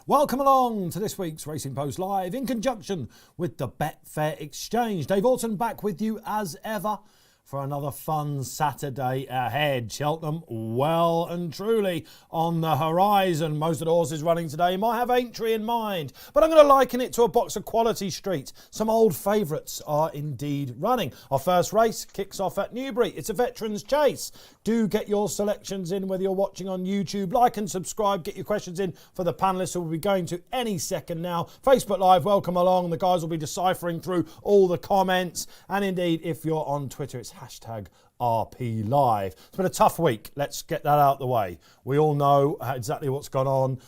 Welcome along to this week's Racing Post Live in conjunction with the Betfair Exchange. Dave Orton back with you as ever for another fun Saturday ahead. Cheltenham well and truly on the horizon. Most of the horses running today might have Aintree in mind, but I'm going to liken it to a box of Quality Street. Some old favourites are indeed running. Our first race kicks off at Newbury. It's a veterans chase. Do get your selections in, whether you're watching on YouTube. Like and subscribe. Get your questions in for the panellists who will be going to any second now. Facebook Live, welcome along. The guys will be deciphering through all the comments. And indeed, if you're on Twitter, it's hashtag RP Live. It's been a tough week. Let's get that out of the way. We all know exactly what's gone on.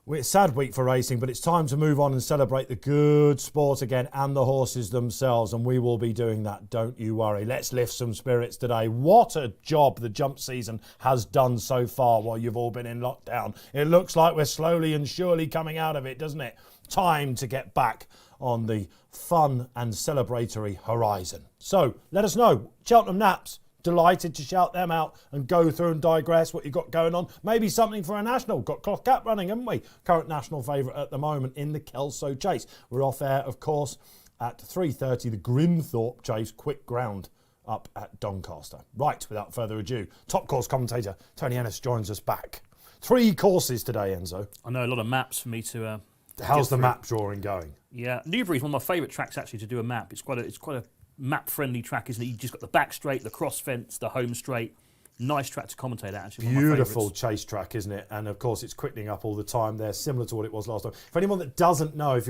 It's a sad week for racing, but it's time to move on and celebrate the good sport again and the horses themselves, and we will be doing that, don't you worry. Let's lift some spirits today. What a job the jump season has done so far while you've all been in lockdown. It looks like we're slowly and surely coming out of it, doesn't it? Time to get back on the fun and celebratory horizon. So let us know. Cheltenham Naps, delighted to shout them out and go through and digress what you've got going on. Maybe something for a national. Got Cloth Cap running, haven't we? Current national favourite at the moment in the Kelso Chase. We're off air, of course, at 3:30, the Grimthorpe Chase, quick ground up at Doncaster. Right, without further ado, top course commentator Tony Ennis joins us back. 3 courses today, Enzo. I know a lot of maps for me to... How's the map drawing going? Yeah, Newbury is one of my favourite tracks actually to do a map. It's quite a map-friendly track, isn't it? You've just got the back straight, the cross fence, the home straight. Nice track to commentate at, actually. Beautiful chase track, isn't it? And of course, it's quickening up all the time there, similar to what it was last time. For anyone that doesn't know, if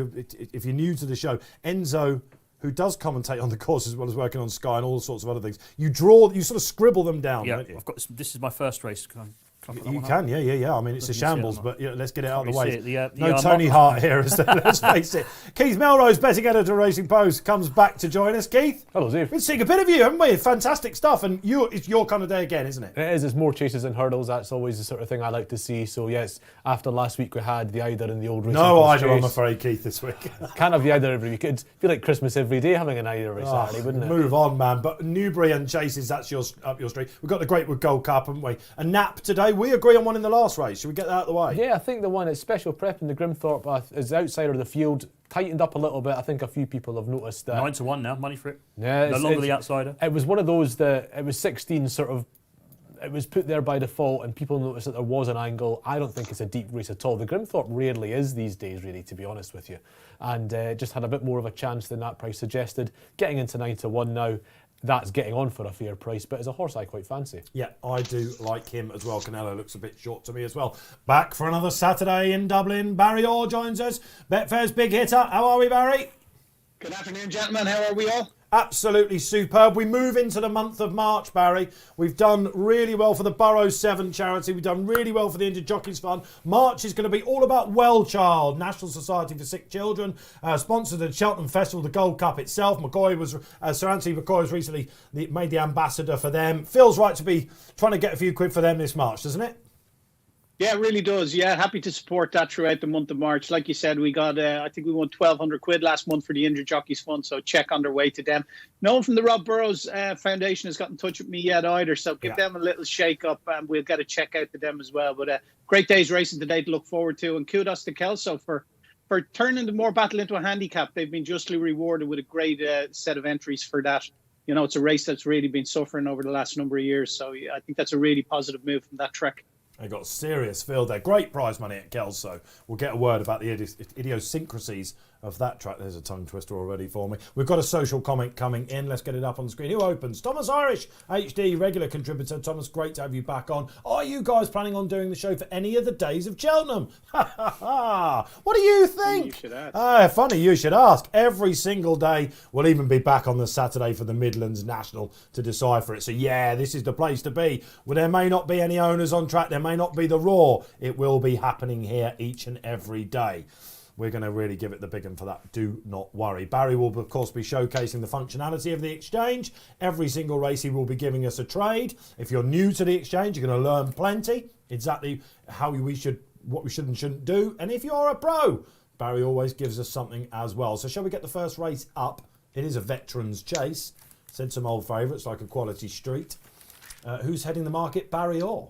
you're new to the show, Enzo, who does commentate on the course as well as working on Sky and all sorts of other things, you sort of scribble them down, don't you? This is my first race. You can, yeah. I mean, it's a shambles, but let's get it out of the way. No Tony Hart here, let's face it. Keith Melrose, betting editor of Racing Post, comes back to join us. Keith. Hello, Dave. We've been seeing a bit of you, haven't we? Fantastic stuff, and it's your kind of day again, isn't it? It is. It's more chases and hurdles. That's always the sort of thing I like to see. So, yes, after last week we had the Eider and the old Racing No Post Eider, chase. I'm afraid, Keith, this week. Can't have the Eider every week. It'd feel like Christmas every day having an Eider every Saturday, wouldn't it? Move on, man. But Newbury and Chases, that's up your street. We've got the Greatwood Gold Cup, haven't we? A nap today. We agree on one in the last race. Should we get that out of the way? Yeah, I think the one at Special Prep in the Grimthorpe is outside of the field, tightened up a little bit. I think a few people have noticed that. 9-1 now, money for it. Yeah, no longer the outsider. It was one of those that it was 16 sort of. It was put there by default, and people noticed that there was an angle. I don't think it's a deep race at all. The Grimthorpe rarely is these days, really, to be honest with you. And just had a bit more of a chance than that price suggested. Getting into 9-1 now. That's getting on for a fair price, but as a horse I quite fancy. Yeah, I do like him as well. Canelo looks a bit short to me as well. Back for another Saturday in Dublin. Barry Orr joins us. Betfair's big hitter. How are we, Barry? Good afternoon, gentlemen. How are we all? Absolutely superb. We move into the month of March, Barry. We've done really well for the Borough 7 charity. We've done really well for the Injured Jockeys Fund. March is going to be all about Well Child, National Society for Sick Children, sponsored the Cheltenham Festival, the Gold Cup itself. Sir Anthony McCoy was recently made the ambassador for them. Feels right to be trying to get a few quid for them this March, doesn't it? Yeah, it really does. Yeah, happy to support that throughout the month of March. Like you said, we got, I think we won 1,200 quid last month for the Injured Jockeys Fund, so check on their way to them. No one from the Rob Burrows Foundation has got in touch with me yet either, so give them a little shake-up and we'll get a check out to them as well. But great day's racing today to look forward to, and kudos to Kelso for turning the Morebattle into a handicap. They've been justly rewarded with a great set of entries for that. You know, it's a race that's really been suffering over the last number of years, so I think that's a really positive move from that trek. They got serious field there. Great prize money at Kelso. We'll get a word about the idiosyncrasies of that track. There's a tongue twister already for me. We've got a social comment coming in. Let's get it up on the screen. Who opens? Thomas Irish, HD, regular contributor. Thomas, great to have you back on. Are you guys planning on doing the show for any of the days of Cheltenham? Ha ha ha! What do you think? You should ask. Funny you should ask. Every single day. We'll even be back on the Saturday for the Midlands National to decipher it. So yeah, this is the place to be. Well, there may not be any owners on track. There may not be the Raw. It will be happening here each and every day. We're going to really give it the big one for that. Do not worry. Barry will, of course, be showcasing the functionality of the exchange. Every single race he will be giving us a trade. If you're new to the exchange, you're going to learn plenty. Exactly what we should and shouldn't do. And if you're a pro, Barry always gives us something as well. So shall we get the first race up? It is a veterans chase. Said some old favourites like a Quality Street. Who's heading the market? Barry Orr.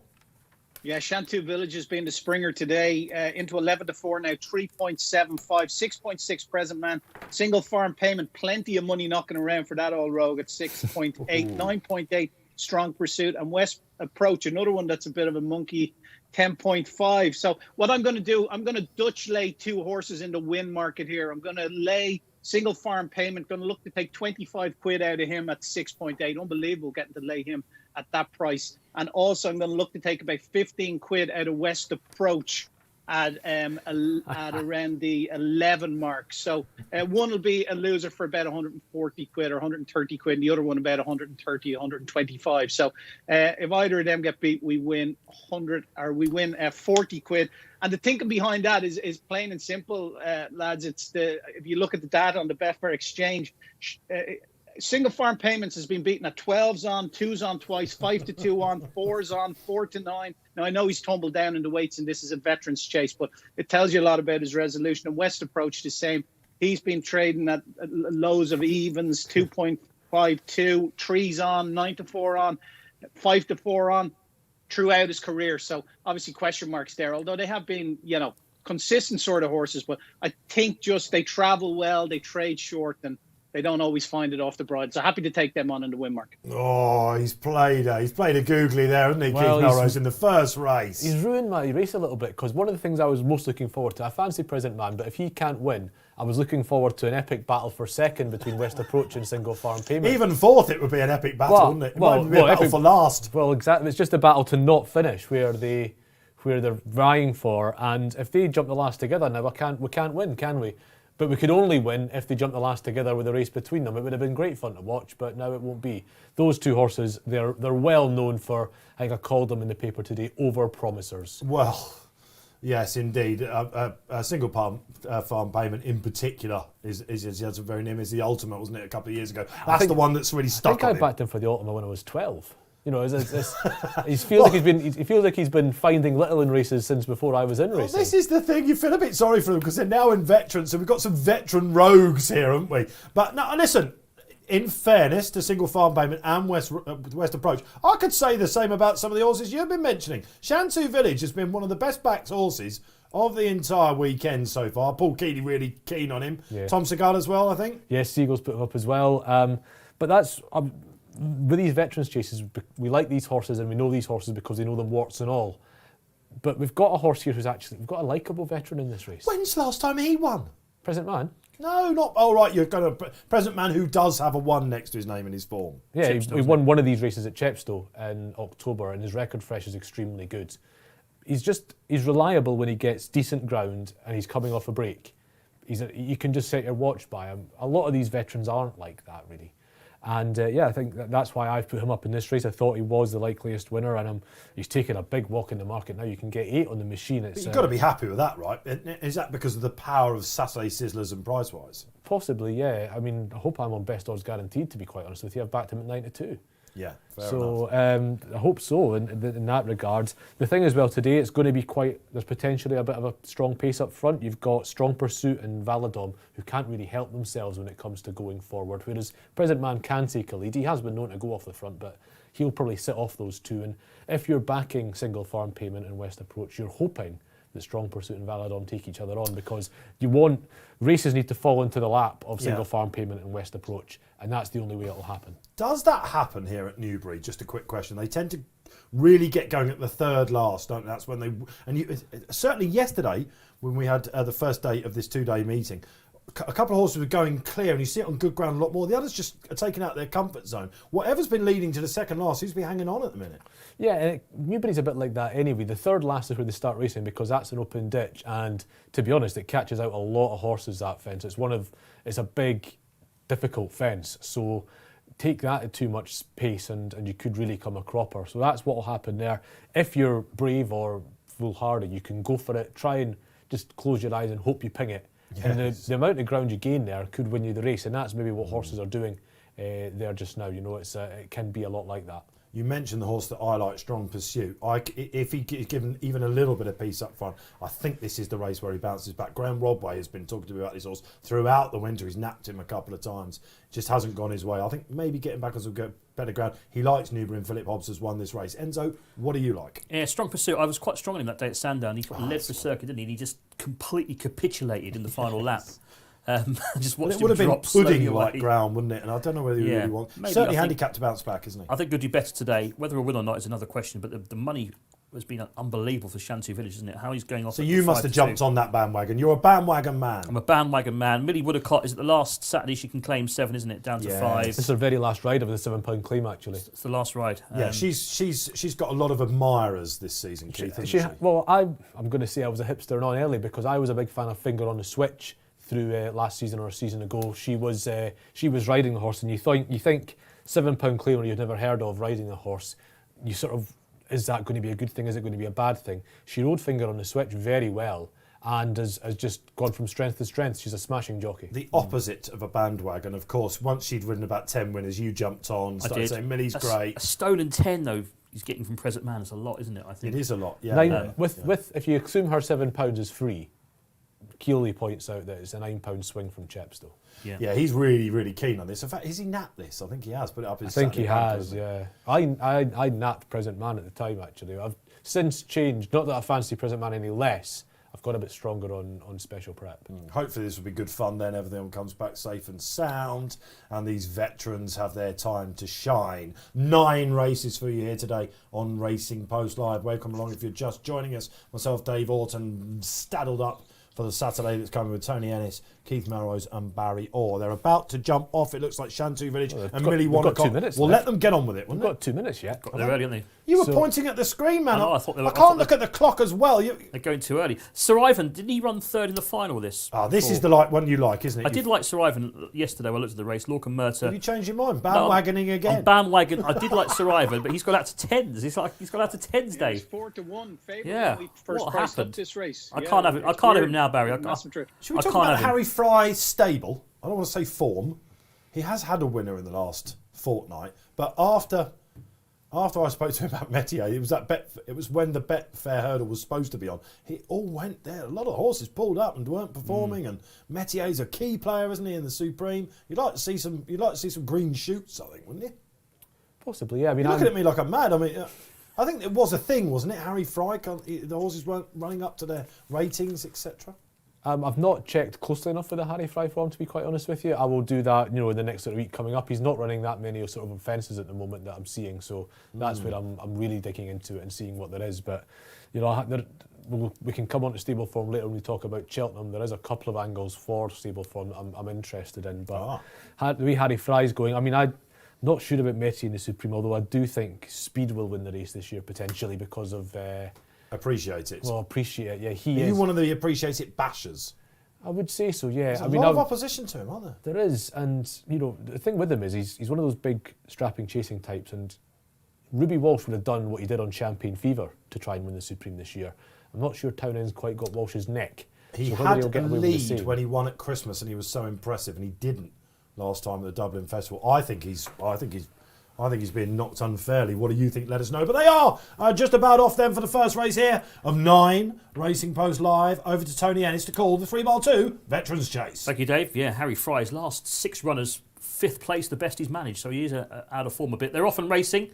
Yeah, Shantou Village has been the springer today, into 11 to 4 now, 3.75, 6.6 present man. Single farm payment, plenty of money knocking around for that old rogue at 6.8, 9.8 strong pursuit. And West Approach, another one that's a bit of a monkey, 10.5. So what I'm going to do, I'm going to Dutch lay 2 horses in the win market here. I'm going to lay single farm payment, going to look to take 25 quid out of him at 6.8. Unbelievable getting to lay him at that price. And also I'm going to look to take about 15 quid out of West Approach at around the 11 mark. So one will be a loser for about 140 quid or 130 quid, and the other one about 130, 125. So if either of them get beat, we win 100 or we win 40 quid. And the thinking behind that is plain and simple, lads. It's if you look at the data on the Betfair Exchange, single farm payments has been beaten at 12s on, 2s on twice, 5 to 2 on, 4s on, 4 to 9. Now, I know he's tumbled down in the weights and this is a veteran's chase, but it tells you a lot about his resolution. And West Approach the same. He's been trading at lows of evens, 2.52, 3s on, 9 to 4 on, 5 to 4 on throughout his career. So obviously question marks there, although they have been, consistent sort of horses. But I think just they travel well, they trade short, and they don't always find it off the bride. So happy to take them on in the win market. Oh, he's played a googly there, hasn't he, Well, Keith Melrose, in the first race? He's ruined my race a little bit, because one of the things I was most looking forward to, I fancy Present Man, but if he can't win, I was looking forward to an epic battle for second between West Approach and Single Farm Payment. Even fourth, it would be an epic battle, wouldn't it? It might be a battle for last. Well, exactly. It's just a battle to not finish where they're vying for, and if they jump the last together, now we can't win, can we? But we could only win if they jumped the last together with a race between them. It would have been great fun to watch, but now it won't be. Those 2 horses, they're well known for, I think I called them in the paper today, over-promisers. Well, yes, indeed. A single farm payment in particular is a very name. It's the Ultimate, wasn't it, a couple of years ago? That's the one that's really stuck on him. I backed him for the Ultimate when I was 12. He feels like he's been finding little in races since before I was in racing. This is the thing, you feel a bit sorry for them because they're now in veterans, so we've got some veteran rogues here, haven't we? But no, listen, in fairness to Single Farm Payment and West Approach, I could say the same about some of the horses you've been mentioning. Shantou Village has been one of the best backed horses of the entire weekend so far. Paul Keeley really keen on him. Yeah. Tom Segal as well, I think. Yes, Seagull's put him up as well. But that's... with these veterans chases, we like these horses and we know these horses because they know them warts and all. But we've got a horse here we've got a likeable veteran in this race. When's the last time he won? Present Man? No, not... Oh, right, you're going to... Present Man who does have a 1 next to his name in his form. Yeah, he won one of these races at Chepstow in October, and his record fresh is extremely good. He's reliable when he gets decent ground and he's coming off a break. You can just set your watch by him. A lot of these veterans aren't like that, really. And I think that's why I've put him up in this race. I thought he was the likeliest winner, and he's taking a big walk in the market now. You can get 8 on the machine. But you've got to be happy with that, right? Is that because of the power of Saturday Sizzlers and price-wise? Possibly, yeah. I mean, I hope I'm on best odds guaranteed, to be quite honest with you. I've backed him at 9 to 2. Yeah, fair enough. I hope so in that regard. The thing as well today, it's going to be there's potentially a bit of a strong pace up front. You've got Strong Pursuit and Valadom, who can't really help themselves when it comes to going forward, whereas Present Man can take a lead. He has been known to go off the front, but he'll probably sit off those 2. And if you're backing Single Farm Payment and West Approach, you're hoping that Strong Pursuit and Valadom take each other on, because races need to fall into the lap of Single Farm Payment and West Approach, and that's the only way it'll happen. Does that happen here at Newbury? Just a quick question. They tend to really get going at the third last, don't they? That's when they... certainly yesterday, when we had the first day of this 2-day meeting, a couple of horses were going clear, and you see it on good ground a lot more. The others just are taking out their comfort zone. Whatever's been leading to the second last seems to be hanging on at the minute. Yeah, Newbury's a bit like that anyway. The third last is where they start racing, because that's an open ditch, and to be honest, it catches out a lot of horses, that fence. It's a big, difficult fence, so take that at too much pace and you could really come a cropper. So that's what will happen there. If you're brave or foolhardy, you can go for it, try and just close your eyes and hope you ping it. Yes. And the amount of ground you gain there could win you the race, and that's maybe what horses are doing there just now. It can be a lot like that. You mentioned the horse that I like, Strong Pursuit. If he is given even a little bit of peace up front, I think this is the race where he bounces back. Graham Rodway has been talking to me about this horse throughout the winter. He's napped him a couple of times. Just hasn't gone his way. I think maybe getting back on some better ground. He likes Newbury, and Philip Hobbs has won this race. Enzo, what do you like? Yeah, Strong Pursuit. I was quite strong on him that day at Sandown. He led the circuit, didn't he? And he just completely capitulated in the final lap. Just watched It would have him been drop slowly pudding-like away. ground, wouldn't it? And I don't know whether he really wants. Certainly handicapped to bounce back, isn't he? I think he'll do better today. Whether he'll win or not is another question. But the money has been unbelievable for Shantou Village, isn't it? How he's going off. So you must have jumped on that bandwagon. You're a bandwagon man. I'm a bandwagon man. Millie Woodacott is it the last Saturday she can claim 7, isn't it? Down to 5. This is her very last ride of the £7 claim, actually. It's the last ride. Yeah, she's got a lot of admirers this season, Keith. Well, I'm going to say I was a hipster on early because I was a big fan of Finger on the Switch through last season or a season ago. She was riding the horse, and you think £7 claimer you've never heard of riding the horse. You sort of, is that going to be a good thing? Is it going to be a bad thing? She rode Finger on the Switch very well and has just gone from strength to strength. She's a smashing jockey. The opposite of a bandwagon, of course. Once she'd ridden about 10 winners, you jumped on, started saying Millie's great. A stone and 10 though. He's getting from Present Man. It's a lot, isn't it? I think it is a lot. Yeah. With if you assume her £7 is free, Keeley points out that it's a £9 swing from Chepstow. Yeah, he's really, really keen on this. In fact, has he napped this? I think he has put it up his I think Saturday he has, yeah. I napped Present Man at the time, actually. I've since changed, not that I fancy Present Man any less. I've got a bit stronger on special prep. Hopefully this will be good fun then. Everything comes back safe and sound, and these veterans have their time to shine. 9 races for you here today on Racing Post Live. Welcome along if you're just joining us. Myself, Dave Orton, saddled up for the Saturday that's coming with Tony Ennis, Keith Melrose and Barry Orr. They're about to jump off. It looks like Shantou Village and Millie Woodacott. We'll let them get on with it, won't We've got 2 minutes yet. They're early, aren't they? You were pointing at the screen, man. I thought they were, I can't look at the clock as well. They're going too early. Sir Ivan, didn't he run 3rd in the final with this? This is the one you like, isn't it? I did like Sir Ivan yesterday when I looked at the race. Lorcan Murta. Have you changed your mind? Bandwagoning again? I'm bandwagon. I did like Sir Ivan, but he's got out to 10s. He's got out to 10s, Dave. He's 4-1 favourite. Yeah. First what price happened? up this race. I can't have him. I can't have him now, Barry. Should we talk about Harry Fry's stable? I don't want to say form. He has had a winner in the last fortnight, but after I spoke to him about Metier, it was when the Betfair hurdle was supposed to be on. He all went there. A lot of horses pulled up and weren't performing, and Metier's a key player, isn't he, in the Supreme? You'd like to see some green shoots, I think, wouldn't you? Possibly, yeah. I mean, you're looking at me like I'm mad. I mean, I think it was a thing, wasn't it? Harry Fry, the horses weren't running up to their ratings, etc. I've not checked closely enough with the Harry Fry form, to be quite honest with you. I will do that, in the next sort of week coming up. He's not running that many sort of offences at the moment that I'm seeing, so that's where I'm really digging into it and seeing what there is. But we can come on to stable form later when we talk about Cheltenham. There is a couple of angles for stable form I'm interested in. But the way Harry Fry's going, I mean, I'm not sure about Metier in the Supreme, although I do think Speed will win the race this year potentially because of. Appreciate it. Well, appreciate it. Yeah, Are you one of the appreciate it bashers? I would say so. Yeah. There's a lot of opposition to him, aren't there? There is, and the thing with him is he's one of those big strapping chasing types, and Ruby Walsh would have done what he did on Champagne Fever to try and win the Supreme this year. I'm not sure Townend's quite got Walsh's neck. He had a lead when he won at Christmas, and he was so impressive, and he didn't last time at the Dublin Festival. I think he's being knocked unfairly. What do you think? Let us know. But they are just about off then for the first race here of 9 Racing Post Live. Over to Tony Ennis to call the 3-mile-2 Veterans Chase. Thank you, Dave. Yeah, Harry Fry's last 6 runners, 5th place, the best he's managed. So he is out of form a bit. They're often racing.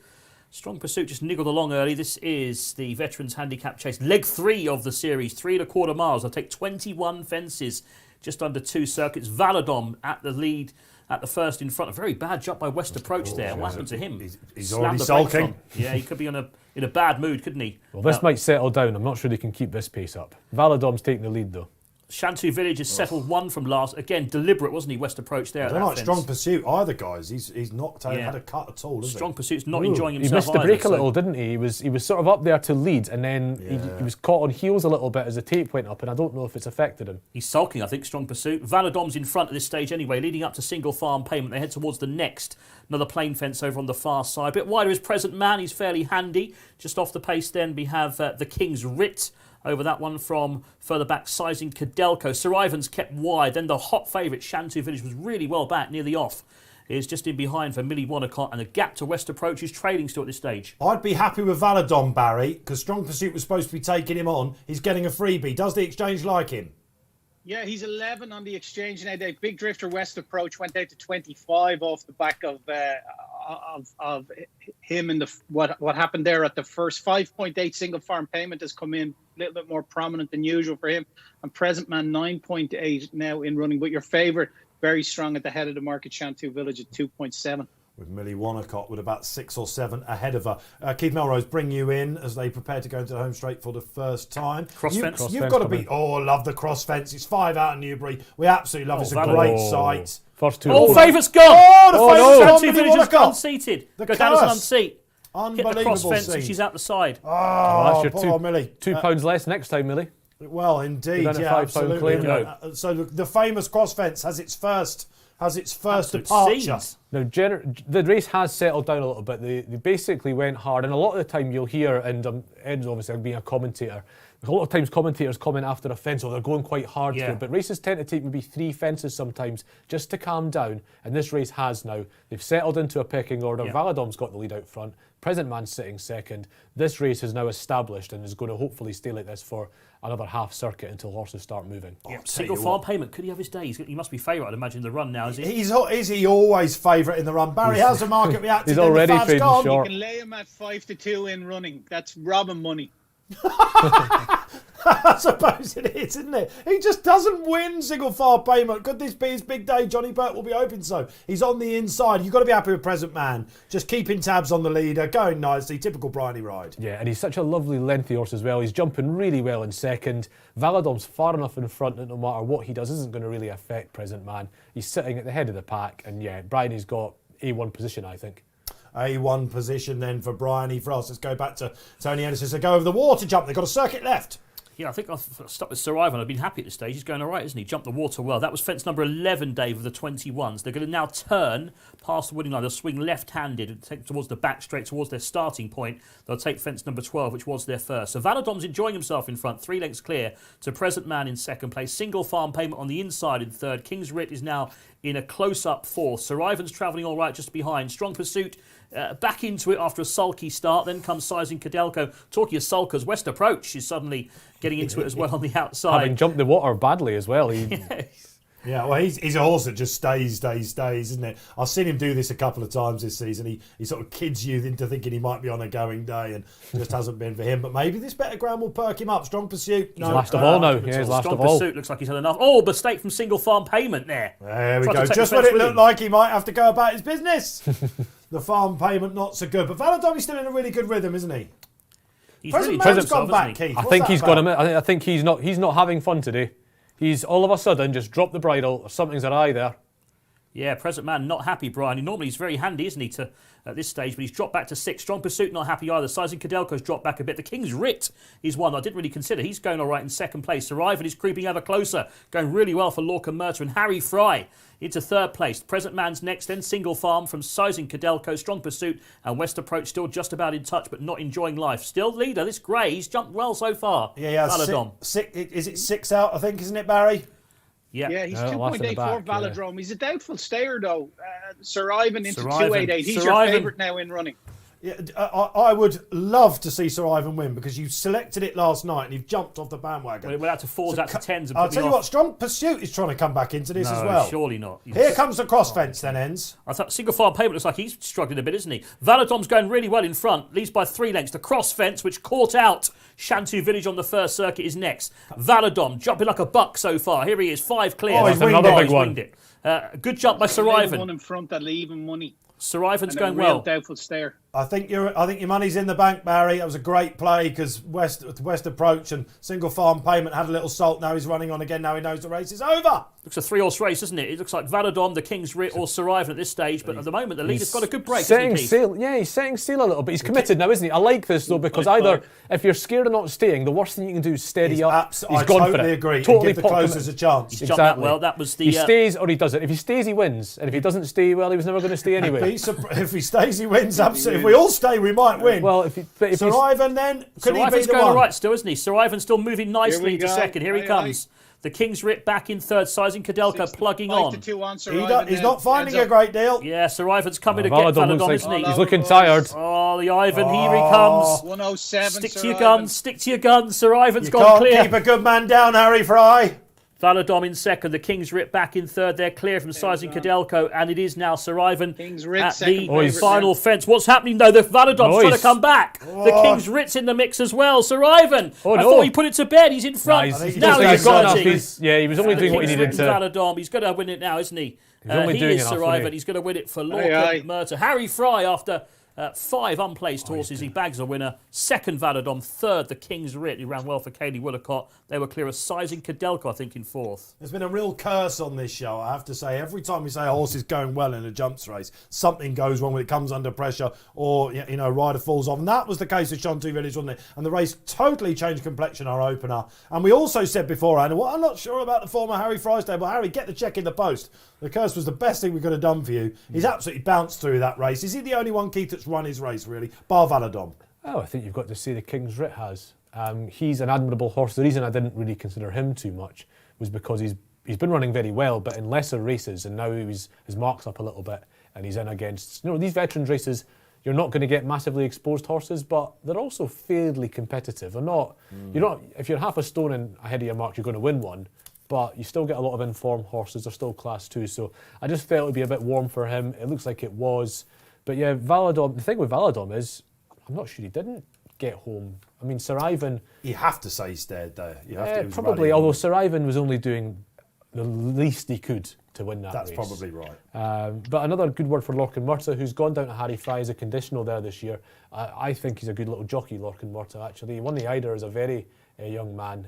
Strong Pursuit just niggled along early. This is the Veterans Handicap Chase. Leg 3 of the series, 3¼ miles. They'll take 21 fences, just under 2 circuits. Valadom at the lead. At the first in front, a very bad job by West Approach there. What happened to him? He's already sulking. Yeah, he could be in a bad mood, couldn't he? Well, this might settle down. I'm not sure they can keep this pace up. Valadom's taking the lead, though. Shantou Village has settled 1 from last. Again, deliberate, wasn't he? West Approach there. I don't like Strong Pursuit either, guys. He's not had a cut at all, Strong Pursuit's not enjoying himself. He missed the break a little, didn't he? He was sort of up there to lead, and then he was caught on heels a little bit as the tape went up, and I don't know if it's affected him. He's sulking, I think, Strong Pursuit. Valadom's in front at this stage anyway, leading up to Single Farm Payment. They head towards the next. Another plain fence over on the far side. A bit wider is Present Man. He's fairly handy. Just off the pace then, we have the King's Writ. Over that one from further back, Sizing Cadelco. Sir Ivan's kept wide. Then the hot favourite, Shantou Village, was really well back near the off. is just in behind for Millie Wanacott, and the gap to West Approach is trailing still at this stage. I'd be happy with Valadon, Barry, because Strong Pursuit was supposed to be taking him on. He's getting a freebie. Does the Exchange like him? Yeah, he's 11 on the Exchange now. The Big Drifter West Approach went out to 25 off the back of him and what happened there at the first 5.8 single farm payment has come in a little bit more prominent than usual for him. And Present Man 9.8 now in running, but your favourite very strong at the head of the market, Shantou Village at 2.7. With Millie Wanacott with about 6 or 7 ahead of her. Keith Melrose bring you in as they prepare to go into the home straight for the first time. Cross-fence. You've got to be... Oh, I love the cross-fence. It's 5 out of Newbury. We absolutely love it. It's a great sight. First two. Oh, favourite's gone! Oh, the Shantou Village has gone unseated. Go down as an unseat. Unbelievable. Hit the cross-fence and she's out the side. Oh, that's your Millie. £2 less next time, Millie. Well, indeed, yeah, £5 absolutely. claim. So the famous cross-fence has its first Absolute departure. scenes. Now, the race has settled down a little bit. They basically went hard, and a lot of the time you'll hear, and Ed's obviously being a commentator, a lot of times commentators comment after a fence, or they're going quite hard through it, but races tend to take maybe 3 fences sometimes just to calm down, and this race has now. They've settled into a pecking order. Valadom's got the lead out front. Present Man sitting second. This race is now established and is going to hopefully stay like this for another half circuit until horses start moving. Single farm payment. Could he have his day? He must be favourite, I'd imagine, in the run now, is he? Is he always favourite in the run? Barry, how's the market reacted? He's already fading short. You can lay him at 5-2 in running. That's robbing money. I suppose it is, isn't it? He just doesn't win single farm payment. Could this be his big day? Johnny Burt will be hoping so. He's on the inside. You've got to be happy with Present Man. Just keeping tabs on the leader, going nicely. Typical Bryony ride. Yeah, and he's such a lovely lengthy horse as well. He's jumping really well in second. Valadom's far enough in front that no matter what he does isn't going to really affect Present Man. He's sitting at the head of the pack, and yeah, Bryony's got A1 position, I think. A1 position then for Bryony. For us, let's go back to Tony Ennis as they go over the water jump. They've got a circuit left. Yeah, I think I've stuck with Sir Ivan. I've been happy at this stage. He's going all right, isn't he? Jumped the water well. That was fence number 11, Dave, of the 21s. They're going to now turn past the winning line. They'll swing left-handed and take towards the back, straight towards their starting point. They'll take fence number 12, which was their first. So Valadom's enjoying himself in front, 3 lengths clear to Present Man in second place. Single farm payment on the inside in third. King's Writ is now in a close-up fourth. Sir Ivan's travelling all right just behind. Strong Pursuit back into it after a sulky start. Then comes Sizing Cadelco. Talking of sulkers, West Approach is suddenly getting into it as well on the outside. Having jumped the water badly as well. Yeah, well, he's a horse that just stays, isn't it? I've seen him do this a couple of times this season. He sort of kids you into thinking he might be on a going day, and just hasn't been for him. But maybe this better ground will perk him up. Strong Pursuit. He's last of all now. Yeah, he's last Strong of all. Pursuit looks like he's had enough. Oh, mistake from single farm payment there. There we go. Just when it looked like he might have to go about his business. The farm payment not so good. But Valadon is still in a really good rhythm, isn't he? He's Present really Man's gone back, Keith. I think he's got him. I think he's not having fun today. He's all of a sudden just dropped the bridle, or something's awry there. Yeah, Present Man not happy, Brian. Normally he's very handy, isn't he, at this stage, but he's dropped back to 6. Strong Pursuit not happy either. Sizing Cadelco's dropped back a bit. The King's Writ is one I didn't really consider. He's going all right in second place. Sir Ivan is creeping ever closer, going really well for Lorcan Murter, and Harry Fry into third place. Present Man's next, then Single Farm from Sizing Cadelco, Strong Pursuit, and West Approach still just about in touch, but not enjoying life. Still leader, this Gray, he's jumped well so far. Yeah, is it 6 out, I think, isn't it, Barry? Yeah, he's 2.84 Velodrome. Yeah. He's a doubtful stayer, though. Sir Ivan into 288. He's your favourite now in running. Yeah, I would love to see Sir Ivan win because you selected it last night and you've jumped off the bandwagon. Well, we're out to 4s, out to 10s. I'll tell you what, Strong Pursuit is trying to come back into this as well. No, surely not. Here comes the cross fence then, Ends. I thought Single Farm Payment looks like he's struggling a bit, isn't he? Valadom's going really well in front, leads by 3 lengths. The cross fence, which caught out Shantou Village on the first circuit, is next. Valadom jumping like a buck so far. Here he is, 5 clear. Oh, he's another big one. Good jump by Sir Ivan. One in front that'll even money. Sir Ivan's going well. well. Doubtful stare. I think your money's in the bank, Barry. That was a great play because West Approach and Single Farm Payment had a little salt. Now he's running on again. Now he knows the race is over. Looks a 3-horse race, doesn't it? It looks like Valadom, the King's Writ, or Sir Ivan at this stage. But at the moment, the leader's got a good break. Setting sail. Yeah, he's setting sail a little bit. He's committed now, isn't he? I like this though because either if you're scared of not staying, the worst thing you can do is steady up. I totally agree. Totally give the closers a chance. He's jumped that well. That was the. He stays or he doesn't. If he stays, he wins. And if he doesn't stay, well, he was never going to stay anyway. If he stays, he wins. Absolutely. we all stay, we might win. Well, if Sir Ivan then, could he be Ivan's the going one? all right still, isn't he? Sir Ivan's still moving nicely into go. second. Here he comes. The King's Writ back in third. Sizing Kadelka plugging on. 5-2 on Sir Ivan. He's not finding a great deal. Yeah, Sir Ivan's coming to Valadon get Valadon, looks isn't like he? he's looking tired. Oh, the Ivan, here he comes. 107. Stick Sir to your Ivan. guns, stick to your guns. Sir Ivan's You gone can't clear. keep a good man down, Harry Fry. Valadon in second, the King's Writ back in third. They're clear from Sizing Kadelko, and it is now Sir Ivan King's Writ at second the favourite final now. fence. What's happening though? The Valadon's trying to come back. The King's Writ's in the mix as well. Sir Ivan, I thought he put it to bed. He's in front. Now he's got exciting. he was only doing what he needed to. Valadon, he's going to win it now, isn't he? only He doing is enough, Sir isn't he? Ivan. He's going to win it for Aye. Lorcan Murta. Harry Fry, after 5 unplaced horses, he bags a winner. Second, Valadon. Third, the King's Writ, who ran well for Kaylee Woolacott. They were clear of Sizing Kadelka, I think, in fourth. There's been a real curse on this show, I have to say. Every time we say a horse is going well in a jumps race, something goes wrong when it comes under pressure or, rider falls off. And that was the case with Shantou Village, wasn't it? And the race totally changed complexion, our opener. And we also said beforehand, well, I'm not sure about the former Harry Fry's day, but Harry, get the check in the post. The curse was the best thing we could have done for you. He's absolutely bounced through that race. Is he the only one, Keith, that's run his race, really? Bar Valadon. Oh, I think you've got to say the King's Writ has. He's an admirable horse. The reason I didn't really consider him too much was because he's been running very well, but in lesser races, and now his mark's up a little bit, and he's in against these veterans races. You're not going to get massively exposed horses, but they're also fairly competitive. You're not. If you're half a stone ahead of your mark, you're going to win one. But you still get a lot of informed horses. They're still Class 2, so I just felt it would be a bit warm for him. It looks like it was. But yeah, Valadon, the thing with Valadon is, I'm not sure he didn't get home. I mean, Sir Ivan... You have to say he stared there. Probably, although Sir Ivan was only doing the least he could to win that That's race. probably right. But another good word for Lorcan Murta, who's gone down to Harry Fry as a conditional there this year. I think he's a good little jockey, Lorcan Murta, actually. He won the Eider as a very young man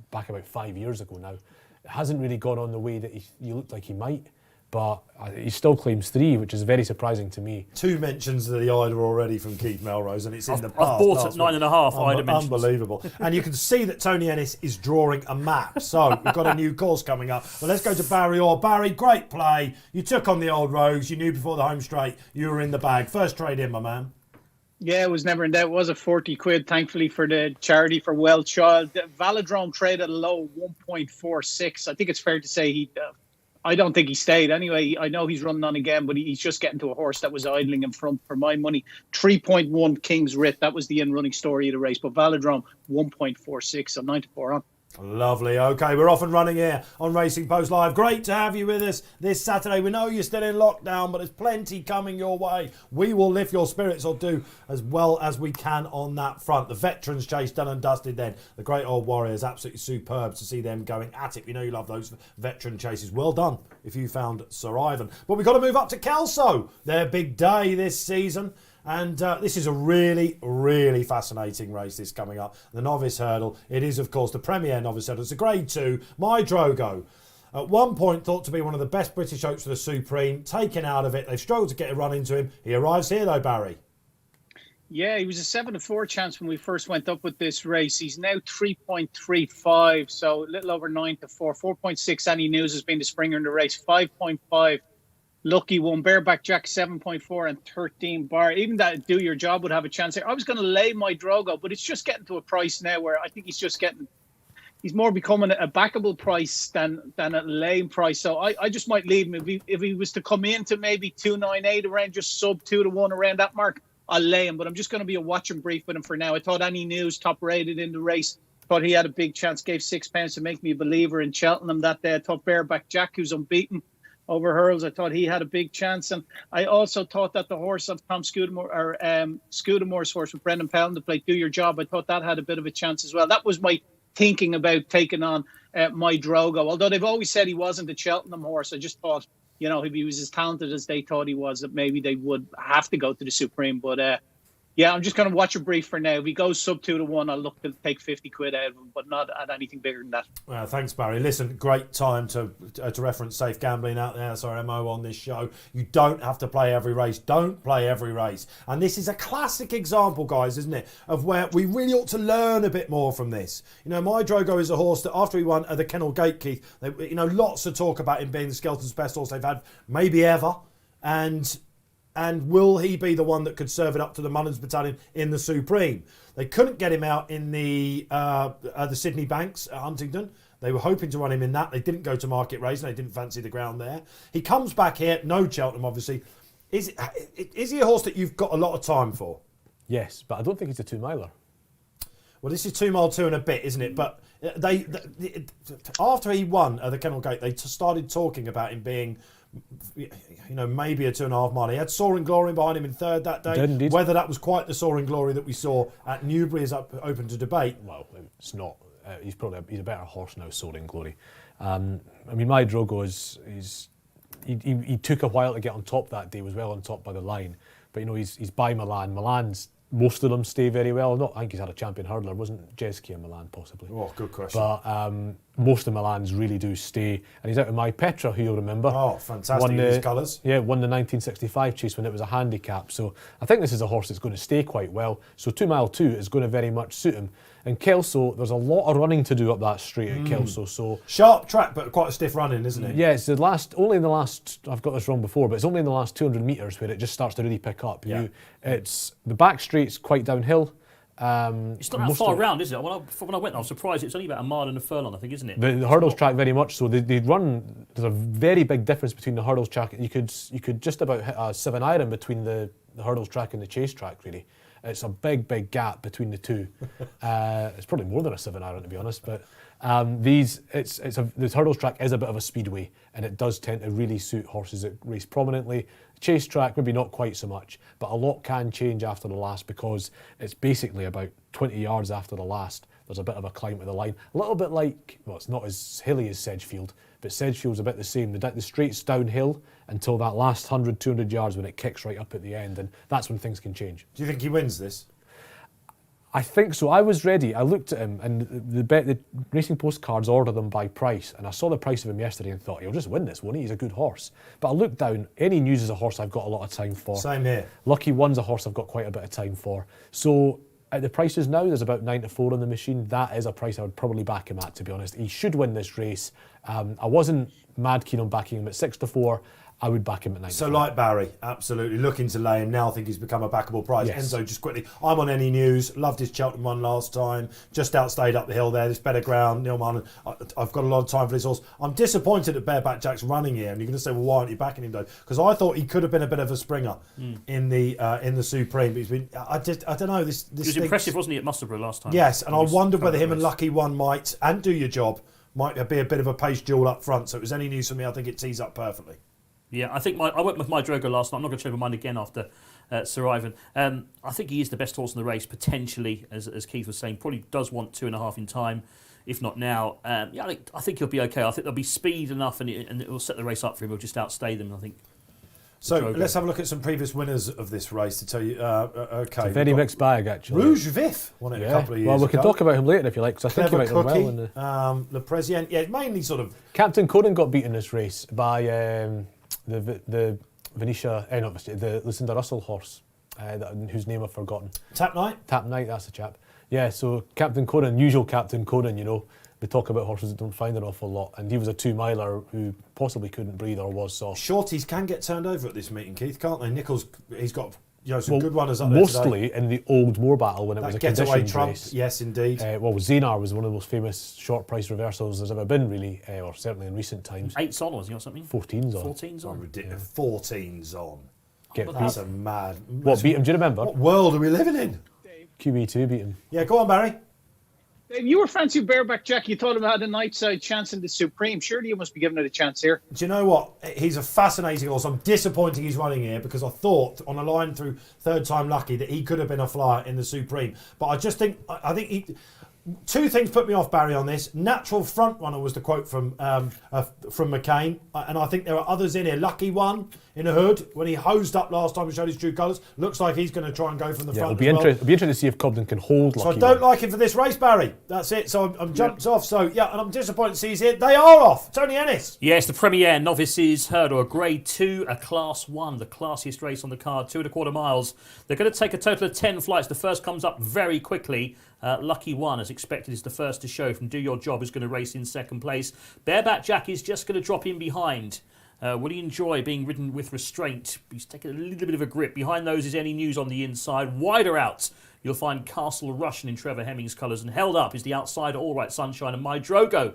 back about 5 years ago now. It hasn't really gone on the way that he looked like he might, but he still claims 3, which is very surprising to me. 2 mentions of the Eider already from Keith Melrose, and it's in the past. I've bought at 9.5 Eider mentions. Unbelievable. And you can see that Tony Ennis is drawing a map. So we've got a new course coming up. Well, let's go to Barry Orr. Barry, great play. You took on the old rogues. You knew before the home straight you were in the bag. First trade in, my man. Yeah, it was never in doubt. It was a 40 quid, thankfully, for the charity for Well Child. Valadrome traded a low 1.46. I think it's fair to say I don't think he stayed. Anyway, I know he's running on again, but he's just getting to a horse that was idling in front for my money. 3.1 King's Writ. That was the in-running story of the race. But Valadrome, 1.46, so 9-4 on. Lovely. OK, we're off and running here on Racing Post Live. Great to have you with us this Saturday. We know you're still in lockdown, but there's plenty coming your way. We will lift your spirits or do as well as we can on that front. The Veterans Chase done and dusted then. The Great Old Warriors, absolutely superb to see them going at it. We know you love those veteran chases. Well done if you found Sir Ivan. But we've got to move up to Kelso. Their big day this season. And this is a really, really fascinating race, this coming up. The novice hurdle. It is, of course, the premier novice hurdle. It's a Grade 2. My Drogo. At one point thought to be one of the best British oaks for the Supreme. Taken out of it. They've struggled to get a run into him. He arrives here, though, Barry. Yeah, he was a 7-4 chance when we first went up with this race. He's now 3.35, so a little over 9-4. 4.6 Any News has been the springer in the race. 5.5 Lucky One, Bareback Jack 7.4 and 13 Bar. Even that Do Your Job would have a chance here. I was going to lay My Drogo, but it's just getting to a price now where I think he's more becoming a backable price than a lame price. So I just might leave him. If he was to come into maybe 298 around, just sub 2-1 around that mark, I'll lay him. But I'm just going to be a watch and brief with him for now. I thought Any News top rated in the race. Thought he had a big chance, gave £6 to make me a believer in Cheltenham that day. I thought Bareback Jack, who's unbeaten over hurls, I thought he had a big chance. And I also thought that the horse of Tom Scudamore's horse with Brendan Pelham to play Do Your Job, I thought that had a bit of a chance as well. That was my thinking about taking on My Drogo. Although they've always said he wasn't a Cheltenham horse, I just thought, if he was as talented as they thought he was, that maybe they would have to go to the Supreme. But yeah, I'm just going to watch a brief for now. If he goes sub 2-1, I'll look to take 50 quid out of him, but not at anything bigger than that. Well, thanks, Barry. Listen, great time to reference safe gambling out there. Sorry, MO on this show. You don't have to play every race. Don't play every race. And this is a classic example, guys, isn't it, of where we really ought to learn a bit more from this. My Drogo is a horse that after he won at the Kennel Gate, Keith, lots of talk about him being the Skelton's best horse they've had, maybe ever. And And will he be the one that could serve it up to the Mullins Battalion in the Supreme? They couldn't get him out in the Sydney Banks at Huntingdon. They were hoping to run him in that. They didn't go to Market Race and they didn't fancy the ground there. He comes back here, no Cheltenham obviously. Is he a horse that you've got a lot of time for? Yes, but I don't think he's a 2-miler. Well, this is 2 mile 2 and a bit, isn't it? But they after he won at the Kennel Gate, they started talking about him being, maybe a 2.5 mile. He had Soaring Glory behind him in third that day. Did indeed. Whether that was quite the Soaring Glory that we saw at Newbury is open to debate. Well, it's not. He's a better horse now, Soaring Glory. My Drogo he took a while to get on top that day. Was well on top by the line, but he's by Milan. Milan's. Most of them stay very well. I think he's had a champion hurdler. Wasn't Jeski in Milan, possibly? Oh, good question. But most of Milan's really do stay. And he's out of My Petra, who you'll remember. Oh, fantastic in his colours. Yeah, won the 1965 chase when it was a handicap. So I think this is a horse that's going to stay quite well. So 2 mile 2 is going to very much suit him. And Kelso, there's a lot of running to do up that straight at Kelso. So sharp track, but quite a stiff running, isn't it? Yeah, it's only in the last, I've got this wrong before, but it's only in the last 200 metres where it just starts to really pick up. Yeah. It's the back straight's quite downhill. It's not that far around, is it? When I went, I was surprised. It's only about a mile and a furlong, I think, isn't it? The hurdles track very much so. They run. There's a very big difference between the hurdles track. You could just about hit a 7-iron between the hurdles track and the chase track, really. It's a big gap between the two. It's probably more than a 7-iron, to be honest. But the hurdles track is a bit of a speedway, and it does tend to really suit horses that race prominently. Chase track, maybe not quite so much, but a lot can change after the last because it's basically about 20 yards after the last. There's a bit of a climb to the line. A little bit like, well, it's not as hilly as Sedgefield, but Sedgefield's a bit the same. The straight's downhill until that last 100, 200 yards when it kicks right up at the end, and that's when things can change. Do you think he wins this? I think so. I was ready. I looked at him, and the Racing Postcards ordered them by price, and I saw the price of him yesterday and thought, he'll just win this, won't he? He's a good horse. But I looked down. Any News is a horse I've got a lot of time for. Same here. Lucky One's a horse I've got quite a bit of time for. So at the prices now, there's about 9 to 4 on the machine. That is a price I would probably back him at, to be honest. He should win this race. I wasn't mad keen on backing him at 6 to 4. I would back him at 9 to 4. So like Barry, absolutely. Looking to lay him now, I think he's become a backable price. Yes. Enzo, just quickly, I'm on Any News. Loved his Cheltenham one last time. Just outstayed up the hill there. This better ground. Neil Martin, I've got a lot of time for this horse. I'm disappointed at Bareback Jack's running here. And you're going to say, well, why aren't you backing him, though? Because I thought he could have been a bit of a springer in the Supreme. But he's been, I don't know. This he was impressive, wasn't he, at Musselburgh last time? Yes, and I wondered whether him and Lucky One might, and Do Your Job, might be a bit of a pace duel up front. So it was Any News for me. I think it tees up perfectly. Yeah, I think I went with my Drogo last night. I'm not going to change my mind again after Sir Ivan. I think he is the best horse in the race, potentially, as Keith was saying. Probably does want 2.5 in time, if not now. I think he'll be okay. I think there'll be speed enough, and it will set the race up for him. He'll just outstay them, I think. So Drogo. let's have a look at some previous winners of this race to tell you. Okay, It's a very mixed bag, actually. Rouge Vif won it a couple of years Well, we ago. can talk about him later if you like, because I think he Clever might Cookie, run well. Le President. Yeah, mainly sort of. Captain Conan got beaten this race by the Venetia, obviously the Lucinda Russell horse, whose name I've forgotten. Tap Night? Tap Night, that's the chap. Yeah, so Captain Conan, usual Captain Conan, we talk about horses that don't find an awful lot, and he was a 2-miler who possibly couldn't breathe or was soft. Shorties can get turned over at this meeting, Keith, can't they? Nichols, he's got some good runners up there mostly today. in the old Morebattle when it was a getaway conditioned trump, race. yes, indeed. Zenar was one of the most famous short price reversals there's ever been, really, or certainly in recent times. 8's on, was he, or something? 14's on. 14's on. Ridiculous. 14's on. That's a mad. What beat him? Do you remember? What world are we living in? QB2 beat him. Yeah, go on, Barry. Dave, you were fancy Bareback Jack. You thought him had a nightside chance in the Supreme. Surely you must be giving it a chance here. Do you know what? He's a fascinating horse. I'm disappointed he's running here because I thought on a line through third time lucky that he could have been a flyer in the Supreme. But I just think, two things put me off, Barry, on this. Natural front runner was the quote from McCain, and I think there are others in here. Lucky One in a hood when he hosed up last time and showed his true colours. Looks like he's going to try and go from the front. It'll be interesting to see if Cobden can hold So Lucky I don't One. like him for this race, Barry. That's it. So I'm jumped off. So and I'm disappointed to see he's here. They are off. Tony Ennis. Yes, the Premier Novices Hurdle, a Grade 2, a Class 1, the classiest race on the card, 2.25 miles. They're going to take a total of 10 flights. The first comes up very quickly. Lucky One, as expected, is the first to show from Do Your Job, is going to race in second place. Bareback Jack is just going to drop in behind. Will he enjoy being ridden with restraint? He's taking a little bit of a grip. Behind those is Any News on the inside. Wider out, you'll find Castle Russian in Trevor Hemming's colours, and held up is the outsider, All Right Sunshine, and My Drogo,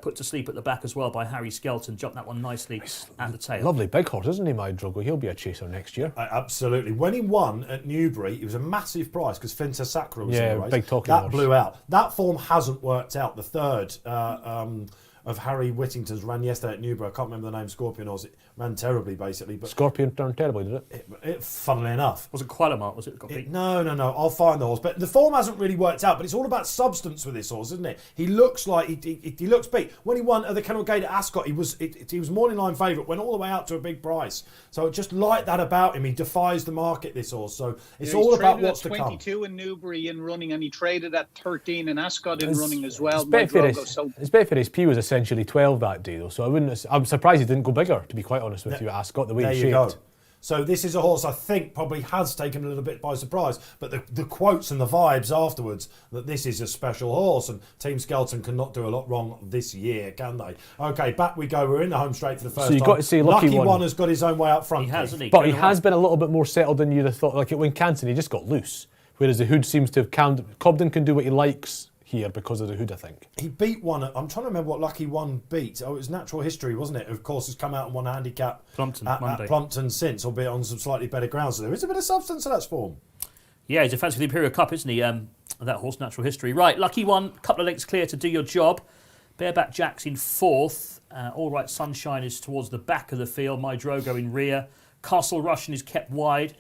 put to sleep at the back as well by Harry Skelton. Jumped that one nicely at the tail. Lovely big horse, isn't he, My Drogo? He'll be a chaser next year. Absolutely. When he won at Newbury, it was a massive price because Finta Sacra was in the race. Big talking that horse. blew out. That form hasn't worked out. The third of Harry Whittington's ran yesterday at Newbury. I can't remember the name. Scorpion horse. It ran terribly, basically. But Scorpion turned terribly, did it? Funnily enough. Was it quite a mark? Was it? No. I'll find the horse. But the form hasn't really worked out. But it's all about substance with this horse, isn't it? He looks like he looks big. When he won at the Kennel Gate at Ascot, he was morning line favourite. Went all the way out to a big price. So just like that about him, he defies the market. This horse. So it's all about what's to come. 22 in Newbury in running, and he traded at 13 in Ascot in running as well. His Betfair SP was essentially 12 that day, though. So I'm surprised he didn't go bigger, to be quite honest with you, at Ascot, the way he shaped. There you go. So this is a horse I think probably has taken a little bit by surprise, but the quotes and the vibes afterwards that this is a special horse, and Team Skelton cannot do a lot wrong this year, can they? Okay, back we go. We're in the home straight for the first time. So you've got to see Lucky One has got his own way up front. He has, hasn't he? But he has been a little bit more settled than you'd have thought. Like when Canton, he just got loose, whereas the Hood seems to have calmed. Cobden can do what he likes here because of the Hood, I think. He beat one. I'm trying to remember what Lucky One beat. Oh, it was Natural History, wasn't it? Of course, has come out and won a handicap at Plumpton since, albeit on some slightly better ground. So there is a bit of substance to that form. Yeah, he's a fancy for the Imperial Cup, isn't he? That horse, Natural History. Right, Lucky One, couple of lengths clear to Do Your Job. Bareback Jack's in fourth. All Right Sunshine is towards the back of the field. My Drogo in rear. Castle Russian is kept wide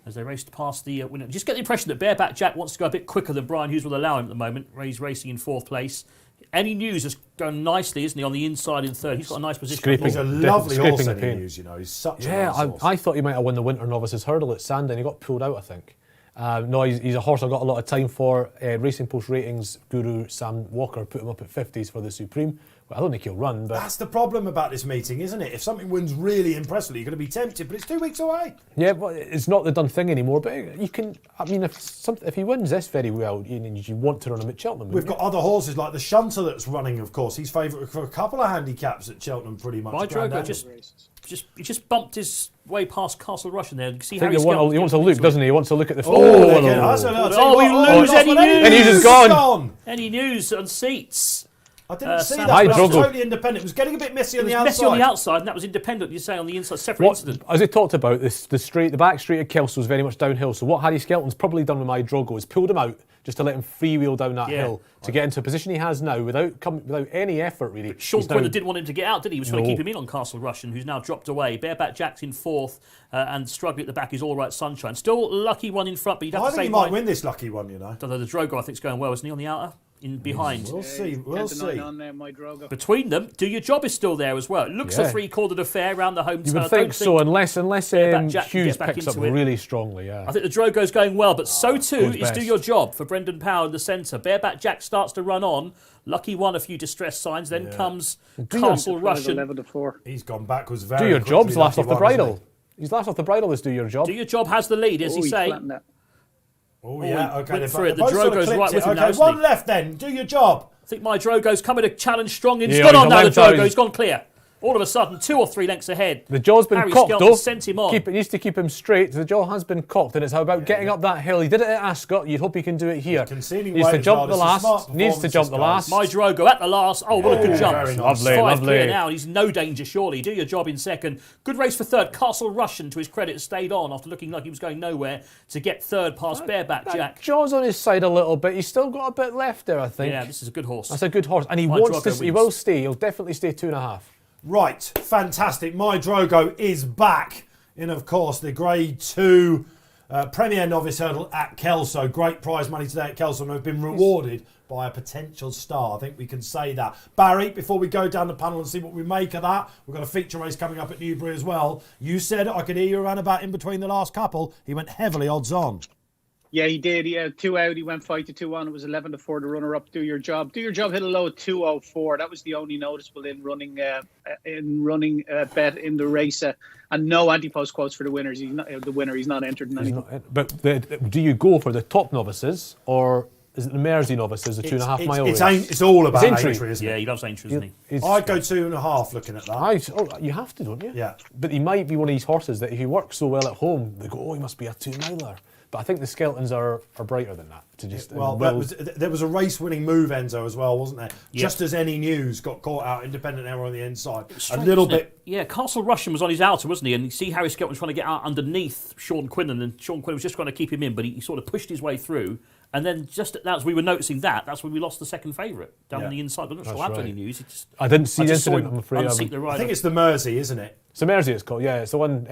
as they raced past the winner. Just get the impression that Bareback Jack wants to go a bit quicker than Brian Hughes will allow him at the moment. He's racing in fourth place. Any News is going nicely, isn't he, on the inside in third? He's got a nice position. He's a lovely horse, Any News, you know. He's such a nice horse. I thought he might have won the Winter Novices Hurdle at Sandon. He got pulled out, I think. No, he's a horse I've got a lot of time for. Racing Post Ratings guru Sam Walker put him up at 50s for the Supreme. Well, I don't think he'll run, but that's the problem about this meeting, isn't it? If something wins really impressively, you're going to be tempted, but it's 2 weeks away. Yeah, but it's not the done thing anymore. But you can, I mean, if he wins this very well, you want to run him at Cheltenham. We've got other horses like the Shunter that's running, of course. He's favourite for a couple of handicaps at Cheltenham, pretty much. My Drogo he just bumped his way past Castle Russian there. See Harry he wants to look, doesn't he? He wants to look at the we lose Any News. Any News is gone. Any News on seats. I didn't see that, but it was totally independent. It was getting a bit messy on the outside. Messy on the outside, and that was independent, you say, on the inside. Separate incident. As we talked about, the back straight of Kelso was very much downhill. So what Harry Skelton's probably done with My Drogo is pulled him out just to let him freewheel down that hill to get into a position he has now without any effort, really. But Sean Quinlan didn't want him to get out, did he? He was trying to keep him in on Castle Russian, who's now dropped away. Bareback Jack's in fourth, and struggling at the back is All Right Sunshine. Still Lucky One in front, but you'd have to say... I think he might win this Lucky One, you know. The Drogo, I think, is going well, isn't he, on the outer? In behind. We'll see. On there, My Drogo. Between them, Do Your Job is still there as well. It looks a three-quartered affair around the home turn. You would think so, unless Hughes picks up really strongly. Yeah. I think the Drogo's going well, but so too is Do Your Job for Brendan Power in the centre. Bareback Jack starts to run on. Lucky One, a few distress signs. Then comes Castle Russian. 11-4. He's gone backwards very Do Your quickly. Job's last off the bridle. He's last off the bridle, this Do Your Job. Do Your Job has the lead, as you say. Oh, yeah, okay. The Drogo's right with him now, okay, one left then. Do Your Job. I think My Drogo's coming to challenge strong. He's gone on now, the Drogo. He's gone clear. All of a sudden, 2 or 3 lengths ahead. The jaw's been cocked, though. Sent him on. It needs to keep him straight. The jaw has been cocked, and it's about getting up that hill. He did it at Ascot. You'd hope he can do it here. Needs to jump the last. My Drogo at the last. Oh, what a good jump. Lovely. Clear now. He's no danger, surely. Do Your Job in second. Good race for third. Castle Russian, to his credit, stayed on after looking like he was going nowhere to get third past Bareback Jack. Jaw's on his side a little bit. He's still got a bit left there, I think. Yeah, this is a good horse. That's a good horse, and he wants to. He will stay. He'll definitely stay 2.5. Right, fantastic. My Drogo is back in, of course, the Grade 2 Premier Novice Hurdle at Kelso. Great prize money today at Kelso, and have been rewarded by a potential star. I think we can say that. Barry, before we go down the panel and see what we make of that, we've got a feature race coming up at Newbury as well. You said, I could hear you around about in between the last couple. He went heavily odds on. Yeah, he did. He had 2 out. He went 5-2 on. It was 11-4. The runner-up. Do Your Job. Do Your Job hit a low of 204. That was the only noticeable in running bet in the race. And no anti-post quotes for the winners. He's not the winner. He's not entered in any. But do you go for the top novices or is it the Mersey novices, the 2.5 mile race? It's all about Aintree. Aintree, isn't it? Yeah, he loves Aintree, doesn't he? I'd go 2.5 looking at that. You have to, don't you? Yeah. But he might be one of these horses that if he works so well at home, they go, oh, he must be a 2-miler. But I think the skeletons are brighter than that. There was a race-winning move, Enzo, as well, wasn't there? Yep. Just as Any News got caught out, independent error on the inside. Strange, a little isn't bit. it? Yeah, Castle Rushen was on his outer, wasn't he? And you see Harry Skelton was trying to get out underneath Sean Quinlan, and Sean Quinlan was just trying to keep him in, but he sort of pushed his way through. And then just as we were noticing that's when we lost the second favourite down on the inside. I'm not sure what happened in News. I didn't see the incident, I'm afraid. I think it's the Mersey, isn't it? It's the Mersey, it's called. Yeah, it's the one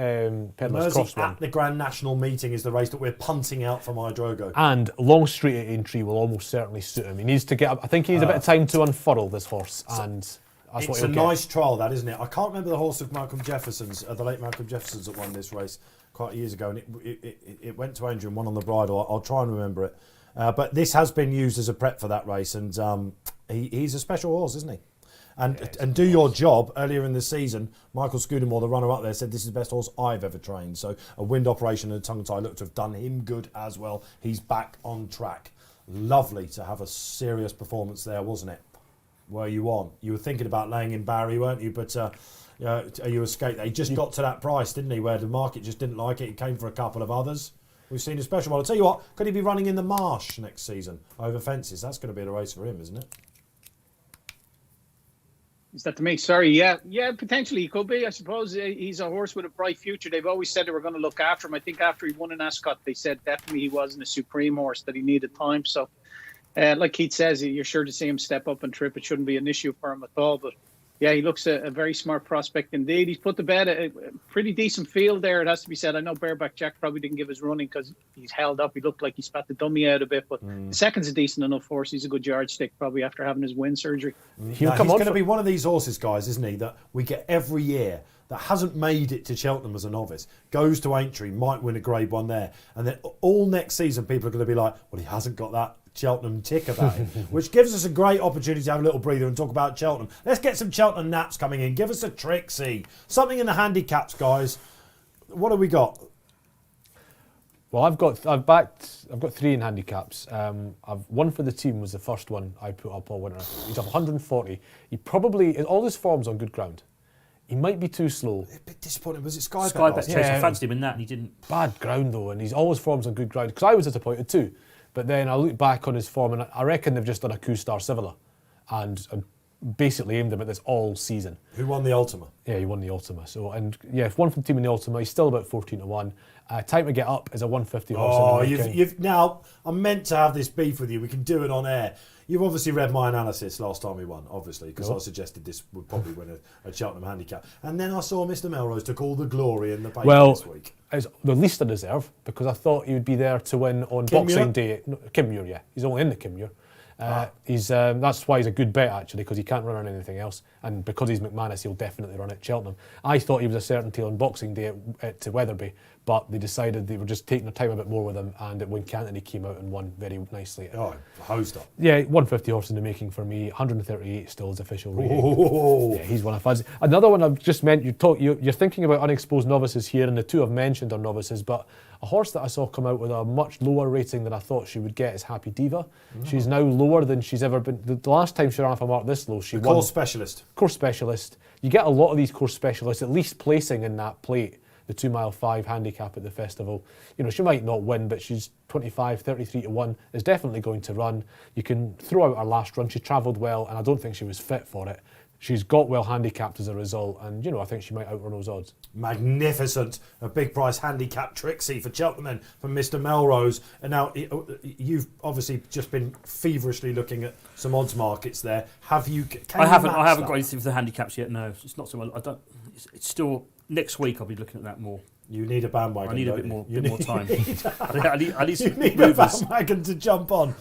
Pedlar's Cross one. At the Grand National Meeting is the race that we're punting out from Idrogo. And Long Street at Aintree will almost certainly suit him. He needs to get up. I think he needs a bit of time to unfurl this horse, and that's what he'll get. It's a nice trial, that, isn't it? I can't remember the horse of Malcolm Jefferson's, the late Malcolm Jefferson's that won this race quite years ago, and it went to Andrew and won on the bridle. I'll try and remember it. But this has been used as a prep for that race, and he's a special horse, isn't he? And do your job. Earlier in the season, Michael Scudamore, the runner-up there, said this is the best horse I've ever trained. So a wind operation and a tongue tie look to have done him good as well. He's back on track. Lovely to have a serious performance there, wasn't it? Were you on? You were thinking about laying in Barry, weren't you? But you escaped that. He just got to that price, didn't he, where the market just didn't like it. He came for a couple of others. We've seen a special one. I'll tell you what, could he be running in the Marsh next season over fences? That's going to be the race for him, isn't it? Is that to me? Sorry, yeah, potentially he could be. I suppose he's a horse with a bright future. They've always said they were going to look after him. I think after he won in Ascot, they said definitely he wasn't a supreme horse, that he needed time. So, like Keith says, you're sure to see him step up and trip. It shouldn't be an issue for him at all. But yeah, he looks a very smart prospect indeed. He's put to bed a pretty decent field there, it has to be said. I know Bareback Jack probably didn't give his running because he's held up. He looked like he spat the dummy out a bit, but the second's a decent enough horse. He's a good yardstick probably after having his wind surgery. He's going to be one of these horses, guys, isn't he, that we get every year that hasn't made it to Cheltenham as a novice, goes to Aintree, might win a Grade 1 there, and then all next season people are going to be like, well, he hasn't got that Cheltenham tick about him, which gives us a great opportunity to have a little breather and talk about Cheltenham. Let's get some Cheltenham naps coming in. Give us a Trixie. Something in the handicaps, guys. What have we got? Well, I've got 3 in handicaps. I've one for the team was the first one I put up all winter. He's up 140. He probably all his form's on good ground. He might be too slow. A bit disappointing. Was it Sky Bet? Sky Bet Chase. I fancied him in that and he didn't. Bad ground though, and he's all his form's on good ground. Because I was disappointed too. But then I look back on his form and I reckon they've just done a coup-star Civilla and basically aimed him at this all season. Who won the Ultima? Yeah, he won the Ultima. So, and yeah, if one from the team in the Ultima, he's still about 14-1. Time to get up is a 150 horse. Oh, you've now, I'm meant to have this beef with you. We can do it on air. You've obviously read my analysis last time we won, obviously, because I suggested this would probably win a Cheltenham handicap. And then I saw Mr. Melrose took all the glory in the paper this week. It's the least I deserve, because I thought he would be there to win on Boxing Day. No, Kinmure, yeah. He's only in the Kinmure. That's why he's a good bet, actually, because he can't run on anything else. And because he's McManus, he'll definitely run at Cheltenham. I thought he was a certainty on Boxing Day at Wetherby, but they decided they were just taking their time a bit more with him, and at Wincanton he came out and won very nicely. Oh, hosed up. Yeah, 150 horse in the making for me. 138 still his official rating. Oh. Yeah, he's one of us. Another one I've just meant, you're thinking about unexposed novices here, and the two I've mentioned are novices, but a horse that I saw come out with a much lower rating than I thought she would get is Happy Diva. She's now lower than she's ever been. The last time she ran off a mark this low, she won. Course specialist. Course specialist. You get a lot of these course specialists at least placing in that plate, the 2 mile 5 handicap at the festival. You know, she might not win, but she's 25, 33-1, is definitely going to run. You can throw out her last run. She travelled well, and I don't think she was fit for it. She's got well handicapped as a result, and I think she might outrun those odds. Magnificent. A big price handicap Trixie for Cheltenham then from Mr. Melrose. And now you've obviously just been feverishly looking at some odds markets there. Have you? I haven't got anything for the handicaps yet. No, it's not so much. I don't. It's still next week. I'll be looking at that more. You need a bandwagon. I need a bit more time. I need you need a bandwagon to jump on.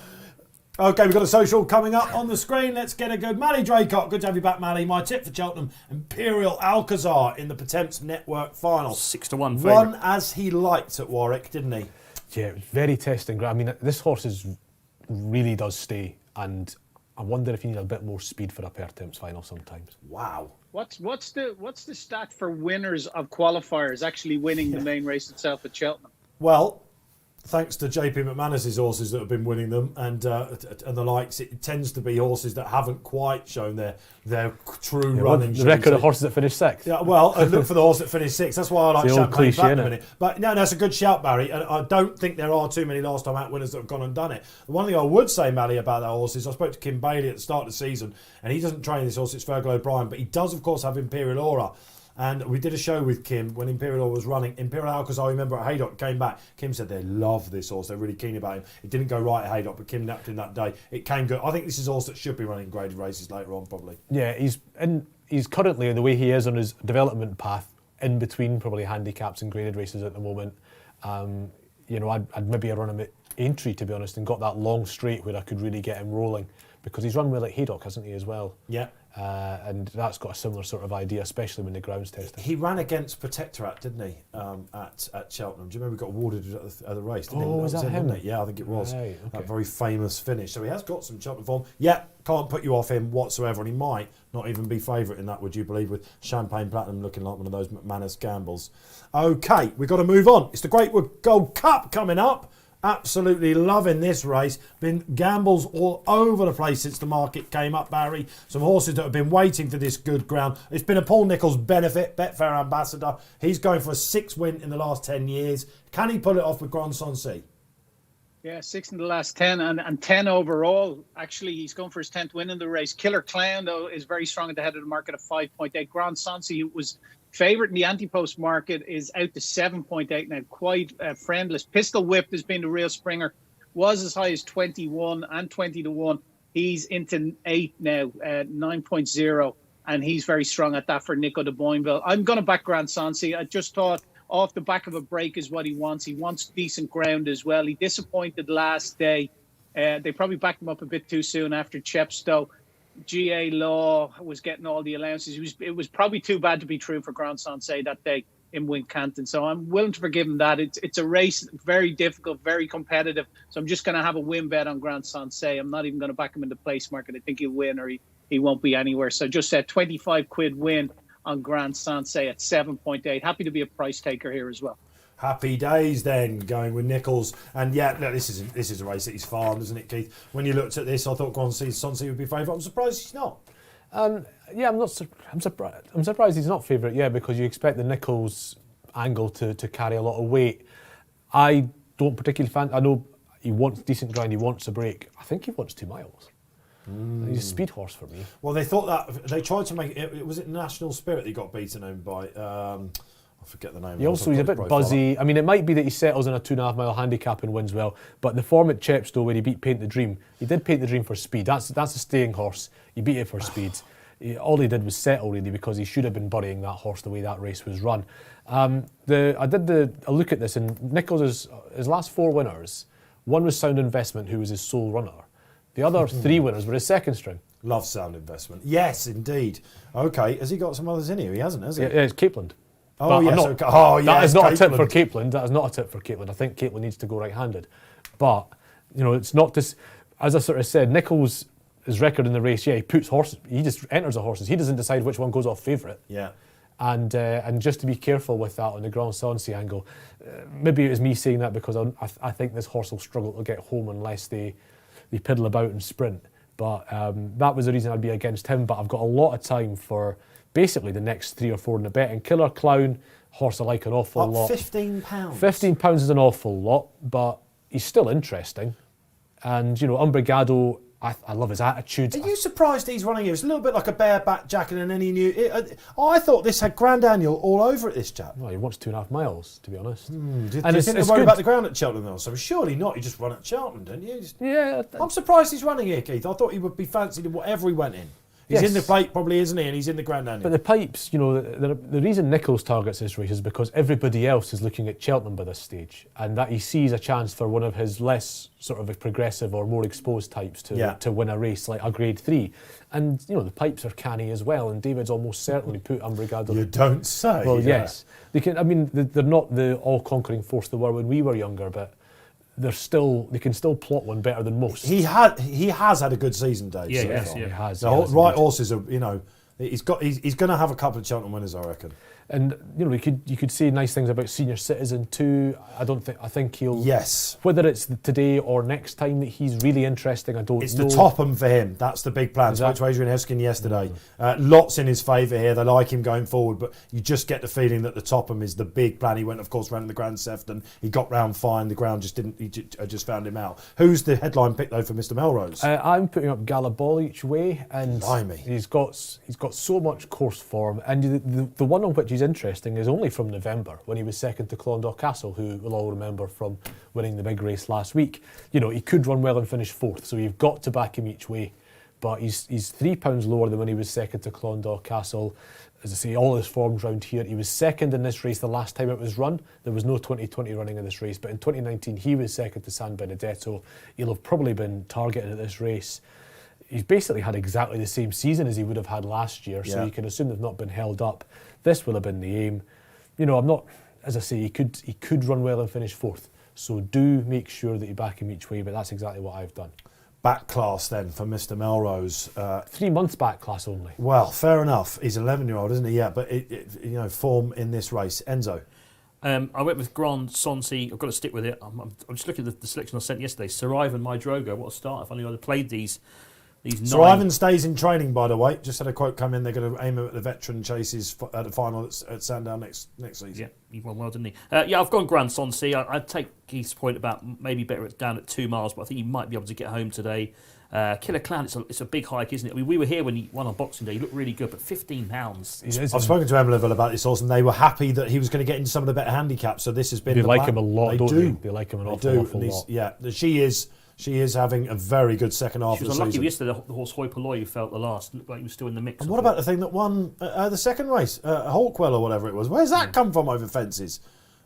Okay, we've got a social coming up on the screen. Let's get a good Mally Draycott. Good to have you back, Mally. My tip for Cheltenham, Imperial Alcazar in the Potemps Network final. 6-1 favourite. Won as he liked at Warwick, didn't he? Yeah, it was very testing. I mean, this horse really does stay, and I wonder if you need a bit more speed for a Pertemps final sometimes. Wow. What's the stat for winners of qualifiers actually winning the main race itself at Cheltenham? Well, thanks to JP McManus's horses that have been winning them and the likes, it tends to be horses that haven't quite shown their true running. The record of horses that finished sixth. Yeah, well, look for the horse that finished sixth. That's why I like Champagne Platinum in it. But no, that's a good shout, Barry. And I don't think there are too many last time out winners that have gone and done it. The one thing I would say, Mally, about that horse is I spoke to Kim Bailey at the start of the season, and he doesn't train this horse. It's Fergal O'Brien, but he does, of course, have Imperial Aura. And we did a show with Kim when Imperial Aura was running. Imperial Aura, because I remember at Haydock came back. Kim said they love this horse. They're really keen about him. It didn't go right at Haydock, but Kim napped him that day. It came good. I think this is a horse that should be running graded races later on, probably. Yeah, he's currently, the way he is on his development path, in between probably handicaps and graded races at the moment. I'd maybe run him at Aintree, to be honest, and got that long straight where I could really get him rolling, because he's run well at Haydock, hasn't he, as well? Yeah. And that's got a similar sort of idea, especially when the ground's testing. He ran against Protectorat, didn't he, at Cheltenham? Do you remember he got awarded at the race? Didn't he? Was that him? Wasn't it? Yeah, I think it was. Right, okay. That very famous finish. So he has got some Cheltenham form. Yeah, can't put you off him whatsoever, and he might not even be favourite in that, would you believe, with Champagne Platinum looking like one of those McManus gambles. OK, we've got to move on. It's the Great Wood Gold Cup coming up. Absolutely loving this race. Been gambles all over the place since the market came up, Barry. Some horses that have been waiting for this good ground. It's been a Paul Nicholls benefit, Betfair ambassador. He's going for a 6 win in the last 10 years. Can he pull it off with Grand Sancy? Yeah, 6 in the last 10 and 10 overall. Actually, he's going for his 10th win in the race. Killer Clown, though, is very strong at the head of the market at 5.8. Grand Sancy, who was favourite in the anti-post market, is out to 7.8 now, quite friendless. Pistol Whip has been the real springer, was as high as 21 and 20 to 1. He's into 8 now, 9.0, and he's very strong at that for Nico de Boinville. I'm going to back Grand Sancy. I just thought off the back of a break is what he wants. He wants decent ground as well. He disappointed last day. They probably backed him up a bit too soon after Chepstow. GA Law was getting all the allowances. It was probably too bad to be true for Grand Sancy that day in Wincanton. So I'm willing to forgive him that. It's a race, very difficult, very competitive. So I'm just going to have a win bet on Grand Sancy. I'm not even going to back him in the place market. I think he'll win or he won't be anywhere. So just a 25 quid win on Grand Sancy at 7.8. Happy to be a price taker here as well. Happy days then, going with Nicholls. And yeah, no, this is a race that he's farmed, isn't it, Keith? When you looked at this, I thought Grand Sancy would be favourite. I'm surprised he's not. I'm surprised. I'm surprised he's not favourite. Yeah, because you expect the Nicholls angle to carry a lot of weight. I don't particularly fancy. I know he wants decent ground. He wants a break. I think he wants 2 miles. He's a speed horse for me. Well, they thought that they tried to make it. Was it National Spirit that he got beaten home by? I forget the name. He's a bit buzzy. I mean, it might be that he settles in a 2.5 mile handicap and wins well, but the form at Chepstow where he beat Paint the Dream, he did Paint the Dream for speed. That's a staying horse. He beat it for speed. All he did was settle really because he should have been burying that horse the way that race was run. I did a look at this, and Nicholls' his last 4 winners, one was Sound Investment, who was his sole runner. The other 3 winners were his second string. Love Sound Investment. Yes, indeed. Okay, has he got some others in here? He hasn't, has he? Yeah, it's Capeland. Oh, yes. That is not a tip for Capeland. That is not a tip for Capeland. I think Capeland needs to go right-handed. But, it's not just, as I sort of said, Nicholls' his record in the race, he puts horses, he just enters the horses. He doesn't decide which one goes off favourite. Yeah. And just to be careful with that on the Grand Sancy angle, maybe it was me saying that because I think this horse will struggle to get home unless they piddle about and sprint. But that was the reason I'd be against him. But I've got a lot of time for basically the next 3 or 4 in the bet. And Killer Clown, horse I like an awful lot. £15. £15 is an awful lot, but he's still interesting. And, Umbrigado, I love his attitude. Are you surprised he's running here? It's a little bit like a bareback jacket and any new... I thought this had Grand Annual all over it, this chap. Well, he wants 2.5 miles, to be honest. And you think worried about the ground at Cheltenham, though? So surely not. You just run at Cheltenham, don't you? Yeah. I'm surprised he's running here, Keith. I thought he would be fancied in whatever he went in. He's in the plate, probably, isn't he? And he's in the Grand Annual. But the pipes, the reason Nicholls targets this race is because everybody else is looking at Cheltenham by this stage, and that he sees a chance for one of his less sort of progressive or more exposed types to win a race like a Grade 3. And, the pipes are canny as well, and David's almost certainly put Umbrigado... You don't say. Well, yes. They're not the all-conquering force they were when we were younger, but they can still plot one better than most. He has had a good season, Dave. He has. The right horses are, he's going to have a couple of Cheltenham winners, I reckon. And you could say nice things about Senior Citizen too. I think he'll. Yes. Whether it's today or next time that he's really interesting, I don't know. It's the Topham for him. That's the big plan. Spoke to Adrian Heskin yesterday. Lots in his favour here. They like him going forward, but you just get the feeling that the Topham is the big plan. He went, of course, round the Grand Sefton. He got round fine. The ground just didn't. He just found him out. Who's the headline pick though for Mr. Melrose? I'm putting up Gallaball each way, and Blimey. he's got so much course form, and the one on which he's interesting is only from November when he was second to Clondalk Castle, who we'll all remember from winning the big race last week. He could run well and finish fourth, so you've got to back him each way. But he's £3 lower than when he was second to Clondalk Castle. As I say, all his forms round here. He was second in this race the last time it was run. There was no 2020 running in this race, but in 2019 he was second to San Benedetto. He'll have probably been targeted at this race. He's basically had exactly the same season as he would have had last year, so you can assume they've not been held up. This will have been the aim. I'm not, as I say, he could run well and finish fourth. So do make sure that you back him each way, but that's exactly what I've done. Back class then for Mr. Melrose. 3 months back class only. Well, fair enough. He's an 11-year-old, isn't he? Yeah, but form in this race. Enzo. I went with Grand Sonsi. I've got to stick with it. I'm just looking at the selection I sent yesterday. Sir Ivan Mydrogo. What a start! If only I'd played these. So Ivan stays in training, by the way. Just had a quote come in. They're going to aim him at the veteran chases at the final at Sandown next season. Yeah, he won well, didn't he? I've gone Grand Sonsi. I'd take Keith's point about maybe better down at 2 miles, but I think he might be able to get home today. Killer Clown, it's a big hike, isn't it? We were here when he won on Boxing Day. He looked really good, but £15. I've spoken to Emerleville about this also, and they were happy that he was going to get into some of the better handicaps. So this has been. They like him a lot, don't they? They like him an awful lot. Yeah, she is having a very good second half of the season. She was unlucky yesterday, the horse Hoi Polloi, who felt the last. Looked like he was still in the mix. And what about the thing that won the second race, Hawkwell or whatever it was? Where's that come from over fences?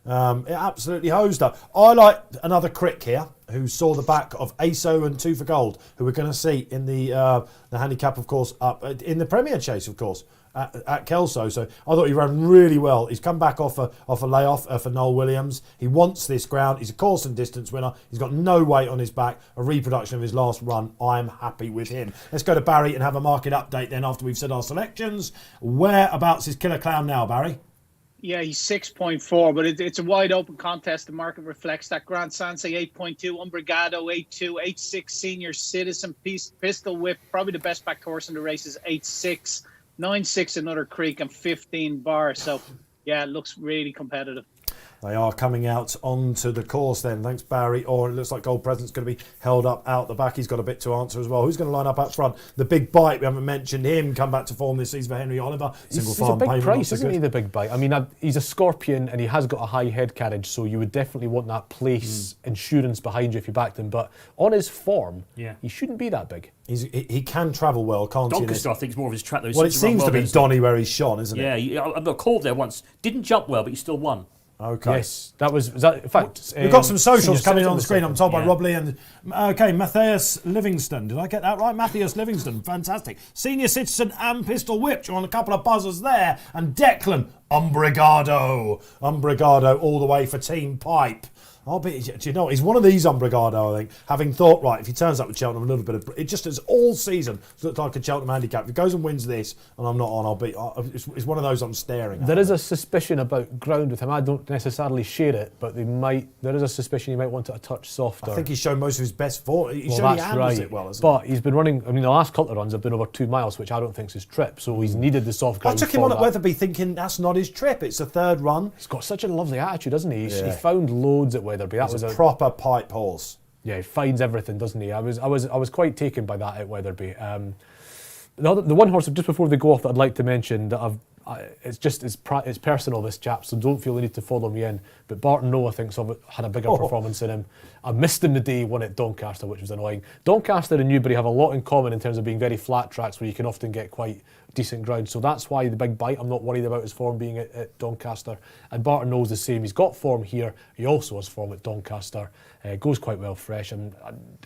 It absolutely hosed up. I like another crick here who saw the back of ASO and 2 for Gold, who we're going to see in the handicap, of course, up in the Premier Chase, of course, at Kelso. So I thought he ran really well. He's come back off a layoff for Noel Williams. He wants this ground. He's a course and distance winner. He's got no weight on his back. A reproduction of his last run. I'm happy with him. Let's go to Barry and have a market update then after we've said our selections. Whereabouts is Killer Clown now, Barry? Yeah, he's 6.4, but it's a wide open contest. The market reflects that. Grand Sanse 8.2, Umbrigado 8.2, 8.6 Senior Citizen, Pistol Whip, probably the best backed horse in the race is 8.6, 9.6 Another Creek, and 15 Bar. So, yeah, it looks really competitive. They are coming out onto the course then. Thanks, Barry. Or it looks like Gold Present's going to be held up out the back. He's got a bit to answer as well. Who's going to line up up front? The Big Bite, we haven't mentioned him. Come back to form this season for Henry Oliver. He's a big price, isn't he, the Big Bite? I mean, he's a Scorpion and he has got a high head carriage, so you would definitely want that place insurance behind you if you backed him. But on his form, he shouldn't be that big. He can travel well, can't he? Doncaster, I think, is more of his track. Well, it seems to be Donny where he's shone, isn't it? Yeah, I got called there once. Didn't jump well, but he still won. Okay. Yes, was that in fact. We've got some socials coming on the screen. I'm told by Rob Lee and Matthias Livingston. Did I get that right? Matthias Livingston, fantastic. Senior Citizen and Pistol Whip. You're on a couple of buzzers there. And Declan Umbrigado all the way for Team Pipe. Do you know, he's one of these Umbrigado, I think, having thought, right, if he turns up with Cheltenham a little bit of... It just has all season looked like a Cheltenham handicap. If he goes and wins this, and I'm not on, it's one of those I'm staring at. There is a suspicion about ground with him. I don't necessarily share it, but there is a suspicion he might want it a touch softer. I think he's shown most of his best form. He's shown he handles it well, hasn't he? But he's been running... I mean, the last couple of runs have been over 2 miles, which I don't think is his trip, so he's needed the soft ground. I took him on at Weatherby thinking that's not his trip. It's a third run. He's got such a lovely attitude, hasn't he? He found loads at Weatherby. That was a proper pipe horse. Yeah, he finds everything, doesn't he? I was quite taken by that at Weatherby. The one horse just before they go off that I'd like to mention that it's personal, this chap, so don't feel the need to follow me in. But Barton Noah thinks had a bigger performance in him. I missed him the day he won at Doncaster, which was annoying. Doncaster and Newbury have a lot in common in terms of being very flat tracks where you can often get quite decent ground. So that's why the Big Bite, I'm not worried about his form being at Doncaster. And Barton Noah's the same. He's got form here. He also has form at Doncaster. Goes quite well fresh. And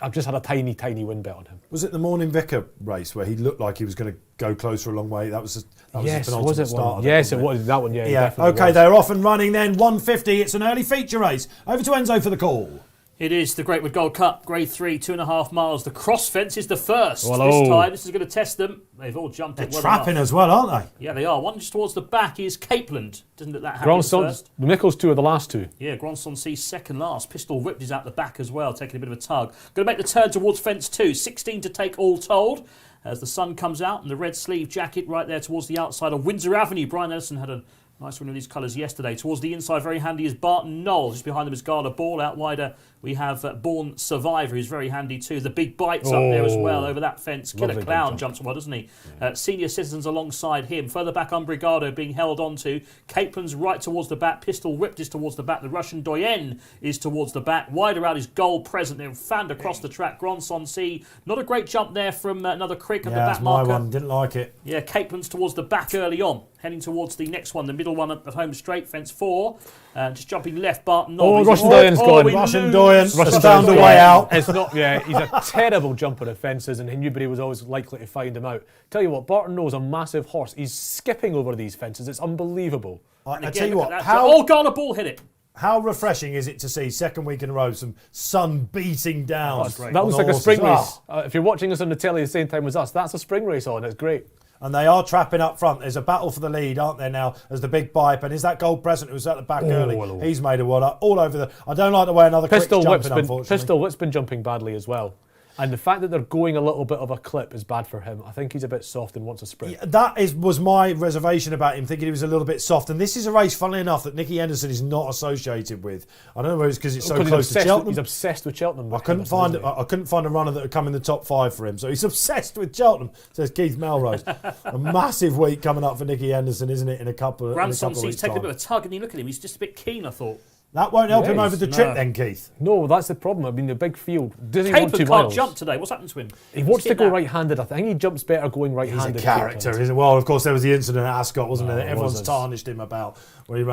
I've just had a tiny, tiny win bet on him. Was it the Morning Vicar race where he looked like he was going to go closer a long way? That was his penultimate start. Yes, it was that one. Yeah. Okay, they're off and running then. 150. It's an early feature race. Over to Enzo for the call. It is the Greatwood Gold Cup, Grade 3, 2.5 miles. The cross fence is the first Well, this time. This is going to test them. They've all jumped They're it well trapping enough. as well, aren't they? Yeah, they are. One just towards the back is Capeland. Doesn't look that happy first. Nichols 2 are the last two. Yeah, Grandson second last. Pistol Whipped is out the back as well, taking a bit of a tug. Going to make the turn towards fence 2. 16 to take all told. As the sun comes out and the red sleeve jacket right there towards the outside of Windsor Avenue. Brian Ellison had a nice one of these colours yesterday. Towards the inside, very handy is Barton Knoll. Just behind them is Garda Ball. Out wider, we have Born Survivor, who's very handy too. The big bites up there as well over that fence. Killer Clown jumps well, doesn't he? Senior Citizens alongside him. Further back, Umbrigado being held onto. Capeland's right towards the back. Pistol Whipped is towards the back. The Russian Doyen is towards the back. Wider out is Goal Present. They're fanned across the track. Grandson C. Not a great jump there from another crick at the back that's marker. my one. Didn't like it. Yeah, Capeland's towards the back early on. Heading towards the next one, the middle one at home straight, fence 4. Just jumping left, Barton Knoll. Russian Doyen's gone. Russian Doyen has found a Doyen's way out. It's not, he's a terrible jumper of fences, and Newbury was always likely to find him out. Tell you what, Barton Know's a massive horse. He's skipping over these fences. It's unbelievable. I tell you what, Garner Ball hit it. How refreshing is it to see second week in a row some sun beating down? That looks like a spring race. If you're watching us on the telly at the same time as us, that's a spring race on. It's great. And they are trapping up front. There's a battle for the lead, aren't there now, as the big pipe. And is that Gold Present who's at the back early? He's made a one up all over the... I don't like the way another crick's jumping, unfortunately. Pistol Whip's been jumping badly as well. And the fact that they're going a little bit of a clip is bad for him. I think he's a bit soft and wants a sprint. Yeah, that was my reservation about him, thinking he was a little bit soft. And this is a race, funnily enough, that Nicky Henderson is not associated with. I don't know whether it's because it's so close to Cheltenham. He's obsessed with Cheltenham. I couldn't find a runner that would come in the top 5 for him. So he's obsessed with Cheltenham, says Keith Melrose. A massive week coming up for Nicky Henderson, isn't it, in a couple of weeks' time. He's taking a bit of a tug, and you look at him, he's just a bit keen, I thought. That won't help him over the trip then, Keith. No, that's the problem. I mean, the big field. Does he want 2 miles? Can't jump today. What's happened to him? He wants to go right-handed. I think he jumps better going right-handed. He's a character, isn't it? Well, of course, there was the incident at Ascot, wasn't there? That everyone's tarnished him about. We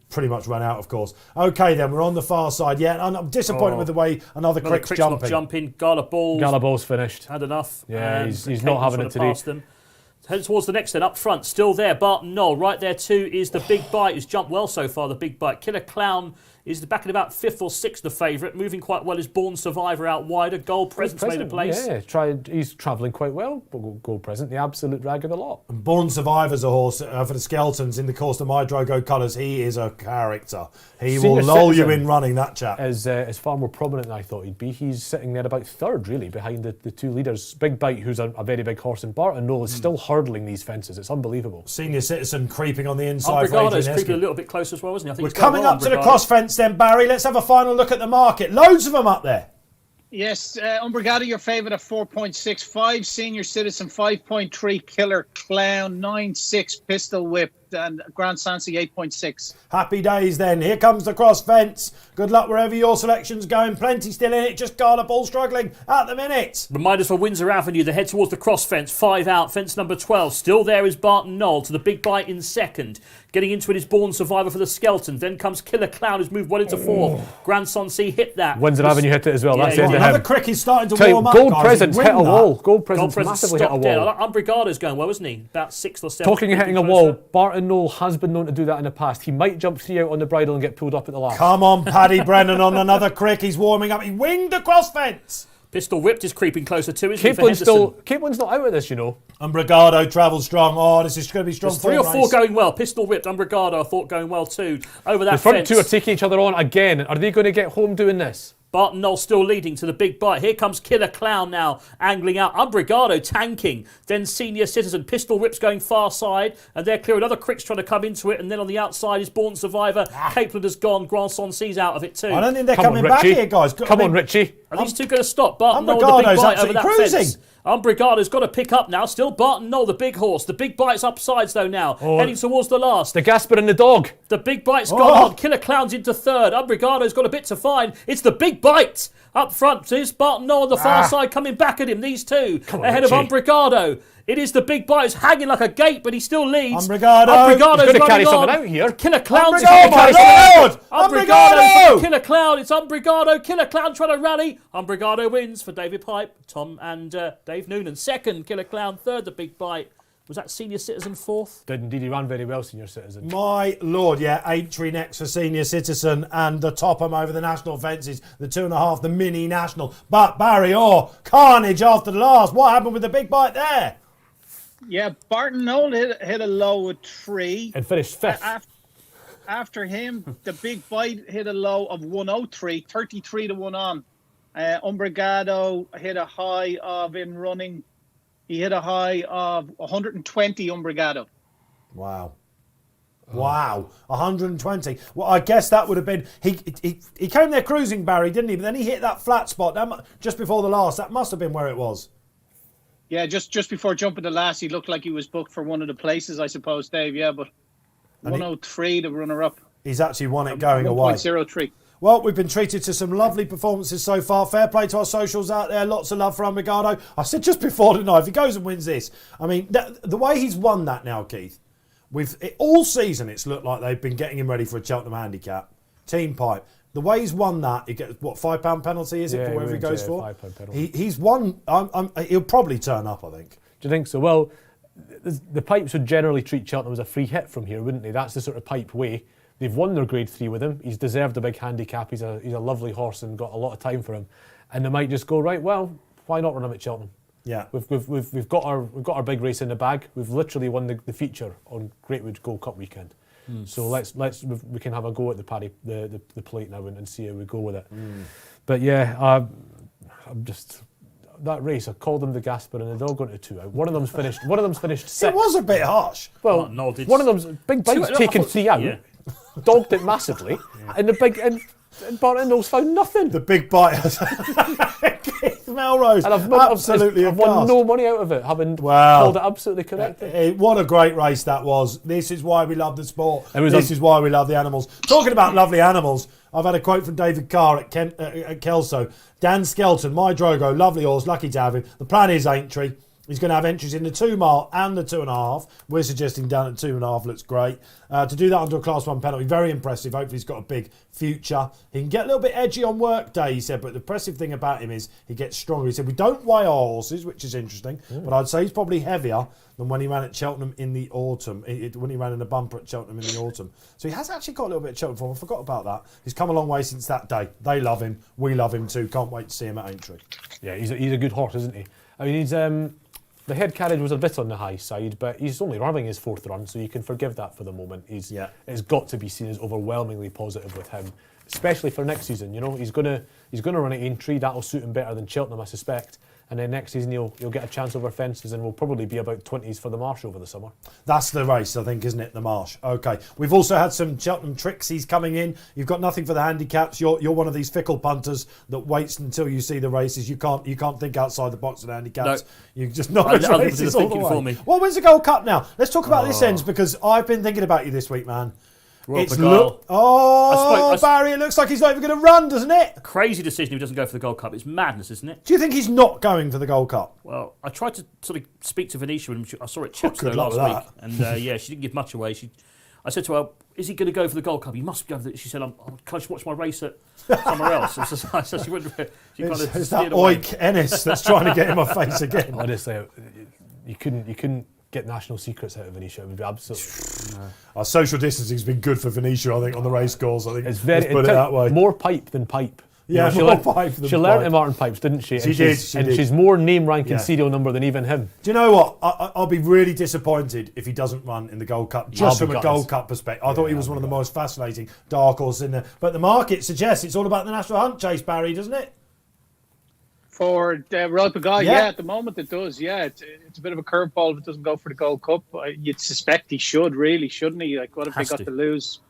pretty much ran out, of course. Okay, then, we're on the far side. Yeah, and I'm disappointed with the way another crick's jumping. Not jumping. Gala Ball's finished. Had enough. Yeah, he's not having it today. Heading towards the next then, up front, still there, Barton Knoll. Right there too is the Big Bite, who's jumped well so far, the Big Bite. Killer Clown is the back at about 5th or 6th, the favourite. Moving quite well is Born Survivor out wider. Gold Present's made a place. Yeah, he's travelling quite well. Gold Present, the absolute rag of the lot. And Born Survivor's a horse for the Skeletons in the course of my Drogo colours. He is a character. He will lull you in running, that chap. Is far more prominent than I thought he'd be. He's sitting there about 3rd, really, behind the 2 leaders. Big Bite, who's a very big horse, and Barton Knoll is still hurdling these fences. It's unbelievable. Senior Citizen creeping on the inside. Umbrigado's creeping a little bit close as well, isn't he? I think we're coming up to the cross fence then, Barry. Let's have a final look at the market. Loads of them up there. Yes, Umbrigado, your favourite at 4.65. Senior Citizen, 5.3. Killer Clown, 9.6. Pistol Whip, and Grand Sancy, 8.6. Happy days then. Here comes the cross fence. Good luck wherever your selection's going. Plenty still in it. Just Garda Ball struggling at the minute. Reminders for Windsor Avenue. They head towards the cross fence. 5 out. Fence number 12. Still there is Barton Knoll to the Big Bite in 2nd. Getting into it is Born Survivor for the Skeleton. Then comes Killer Clown, who's moved well into 4th. Grandson C hit that. Windsor Avenue hit it as well. That's the end of him. Another crick is starting to warm up. Gold Present's hit a wall. Gold Present's massively hit a wall. Umbrigado's going well, isn't he? About 6th or 7th. Talking of hitting a wall, Barton Knoll has been known to do that in the past. He might jump 3 out on the bridle and get pulled up at the last. Come on, Paddy Brennan on another crick. He's warming up. He winged the cross fence. Pistol Whipped is creeping closer to, isn't he, for Henderson? Capeland's not out of this, you know. Umbrigado travels strong. Oh, this is going to be strong. There's 3 or 4 going well. Pistol Whipped, Umbrigado, I thought going well too. Over that fence. The front 2 are taking each other on again. Are they going to get home doing this? Barton Knoll still leading to the Big Bite. Here comes Killer Clown now, angling out. Umbrigado tanking. Then Senior Citizen. Pistol Whip's going far side, and they're clear. Another crick's trying to come into it, and then on the outside is Born Survivor. Capeland has gone. Grandson C's out of it too. I don't think they're coming back here, guys. Come on, Richie. Are these 2 going to stop? Barton Knoll, the Big Bite over that fence. Umbrigado's got to pick up now. Still Barton Knoll, the big horse. The Big Bite's upsides though now. Heading towards the last. The Gasper and the dog. The Big Bite's gone on. Killer Clown's into 3rd. Umbrigado's got a bit to find. It's the Big Bite. Up front, there's Barton Knoll on the far side coming back at him. These 2 ahead of Umbrigado. It is the Big Bite. It's hanging like a gate, but he still leads. Umbrigado's going to carry someone out here. Killer Clown's Umbrigado! Killer Clown. It's Umbrigado. Killer Clown trying to rally. Umbrigado wins for David Pipe, Tom and Dave Noonan. 2nd, Killer Clown. 3rd, the Big Bite. Was that Senior Citizen fourth? Did indeed. He ran very well, Senior Citizen. My Lord, yeah, Aintree next for Senior Citizen and the Topham over the national fences, the 2.5, the mini national. But Barry, carnage after the last. What happened with the big bite there? Yeah, Barton Knoll hit a low of 3. And finished 5th. After him, the big bite hit a low of 103, 33 to 1 on. Umbrigado hit a high of, in running, he hit a high of 120 Umbrigado. Wow. Wow, 120. Well, I guess that would have been... He came there cruising, Barry, didn't he? But then he hit that flat spot just before the last. That must have been where it was. Yeah, just before jumping the last, he looked like he was booked for one of the places, I suppose, Dave. Yeah, but 103, the runner-up. He's actually won it going away. 1.03. Well, we've been treated to some lovely performances so far. Fair play to our socials out there. Lots of love for Umbrigado. I said just before tonight, if he goes and wins this, I mean, the way he's won that now, Keith, all season it's looked like they've been getting him ready for a Cheltenham handicap. Team pipe. The way he's won that, he gets, what, £5 penalty, is it, for wherever he goes for? £5 penalty. He's won. He'll probably turn up, I think. Do you think so? Well, the pipes would generally treat Cheltenham as a free hit from here, wouldn't they? That's the sort of pipe way. They've won their Grade 3 with him. He's deserved a big handicap. He's a lovely horse and got a lot of time for him. And they might just go, right, well, why not run him at Cheltenham? Yeah. We've got our big race in the bag. We've literally won the feature on Greatwood Gold Cup weekend. So we can have a go at the plate now and see how we go with it. But yeah, I'm just... That race, I called them the Gasper and they're all going to 2 out. One of them's finished 6th. It was a bit harsh. Well, one of them's big bite's taken 3 out. Yeah. Dogged it massively, and the big and Barton Knowles found nothing. The big bite has Melrose. And I've won no money out of it, having called it absolutely correct. What a great race that was. This is why we love the sport. This is why we love the animals. Talking about lovely animals, I've had a quote from David Carr at Kelso. Dan Skelton, my Drogo, lovely horse, lucky to have him. The plan is Aintree. He's going to have entries in the 2 mile and the 2.5. We're suggesting down at 2.5 looks great. To do that under a Class 1 penalty, very impressive. Hopefully he's got a big future. He can get a little bit edgy on work day, he said, but the impressive thing about him is he gets stronger. He said, we don't weigh our horses, which is interesting, but I'd say he's probably heavier than when he ran at Cheltenham in the autumn, when he ran in the bumper at Cheltenham in the autumn. So he has actually got a little bit of Cheltenham form. I forgot about that. He's come a long way since that day. They love him. We love him too. Can't wait to see him at Aintree. Yeah, he's a good horse, isn't he? I mean, he's... The head carriage was a bit on the high side, but he's only running his 4th run, so you can forgive that for the moment. It's got to be seen as overwhelmingly positive with him, especially for next season. You know, he's gonna run at Aintree. That'll suit him better than Cheltenham, I suspect. And then next season he'll get a chance over fences, and will probably be about 20s for the Marsh over the summer. That's the race, I think, isn't it? The Marsh. Okay. We've also had some Cheltenham Trixies coming in. You've got nothing for the handicaps. You're one of these fickle punters that waits until you see the races. You can't think outside the box of the handicaps. No. You just know the races all the way. For me. Well, when's the Gold Cup now? Let's talk about this ends, because I've been thinking about you this week, man. Barry, it looks like he's not even going to run, doesn't it? Crazy decision if he doesn't go for the Gold Cup. It's madness, isn't it? Do you think he's not going for the Gold Cup? Well, I tried to sort of speak to Venetia, and I saw it Chepstow last week, and she didn't give much away. I said to her, "Is he going to go for the Gold Cup? He must go." She said, "Can I just watch my race at somewhere else?" So she wouldn't. It's that oik Ennis that's trying to get in my face again. Honestly, you couldn't get national secrets out of Venetia. It would be absolutely... Our social distancing has been good for Venetia, I think, on the race course. I think it's very, let's put it that way. More pipe than pipe. Yeah, more pipe than pipe. She learned at Martin Pipes, didn't she? She did. She's more name, rank and serial number than even him. Do you know what? I'll be really disappointed if he doesn't run in the Gold Cup, just from a Gold Cup perspective. I thought he was one of the most fascinating dark horses in there. But the market suggests it's all about the National Hunt Chase, Barry, doesn't it? For Royal Pagay, at the moment it does. Yeah, it's a bit of a curveball if it doesn't go for the Gold Cup. You'd suspect he should, really, shouldn't he? Like, what have they got to lose?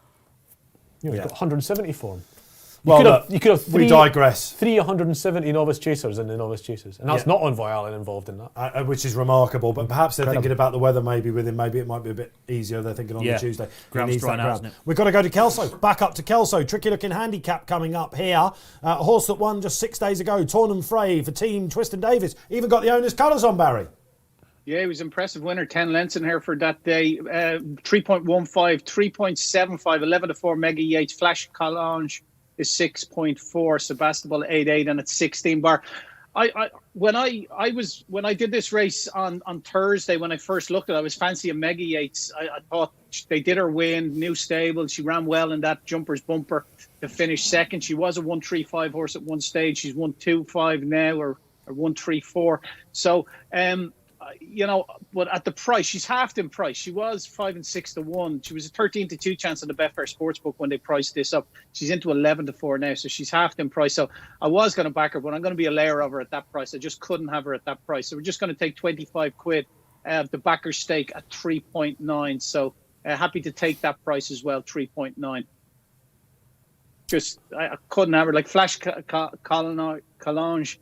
He's got 170 for him. You could have we digress. 370 novice chasers in the novice chasers, and that's not on Violin involved in that, which is remarkable. But perhaps they're thinking about the weather, maybe with him. Maybe it might be a bit easier. They're thinking on the Tuesday. Ground's drying out, isn't it? We've got to go to Kelso. Back up to Kelso. Tricky looking handicap coming up here. A horse that won just 6 days ago. Tornham Frey for Team Twist and Davis. Even got the owner's colours on, Barry. Yeah, he was impressive winner. 10 lengths in here for that day. 3.15, 3.75, 11 to 4. Mega Yates, Flash Collage is 6.4, Sebastopol 8.8, and it's 16 bar. when I did this race on Thursday, when I first looked at it, I was fancying Mega Yates. I thought they did her win, new stable. She ran well in that Jumpers Bumper to finish second. She was a 135 horse at one stage. She's 125 now, or 134. So, but at the price, she's halved in price. She was 5 and 6 to 1. She was a 13 to 2 chance on the Betfair Sportsbook when they priced this up. She's into 11 to 4 now, so she's halved in price. So I was going to back her, but I'm going to be a layer of her at that price. I just couldn't have her at that price. So we're just going to take 25 quid the backer stake at 3.9. So happy to take that price as well, 3.9. I couldn't have her. Like Flash Calange,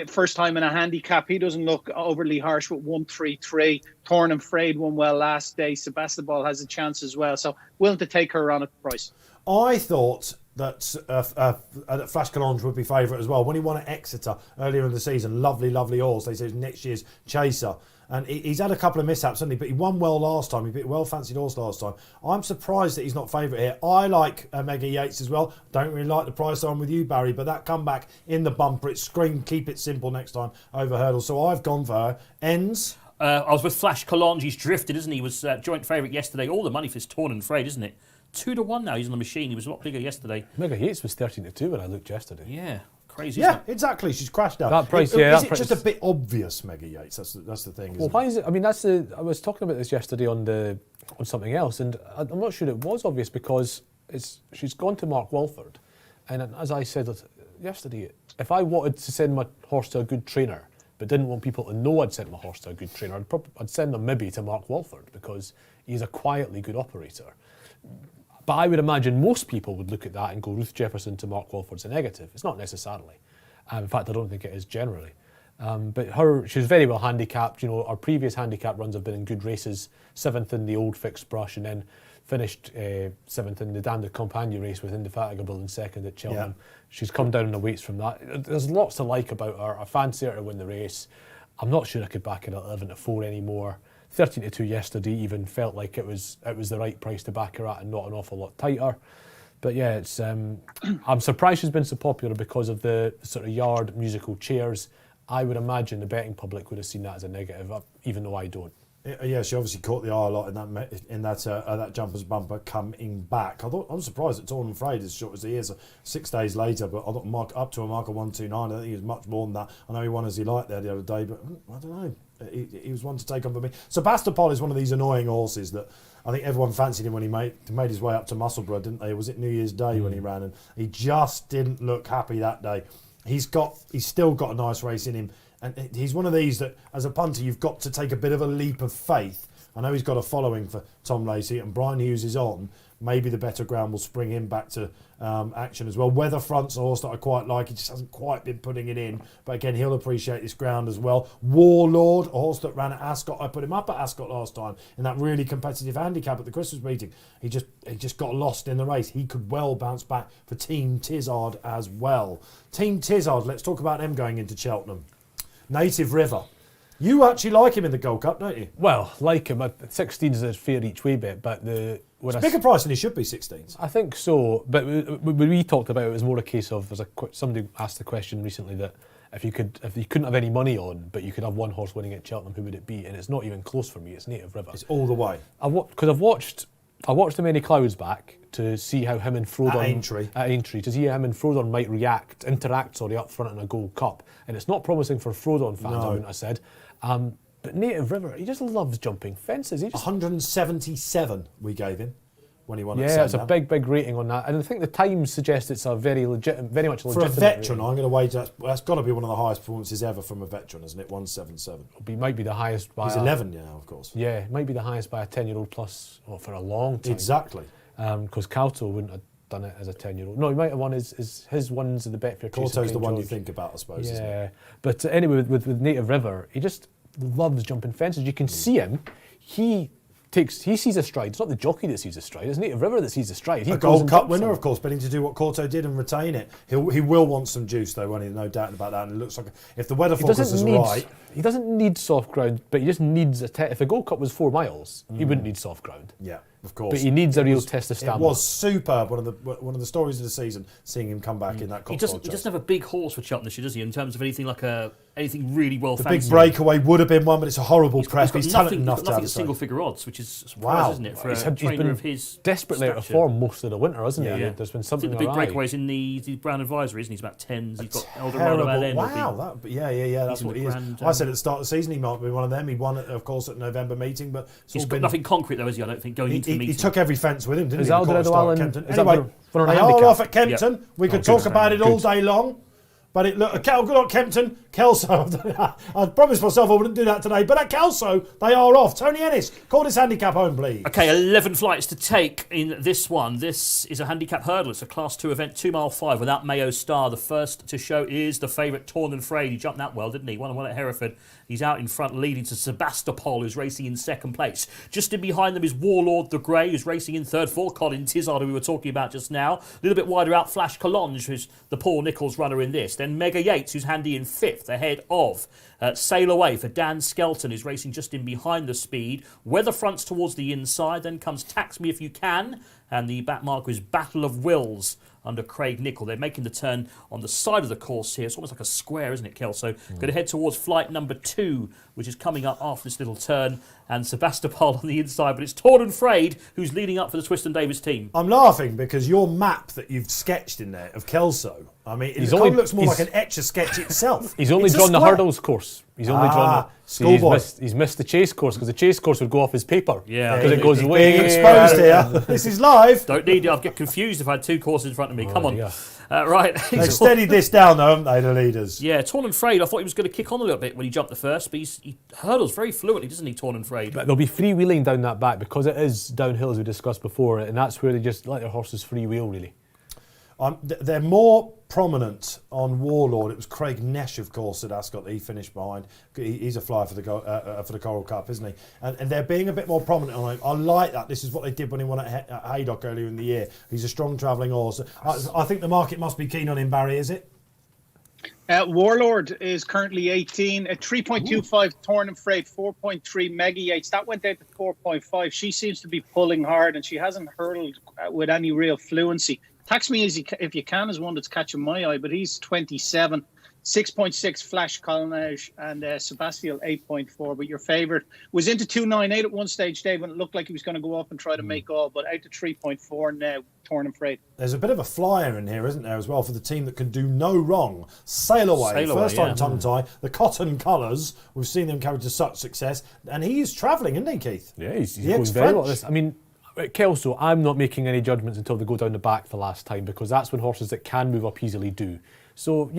first time in a handicap. He doesn't look overly harsh with 133. Torn and Frayed won well last day. Sebastopol has a chance as well. So willing to take her on at the price. I thought that Flash Calange would be favourite as well. When he won at Exeter earlier in the season, lovely horse. They said next year's chaser. And he's had a couple of mishaps, hasn't he? But he won well last time. He beat a well-fancied horse last time. I'm surprised that he's not favourite here. I like Mega Yates as well. Don't really like the price on with you, Barry, but that comeback in the bumper, it screamed, keep it simple next time over hurdle. So I've gone for her. Ends? I was with Flash Calange. He's drifted, isn't he? He was joint favourite yesterday. All the money for his Torn and Frayed, isn't it? 2 to 1 now. He's on the machine. He was a lot bigger yesterday. Mega Yates was 13 to 2 when I looked yesterday. Yeah. Crazy, yeah, isn't it? exactly. She's crashed out. That price, is it just a bit obvious, Mega Yates? That's the thing. Well, why is it? I mean, I was talking about this yesterday on something else, and I'm not sure it was obvious because she's gone to Mark Walford, and as I said yesterday, if I wanted to send my horse to a good trainer, but didn't want people to know I'd sent my horse to a good trainer, I'd send them maybe to Mark Walford because he's a quietly good operator. But I would imagine most people would look at that and go, Ruth Jefferson to Mark Walford's a negative. It's not necessarily. In fact, I don't think it is generally. But she was very well handicapped. You know, our previous handicap runs have been in good races. 7th in the old fixed brush, and then finished 7th in the Damned Companion race with Indefatigable and 2nd at Cheltenham. Yeah. She's come down in the weights from that. There's lots to like about her. I fancy her to win the race. I'm not sure I could back her at 11 to 4 anymore. 13 to 2 yesterday even felt like it was the right price to back her at and not an awful lot tighter. But yeah, it's I'm surprised she's been so popular because of the sort of yard musical chairs. I would imagine the betting public would have seen that as a negative, even though I don't. Yeah, she obviously caught the eye a lot in that Jumpers Bumper coming back. I'm surprised that Torn and Frayed as short as he is 6 days later, but I thought up to a mark of 129. I think he was much more than that. I know he won as he liked there the other day, but I don't know. He was one to take on for me. Sebastopol is one of these annoying horses that I think everyone fancied him when he made his way up to Musselburgh, didn't they? Was it New Year's Day when he ran? And he just didn't look happy that day. He's still got a nice race in him. And he's one of these that, as a punter, you've got to take a bit of a leap of faith. I know he's got a following for Tom Lacey, and Brian Hughes is on. Maybe the better ground will spring him back to action as well. Weatherfront's a horse that I quite like. He just hasn't quite been putting it in. But again, he'll appreciate this ground as well. Warlord, a horse that ran at Ascot. I put him up at Ascot last time in that really competitive handicap at the Christmas meeting. He just got lost in the race. He could well bounce back for Team Tizard as well. Team Tizard, let's talk about them going into Cheltenham. Native River. You actually like him in the Gold Cup, don't you? Well, like him. 16s is a fair each way bet, but it's a bigger price than he should be, 16s. I think so, but when we talked about it, it was more a case of somebody asked the question recently that if you couldn't have any money on, but you could have one horse winning at Cheltenham, who would it be? And it's not even close for me. It's Native River. It's all the way. Because I watched the Many Clouds back to see how him and Frodon at Aintree to see how him and Frodon might interact up front in a Gold Cup, and it's not promising for Frodon fans. No. I wouldn't have said. But Native River, he just loves jumping fences. 177 we gave him when he won at Sandown. Yeah, it's a big rating on that. And I think the Times suggests it's a very much legitimate. For a veteran, rating. I'm going to wager that's got to be one of the highest performances ever from a veteran, isn't it? 177. It might be the highest by... He's 11 now, of course. Yeah, it might be the highest by a 10-year-old plus for a long time. Exactly. Because Kelso wouldn't have done it as a 10-year-old. No, he might have won his ones in the Betfair Chase. Kelso's the one you think about, I suppose, isn't it? But anyway, with Native River, he just loves jumping fences. You can see him. He sees a stride. It's not the jockey that sees a stride. It's Native River that sees a stride. A Gold Cup winner, of course, betting to do what Corto did and retain it. He will want some juice, though, won't he? No doubt about that. And it looks like if the weather forecast is right, he doesn't need soft ground, but he just needs if the Gold Cup was 4 miles, he wouldn't need soft ground. Yeah. Of course. But he needs a real test of It stamina. was superb. One of the stories of the season, seeing him come back in that He Cotswold doesn't have a big horse for Cheltenham this year, does he? In terms of anything really well The fancied. big breakaway would have been one, but it's a horrible prep. He's He's got talented nothing, enough he's to got have nothing a at say. single figure odds, which is a surprise, Wow. isn't it? For He's a trainer been of his desperately out of stature. form most of the winter, hasn't he? Yeah. There's been I think something the big awry. breakaway's in the Brown Advisory, isn't he? He's about 10s. He's got Eldorado Terrible. Allen. Wow. That's in what the he is. grand, I said at the start of the season he might be one of them. He won, of course, at the November meeting, but He's got nothing concrete, though, is he? I don't think, going into the meeting. he took every fence with him, didn't Is he? The Eldorado quarter-star Allen- Kempton. is that Anyway, for a they handicap? are off at Kempton. Yep. We could good. talk about it all Good. day long. But good on Kempton, Kelso. I promised myself I wouldn't do that today. But at Kelso, they are off. Tony Ennis, call this handicap home, please. Okay, 11 flights to take in this one. This is a handicap hurdle. It's a Class 2 event, 2 mile 5 without Mayo Star. The first to show is the favourite, Torn and Frayed. He jumped that well, didn't he? Won at Hereford. He's out in front, leading to Sebastopol, who's racing in second place. Just in behind them is Warlord the Grey, who's racing in third for Colin Tizard, who we were talking about just now. A little bit wider out, Flash Collonge, who's the Paul Nichols runner in this. Then Mega Yates, who's handy in fifth, ahead of Sail Away for Dan Skelton, who's racing just in behind the speed. Weather fronts towards the inside, then comes Tax Me If You Can, and the back marker is Battle of Wills under Craig Nichol. They're making the turn on the side of the course here. It's almost like a square, isn't it, Kelso? Going to head towards flight number 2, which is coming up after this little turn, and Sebastopol on the inside, but it's Torn and Frayed who's leading up for the Twiston Davis team. I'm laughing because your map that you've sketched in there of Kelso, I mean, it looks more like an Etch-a-Sketch itself. He's only It's a drawn the square. hurdles course. He's only drawn the schoolboy. He's missed the chase course because the chase course would go off his paper. Yeah, because it goes He's way being exposed here. This is live. Don't need it. I'd get confused if I had 2 courses in front of me. Come on. yeah. Right. They've steadied this down, though, haven't they, the leaders? Yeah, Torn and Frayed, I thought he was going to kick on a little bit when he jumped the first, but he hurdles very fluently, doesn't he, Torn and Frayed? But they'll be freewheeling down that back because it is downhill, as we discussed before, and that's where they just let their horses freewheel, really. They're more prominent on Warlord. It was Craig Nesh, of course, at Ascot that he finished behind. He's a flyer for the Coral Cup, isn't he? And they're being a bit more prominent on him. I like that. This is what they did when he won at Haydock earlier in the year. He's a strong travelling horse. I think the market must be keen on him, Barry, is it? Warlord is currently 18 at 3.25. Torn and Frayed 4.3. Mega Yates that went down to 4.5. She seems to be pulling hard and she hasn't hurdled with any real fluency. Tax Me If You Can is one that's catching my eye, but he's 27. 6.6 Flash Colonage and Sebastopol 8.4. But your favourite was into 2.98 at one stage, Dave, when it looked like he was going to go up and try to make all, but out to 3.4 now, Torn and Frayed. There's a bit of a flyer in here, isn't there, as well, for the team that can do no wrong. Sail Away, first time tongue tie. The cotton colours, we've seen them carry to such success, and he's travelling, isn't he, Keith? Yeah, he's going very well at this. I mean, at Kelso, I'm not making any judgments until they go down the back the last time because that's when horses that can move up easily do. So,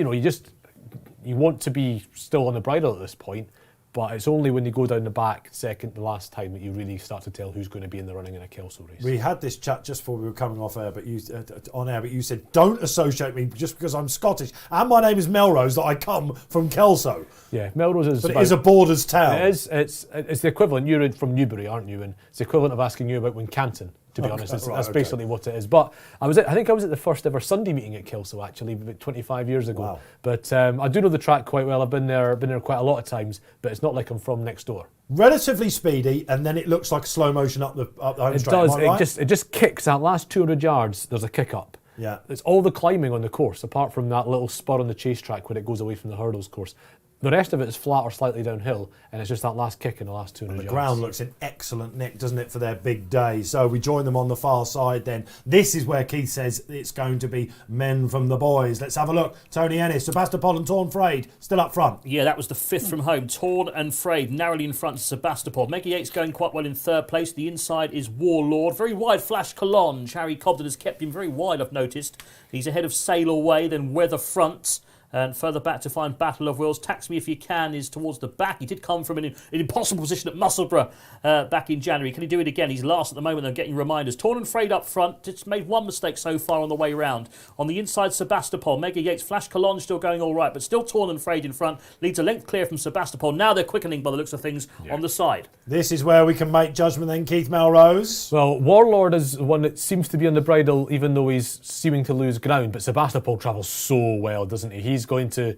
you want to be still on the bridle at this point, but it's only when you go down the back the last time that you really start to tell who's going to be in the running in a Kelso race. We had this chat just before we were coming off air, but you said, don't associate me just because I'm Scottish and my name is Melrose that I come from Kelso. Yeah, Melrose is. But it is a borders town. It is. It's the equivalent. You're from Newbury, aren't you? And it's the equivalent of asking you about Wincanton. To be honest, that's basically what it is. But I think I was at the first ever Sunday meeting at Kelso actually, about 25 years ago. Wow. But I do know the track quite well. I've been there quite a lot of times. But it's not like I'm from next door. Relatively speedy, and then it looks like slow motion up the home straight. It does. Right? It just kicks that last 200 yards. There's a kick up. Yeah. It's all the climbing on the course, apart from that little spur on the chase track where it goes away from the hurdles course. The rest of it is flat or slightly downhill, and it's just that last kick in the last 200 yards. The ground looks in excellent nick, doesn't it, for their big day? So we join them on the far side then. This is where Keith says it's going to be men from the boys. Let's have a look. Tony Ennis, Sebastopol and Torn Frayed, still up front. Yeah, that was the 5th from home. Torn and Frayed, narrowly in front of Sebastopol. Mega Yates going quite well in 3rd place. The inside is Warlord. Very wide Flash Collonge. Harry Cobden has kept him very wide, I've noticed. He's ahead of Sail Away, then Weather Front. And further back to find Battle of Wills. Tax Me If You Can is towards the back. He did come from an impossible position at Musselburgh back in January. Can he do it again? He's last at the moment. They're getting reminders. Torn and Frayed up front. Just made one mistake so far on the way round. On the inside, Sebastopol. Mega Yates. Flash Collonge still going all right, but still Torn and Frayed in front. Leads a length clear from Sebastopol. Now they're quickening by the looks of things on the side. This is where we can make judgment then, Keith Melrose. Well, Warlord is the one that seems to be on the bridle, even though he's seeming to lose ground. But Sebastopol travels so well, doesn't he? He's going to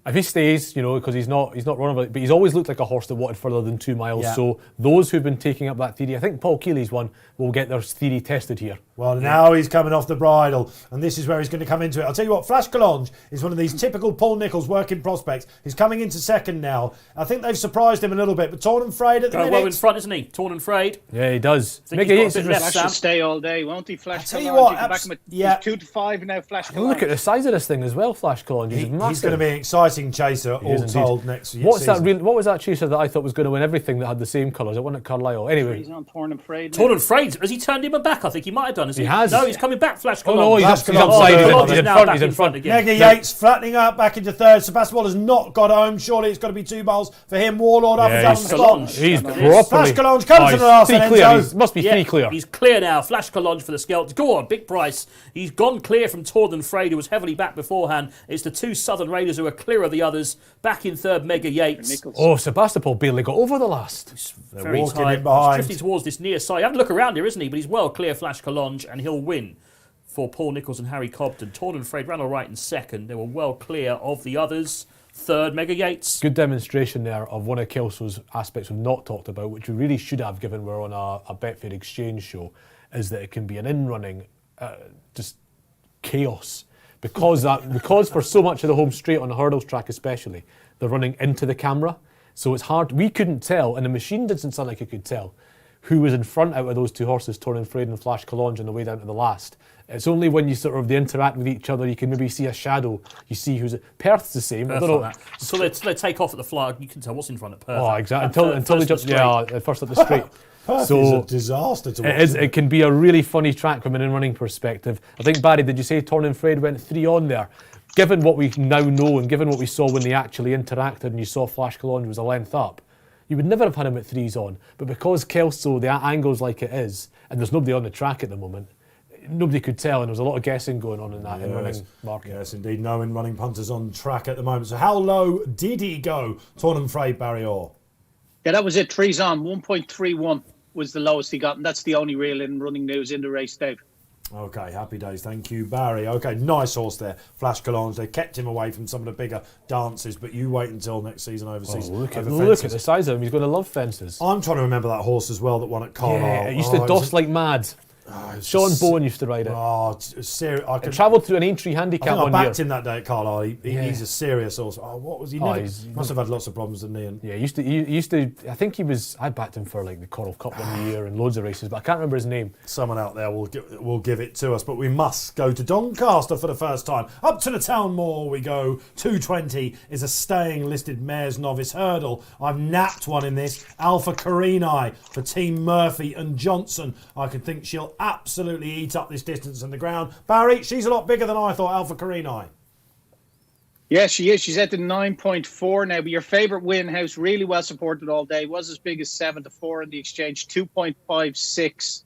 If he stays, because he's not running, but he's always looked like a horse that wanted further than 2 miles. Yeah. So those who've been taking up that theory, I think Paul Keeley's one, will get their theory tested here. Well, now he's coming off the bridle, and this is where he's going to come into it. I'll tell you what, Flash Collonge is one of these typical Paul Nicholls working prospects. He's coming into second now. I think they've surprised him a little bit, but Torn and Frayed at the minute. Well in front, isn't he? Torn and Frayed. Yeah, he does. Mega Yates is Flash should stay all day, won't he? Flash. I'll tell you what, he's 2 to 5 now. Flash. Look at the size of this thing as well, Flash Collonge. He's massive. He's going to be an exciting chaser, all told, next season. What was that chaser that I thought was going to win everything that had the same colours? It wasn't at Carlisle. Anyway. He's on Torn and Frayed. Torn and Frayed. Has he turned him back? I think he might have done. He has. No, he's coming back. Flash Collonge. Oh no, he's upside. He's in front again. Mega Yates flattening up back into third. Sebastian Waller's not got home. Surely it's got to be 2 miles for him. Warlord up and down the spot. He's properly. Flash Collonge comes to the last end. He must be 3 clear. He's clear now. Flash Collonge for the Skelts. Go on, big price. He's gone clear from Torn and Frayed, who was heavily back beforehand. It's the 2 Southern Raiders who are clear of the others. Back in third, Mega Yates. Oh, Sebastopol barely got over the last. Very walking tight. in behind. He's drifting towards this near side. Have a look around here, isn't he? But he's well clear, Flash Collonge, and he'll win for Paul Nicholls and Harry Cobden. Torn and Frayed ran all right in second. They were well clear of the others. Third, Mega Yates. Good demonstration there of one of Kelso's aspects we've not talked about, which we really should have given we're on a Betfair Exchange show, is that it can be an in-running just chaos. Because for so much of the home straight on the hurdles track especially, they're running into the camera. So it's hard. We couldn't tell, and the machine didn't sound like it could tell, who was in front out of those 2 horses, Torn and Frayed and Flash Collonge, on the way down to the last. It's only when you they interact with each other, you can maybe see a shadow. You see who's Perth's the same. Perth, I don't know. So they take off at the flag. You can tell what's in front of Perth. Oh, exactly. Until they just first at the straight. Perth is a disaster to watch. It can be a really funny track from an in-running perspective. I think, Barry, did you say Torn and Frayed went 3 on there? Given what we now know and given what we saw when they actually interacted and you saw Flash Collonge was a length up, you would never have had him at 3s on. But because Kelso, the angle's like it is, and there's nobody on the track at the moment, nobody could tell, and there was a lot of guessing going on in that in-running market. Yes, indeed. No in-running punters on track at the moment. So how low did he go, Torn and Frayed, Barry Orr? Yeah, that was it. 3s on. 1.31 was the lowest he got, and that's the only real in-running news in the race, Dave. Okay, happy days. Thank you, Barry. Okay, nice horse there, Flash Collonge. They kept him away from some of the bigger dances, but you wait until next season overseas. Look at the size of him. He's going to love fences. I'm trying to remember that horse as well that won at Carlisle. Yeah, it used to doss like mad. Sean Bowen used to ride it. Oh, serious! It travelled through an Aintree handicap one year. I backed him that day at Carlisle. He's a serious horse. Oh, what was he? He must have had lots of problems, didn't he? And yeah, he used to. I think he was. I backed him for like the Coral Cup one year and loads of races, but I can't remember his name. Someone out there will give it to us, but we must go to Doncaster for the first time. Up to the Town Moor we go. 220 is a staying listed mare's novice hurdle. I've napped one in this. Alpha Carini for Team Murphy and Johnson. I can think she'll absolutely eat up this distance on the ground. Barry, she's a lot bigger than I thought, Alpha Carini. Yeah, she is. She's at the 9.4 now. But your favourite win house, really well supported all day, was as big as 7-4 in the exchange, 2.56.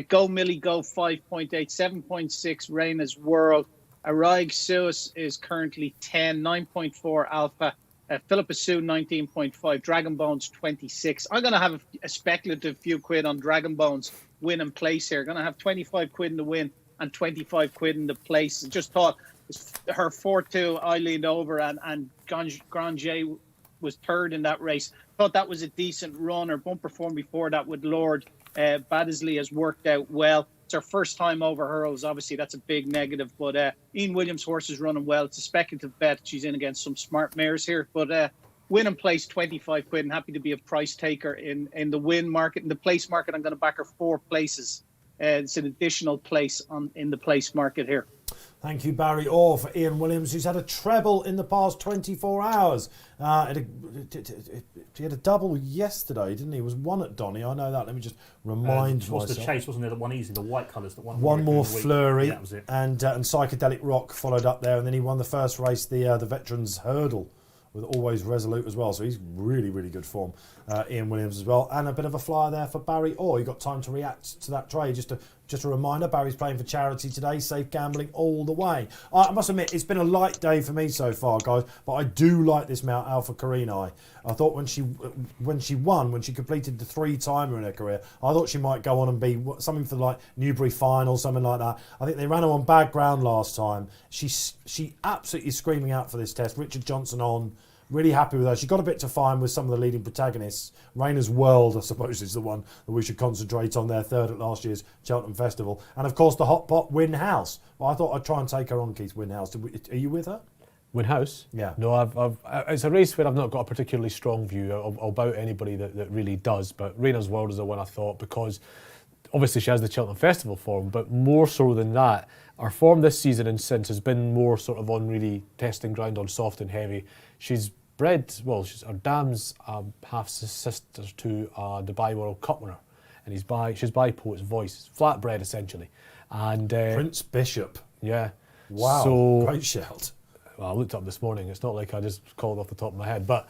Go Millie Go 5.8, 7.6 Reina's World. Araig Suis is currently 10, 9.4 Alpha. Philippa Sue 19.5, Dragon Bones 26. I'm going to have a speculative few quid on Dragon Bones win and place here. Going to have 25 quid in the win and 25 quid in the place. Just thought her 4-2 I leaned over and Granger was third in that race. Thought that was a decent run. Her bumper form before that with Lord Baddesley has worked out well. It's her first time over hurdles. Obviously, that's a big negative. But Ian Williams' horse is running well. It's a speculative bet. She's in against some smart mares here. But win and place, 25 quid. And happy to be a price taker in the win market. In the place market, I'm going to back her 4 places. It's an additional place in the place market here. Thank you, Barry Orr, for Ian Williams, who's had a treble in the past 24 hours. He had a double yesterday, didn't he? He was 1 at Donny. I know that. Let me just remind myself. The Chase, wasn't there? The one easy, the white colours. One more flurry, that was it. And Psychedelic Rock followed up there, and then he won the first race, the Veterans Hurdle, with Always Resolute as well. So he's really, really good form. Ian Williams as well. And a bit of a flyer there for Barry Orr. You got time to react to that trade just Just a reminder, Barry's playing for charity today. Safe gambling all the way. I must admit, it's been a light day for me so far, guys, but I do like this Mount Alpha Carini. I thought when she completed the 3-timer in her career, I thought she might go on and be something for like Newbury final, something like that. I think they ran her on bad ground last time. She absolutely screaming out for this test. Richard Johnson on. Really happy with her. She got a bit to find with some of the leading protagonists. Rainer's World, I suppose, is the one that we should concentrate on. Their third at last year's Cheltenham Festival. And, of course, the hot pot, Win House. Well, I thought I'd try and take her on, Keith, Win House. Are you with her? Win House? Yeah. No, it's a race where I've not got a particularly strong view about anybody that really does. But Rainer's World is the one I thought, because obviously she has the Cheltenham Festival form, but more so than that, her form this season and since has been more sort of on really testing ground on soft and heavy. She's bred, well, her dam's half sister to Dubai World Cup winner, and she's by Poet's Voice, flat bred essentially. And Prince Bishop. Yeah. Wow, so, great shout. Well, I looked up this morning. It's not like I just called off the top of my head, but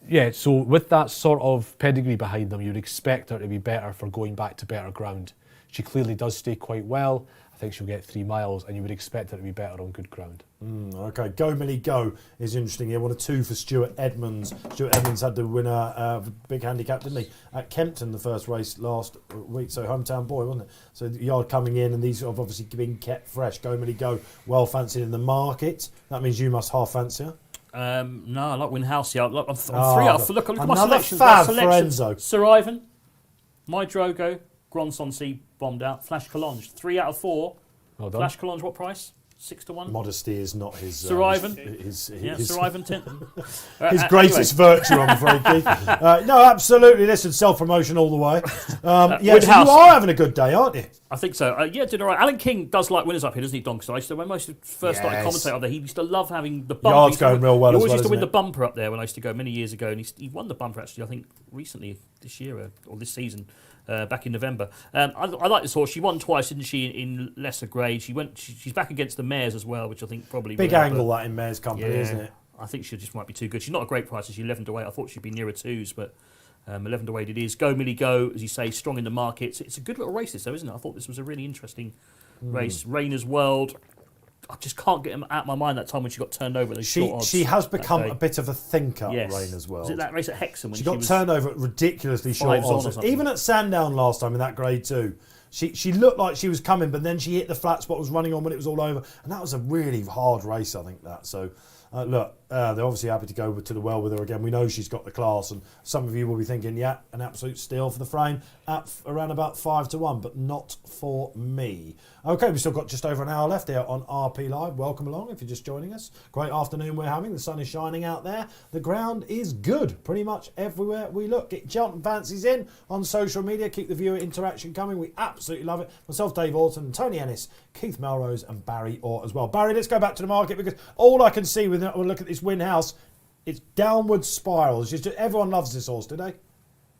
yeah. So with that sort of pedigree behind them, you'd expect her to be better for going back to better ground. She clearly does stay quite well. I think she'll get 3 miles, and you would expect her to be better on good ground. Okay, Go Millie Go is interesting here. 1 or 2 for Stuart Edmonds. Stuart Edmonds had the winner, big handicap, didn't he? At Kempton, the first race last week. So hometown boy, wasn't it? So the yard coming in, and these have obviously been kept fresh. Go Millie Go, well fancied in the market. That means you must half fancy her. No, I like Win House. Yeah, I'm 3 out of 4. Look at my another selections. fab for Enzo. Sir Ivan, My Drogo, Gronsonsea bombed out. Flash Collonge, 3 out of 4. Well done. Flash Collonge, what price? 6 to 1. Modesty is not his. Sir Ivan. His Sir Ivan his greatest virtue, I'm afraid, Keith. No, absolutely. Listen, self-promotion all the way. Yeah, so you are having a good day, aren't you? I think so. Yeah, did all right. Alan King does like winners up here, doesn't he, Doncaster? I used to, when I first started commentating up there, he used to love having the bumper. Yard's going real well He as always well, used to win isn't the bumper up there when I used to go many years ago, and he won the bumper actually, I think, recently this year or this season. Back in November. I like this horse. She won twice, didn't she, in lesser grade. She's back against the mares as well, which I think probably... Big angle that in mares company, isn't it? I think she just might be too good. She's not a great price. She's 11 to 8. I thought she'd be nearer 2s, but 11 to 8 it is. Go Millie Go, as you say, strong in the market. It's a good little race this though, isn't it? I thought this was a really interesting race. Rainer's World. I just can't get him out of my mind that time when she got turned over at those short odds. She has become a bit of a thinker, yes. Rainer's World. Was it that race at Hexham when she got turned over at ridiculously short odds? Even at Sandown last time in that grade 2, she looked like she was coming, but then she hit the flat spot, was running on when it was all over, and that was a really hard race, I think, that. So, look, they're obviously happy to go to the well with her again. We know she's got the class, and some of you will be thinking, yeah, an absolute steal for the frame at around about 5 to 1, but not for me. Okay, we've still got just over an hour left here on RP Live. Welcome along if you're just joining us. Great afternoon we're having. The sun is shining out there. The ground is good pretty much everywhere we look. Get Cheltenham fancies in on social media. Keep the viewer interaction coming. We absolutely love it. Myself, Dave Orton, Tony Ennis, Keith Melrose and Barry Orr as well. Barry, let's go back to the market because all I can see when I look at this Win House, it's downward spirals. Everyone loves this horse, do they?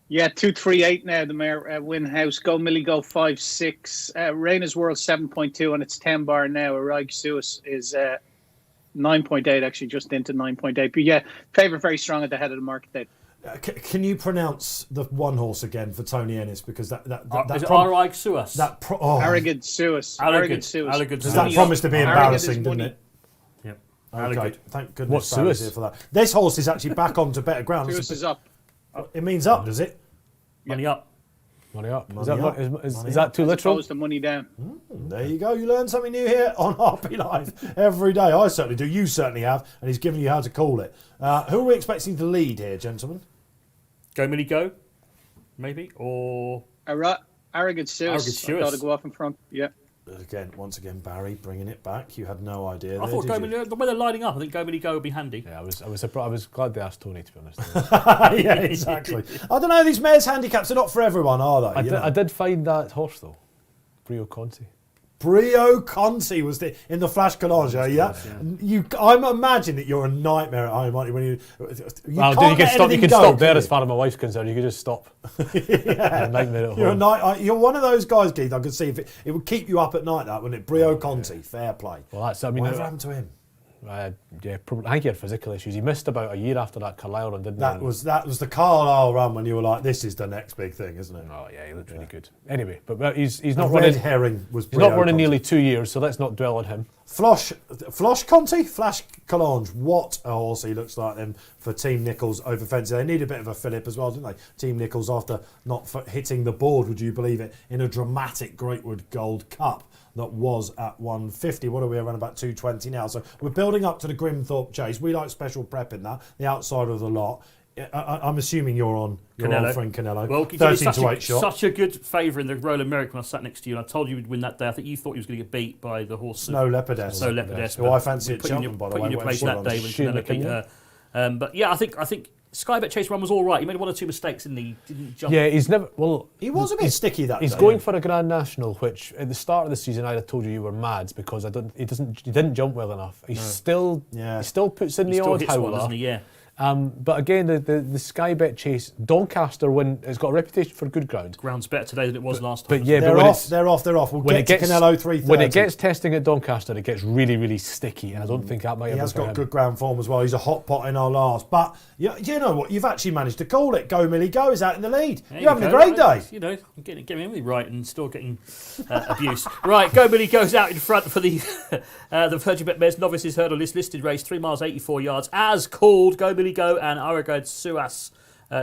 Yeah, 238 now, the mare Win House. Go Millie Go 5-6. Rainer's World 7.2 and it's 10 bar now. Araig Suis is 9.8, actually just into 9.8. But yeah, favourite very strong at the head of the market date. Can you pronounce the one horse again for Tony Ennis? Because that is it Araig Suis? Arrogant Suis. Arrogant Suis. That promised to be embarrassing, didn't it? Yep. Okay, thank goodness Barry's here for that. This horse is actually back onto better ground. Suis is up. It means up, does it? Money up. Money up. Is that too literal? Opposed to money down. There you go. You learn something new here on RP Live every day. I certainly do. You certainly have. And he's giving you how to call it. Who are we expecting to lead here, gentlemen? Go Millie Go, maybe? Or... Arrogant Suis. Arrogant Suis. I thought to go off in front. Yeah. Once again, Barry bringing it back. You had no idea. I thought the way they're lining up, I think Go Millie Go would be handy. Yeah, I was surprised. I was glad they asked Tony, to be honest. Yeah, exactly. I don't know. These mares' handicaps are not for everyone, are they? I did find that horse though, Brio Conti. Brio Conti was in the Flash Collage, yeah. I'm imagining that you're a nightmare at home, aren't you? When you can stop there as far as my wife's concerned. You can just stop. Yeah. Nightmare at home. You're one of those guys, Keith. I could see if it would keep you up at night. That wouldn't it? Brio Conti, fair play. Well, whatever happened to him? Yeah, probably, I think he had physical issues. He missed about a year after that Carlisle run, didn't he? That was the Carlisle run when you were like, this is the next big thing, isn't it? Oh yeah, he looked really good. Anyway, but he's not Red running. Herring was He's not running nearly 2 years, so let's not dwell on him. Flash Calange, what a horse he looks like them for Team Nichols over fencing. They need a bit of a fillip as well, didn't they? Team Nichols, after not hitting the board, would you believe it, in a dramatic Greatwood Gold Cup that was at 150. What are we, around about 220 now? So we're building up to the Grimthorpe Chase. We like special prep in that, the outside of the lot. I'm assuming you're on friend Canelo. Well, 13 to 8 shot. Such a good favour in the Royal American when I sat next to you, and I told you he'd win that day. I think you thought he was going to get beat by the horse. Snow Leopardess. Who I fancy at Cheltenham, by the way. Put in your place that day when Canelo beat her. But yeah, I think Sky Bet Chase run was all right. He made one or two mistakes, didn't he? Didn't jump. Yeah, he's never. Well, he was a bit sticky that day. He's going for a Grand National, which at the start of the season I'd have told you were mad because he didn't jump well enough. He still puts in the odd howler, doesn't he? Yeah. But again, the Sky Bet Chase Doncaster win has got a reputation for good ground. Ground's better today than it was last time. But yeah, they're off. We'll get to Canelo 330. When it gets testing at Doncaster, it gets really, really sticky, and I don't think that might. He has got good ground form as well. He's a hot pot in our last. But you know what? You've actually managed to call it. Go Millie Go is out in the lead. You're having a great day. You know, I'm getting everything right and still getting abuse. Right, Go Millie goes out in front for the Virgin Bet Mares Novices Hurdle listed race, 3 miles 84 yards, as called. Go Millie Go and Aragod Suas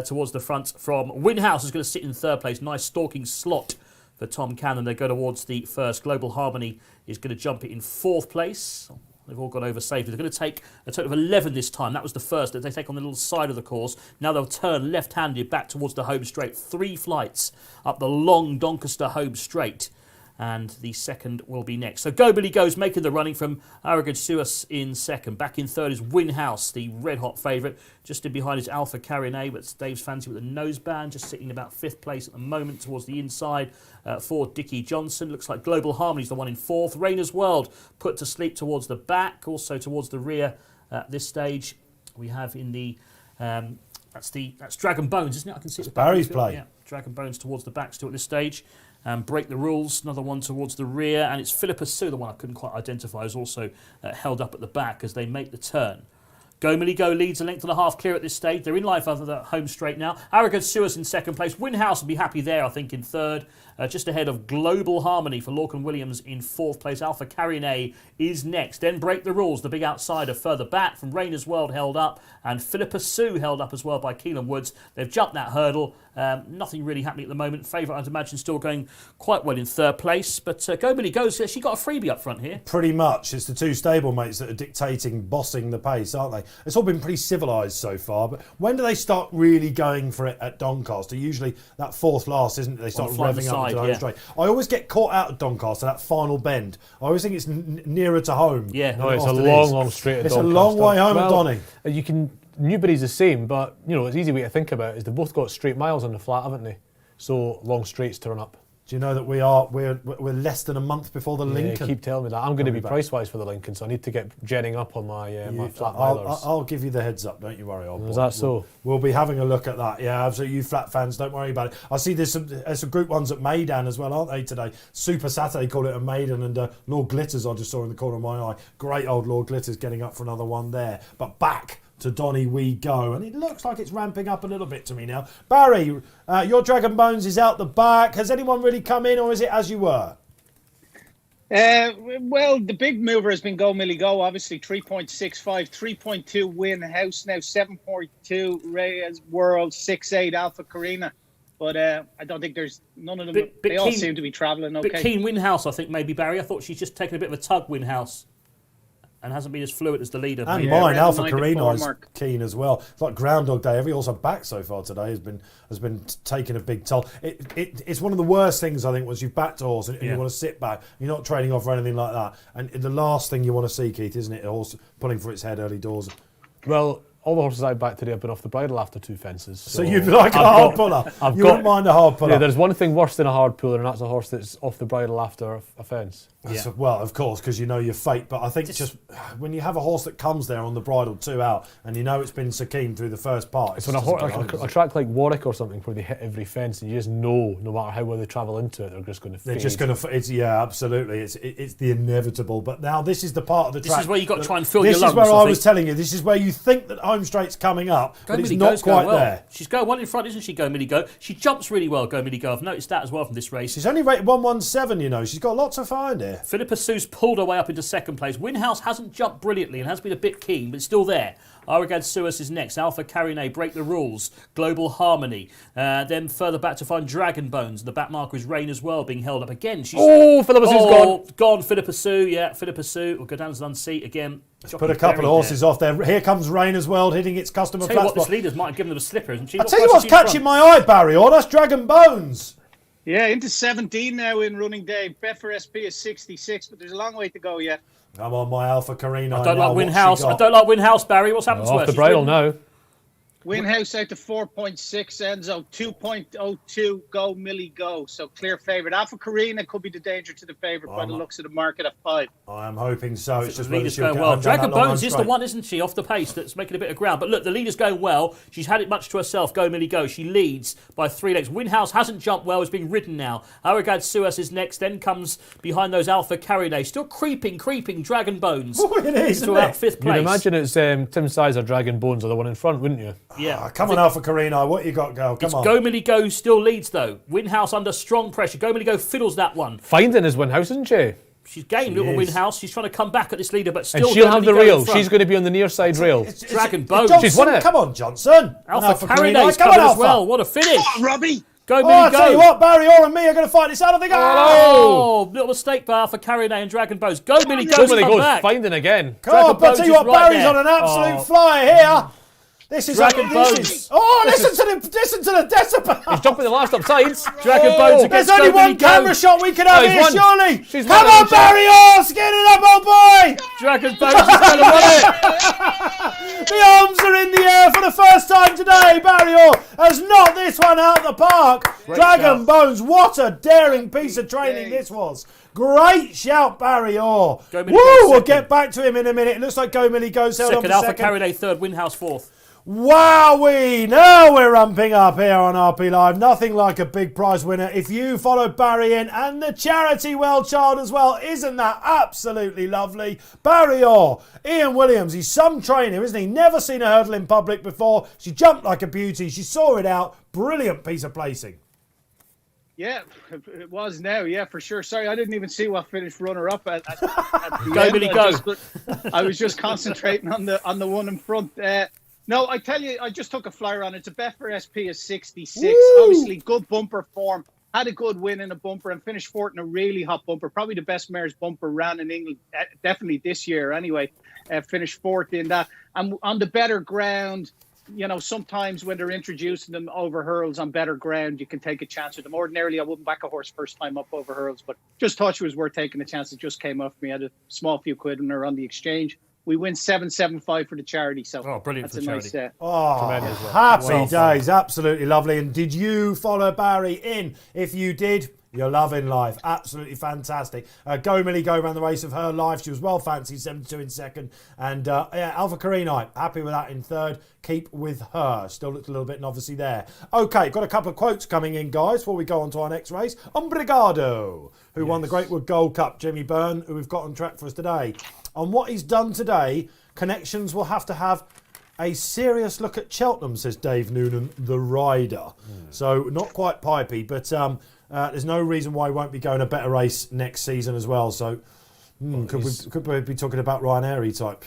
towards the front from Winhouse is going to sit in third place. Nice stalking slot for Tom Cannon. They go towards the first. Global Harmony is going to jump it in fourth place. They've all got over safely. They're going to take a total of 11 this time. That was the first that they take on the little side of the course. Now they'll turn left-handed back towards the home straight. 3 flights up the long Doncaster home straight. And the second will be next. So Go Billy Goes making the running from Aragod Suas in second. Back in third is Winhouse, the red-hot favourite. Just in behind is Alpha Carine, but it's Dave's fancy with a noseband, just sitting about 5th place at the moment towards the inside for Dickie Johnson. Looks like Global Harmony's the one in 4th. Rainer's World put to sleep towards the back, also towards the rear at this stage. We have in the... that's Dragon Bones, isn't it? I can see it's Barry's play. Yeah, Dragon Bones towards the back still at this stage. Break the Rules, another one towards the rear, and it's Philippa Sue, the one I couldn't quite identify, is also held up at the back as they make the turn. Go Millie Go leads a length and a half clear at this stage. They're in life after the home straight now. Aragod Suas in second place. Winhouse will be happy there, I think, in third. Just ahead of Global Harmony for Lorcan Williams in 4th place. Alpha Carine is next. Then Break the Rules, the big outsider further back from Rainer's World held up. And Philippa Sue held up as well by Keelan Woods. They've jumped that hurdle. Nothing really happening at the moment. Favourite, I'd imagine, still going quite well in 3rd place. But Go Millie Goes, she got a freebie up front here. Pretty much. It's the 2 stablemates that are dictating, bossing the pace, aren't they? It's all been pretty civilised so far. But when do they start really going for it at Doncaster? Usually that 4th last, isn't it? They start revving up to the home straight. I always get caught out at Doncaster, that final bend. I always think it's nearer to home. Yeah. No, it's a long straight at Doncaster. It's a long way home at Donny. Newbury's the same, but it's easy way to think about it is they've both got straight miles on the flat, haven't they? So long straights to run up. Do you know that we're less than a month before the Lincoln? Keep telling me that. I'm going to be price-wise for the Lincoln, so I need to get jetting up on my my flat milers. I'll give you the heads up, don't you worry. Is that so? We'll be having a look at that. Yeah, absolutely. You flat fans, don't worry about it. I see there's some group ones at Maiden as well, aren't they, today? Super Saturday call it a Maiden, and Lord Glitters I just saw in the corner of my eye. Great old Lord Glitters getting up for another one there. But back to Donny we go, and it looks like it's ramping up a little bit to me now. Barry, your Dragon Bones is out the back. Has anyone really come in, or is it as you were? Well, the big mover has been Go Millie Go, obviously 3.65, 3.2 Winhouse now, 7.2 Reyes World, 6.8 Alpha Carina. But I don't think there's none of them. They all seem to be travelling okay. Bit keen Winhouse, I think, maybe, Barry. I thought she's just taken a bit of a tug, Winhouse, and hasn't been as fluid as the leader. And mine, Alpha Carina, is keen as well. It's like Groundhog Day. Every horse I've backed so far today has been taking a big toll. It's one of the worst things, I think, once you've backed a horse and you want to sit back. You're not trading off or anything like that. And the last thing you want to see, Keith, isn't it? A horse pulling for its head early doors. Well, all the horses I backed today have been off the bridle after 2 fences. So you'd like a hard puller. You wouldn't mind a hard puller. Yeah, there's one thing worse than a hard puller, and that's a horse that's off the bridle after a fence. Yeah. Well, of course, because you know your fate. But I think just when you have a horse that comes there on the bridle 2 out, and you know it's been so keen through the first part. It's when a track like Warwick or something where they hit every fence, and you just know, no matter how well they travel into it, they're just going to fade. They're just going to. Yeah, absolutely. It's the inevitable. But now this is the part of the track. This is where you got to try and fill your lungs. This is where I was telling you. This is where you think that home straight's coming up, but it's not quite there. She's going well in front, isn't she? Go Millie Go. She jumps really well. Go Millie Go. I've noticed that as well from this race. She's only rated 117. You know, she's got lots to find here. Philippa Sue's pulled her way up into second place. Winhouse hasn't jumped brilliantly and has been a bit keen, but it's still there. Arrogad Suez is next. Alpha Carine, Break the Rules. Global Harmony. Then further back to find Dragon Bones. The back marker is Rain as well, being held up again. Philippa Sue's gone. Gone, Philippa Sue. Yeah, Philippa Sue will go down to the unseat again. Let's put a couple of horses off there. Here comes Rain as well, hitting its customer flat spot. This leaders might have given them a slipper, isn't she? I'll tell you what's catching my eye, Barry. Oh, that's Dragon Bones. Yeah, into 17 now in running day. Betfair SP is 66, but there's a long way to go yet. I'm on my Alpha Carino. I don't like Winhouse, Barry. What's happened to her? Off the bridle now. Winhouse out to 4.6, Enzo 2.02, Go Millie Go. So clear favourite. Alpha Carina could be the danger to the favourite by the looks of the market at 5. I am hoping so. It's just leader's going well. Dragon Bones is the one, isn't she, off the pace that's making a bit of ground. But look, the leader's going well. She's had it much to herself. Go Millie Go. She leads by 3 legs. Winhouse hasn't jumped well. Is being ridden now. Arrogad Suez is next. Then comes behind those Alpha Carine. Still creeping. Dragon Bones. Oh, it is, into about 5th place. You'd imagine it's Tim Sizer, Dragon Bones are the one in front, wouldn't you? Yeah. Come on, Alpha Carino. What you got, girl? Come on. Go Millie Go still leads, though. Winhouse under strong pressure. Go Millie Go fiddles that one. Finding his Winhouse, isn't she? She's gained little Winhouse. She's trying to come back at this leader, but still. And she'll have the rail. She's going to be on the near side rail. Dragon Bones. She's won it. Come on, Johnson. Alpha Carine's coming as well. What a finish. Come on, Robbie. Go Millie Go. I'll tell you what, Barry Orr and me are going to fight this out. I think. Oh, little mistake by Alpha Carine and Dragon Bones. Go Millie Go. Come back. Finding again. Come on, but I'll tell you what, Barry's on an absolute flyer here. This is Dragon Bones. Listen to the decibel. He's jumping the last up sides. Dragon Bones against There's only Go one Millie camera Go. shot we can have here, surely. Come on, won. Barry Orr, skin it up, old boy. Dragon Bones is going to win it. The arms are in the air for the first time today. Barry Orr has knocked this one out of the park. Dragon Bones, what a daring piece of training this was. Great shout, Barry Orr. Woo, we'll get back to him in a minute. It looks like Go Millie Go held on for Alpha second. Carine 3rd, Winhouse 4th. Wowee! Now we're ramping up here on RP Live. Nothing like a big prize winner. If you followed Barry in and the charity well child as well, isn't that absolutely lovely? Barry Orr, Ian Williams, he's some trainer, isn't he? Never seen a hurdle in public before. She jumped like a beauty. She saw it out. Brilliant piece of placing. Yeah, it was now. Yeah, for sure. Sorry, I didn't even see what finished runner-up at the Go end. Millie Go. I was just concentrating on the one in front. No, I tell you, I just took a flyer on it. It's a Betfair SP of 66. Woo! Obviously, good bumper form. Had a good win in a bumper and finished fourth in a really hot bumper. Probably the best mare's bumper ran in England, definitely this year anyway. Finished fourth in that. And on the better ground, you know, sometimes when they're introducing them over hurdles on better ground, you can take a chance with them. Ordinarily, I wouldn't back a horse first time up over hurdles, but just thought she was worth taking a chance. It just came off me. I had a small few quid when they were on the exchange. We win 775 for the charity. So brilliant that's for a charity. Nice, happy days. Absolutely lovely. And did you follow Barry in? If you did, you're loving life. Absolutely fantastic. Go Millie Go ran the race of her life. She was well fancied, 72 in second. And Alpha Carine, happy with that in third. Keep with her. Still looked a little bit novice there. Okay, got a couple of quotes coming in, guys, before we go on to our next race. Obrigado, who won the Greatwood Gold Cup. Jimmy Byrne, who we've got on track for us today. On what he's done today, Connections will have to have a serious look at Cheltenham, says Dave Noonan, the rider. So not quite pipey, but there's no reason why he won't be going a better race next season as well. So could we be talking about Ryan Airy type?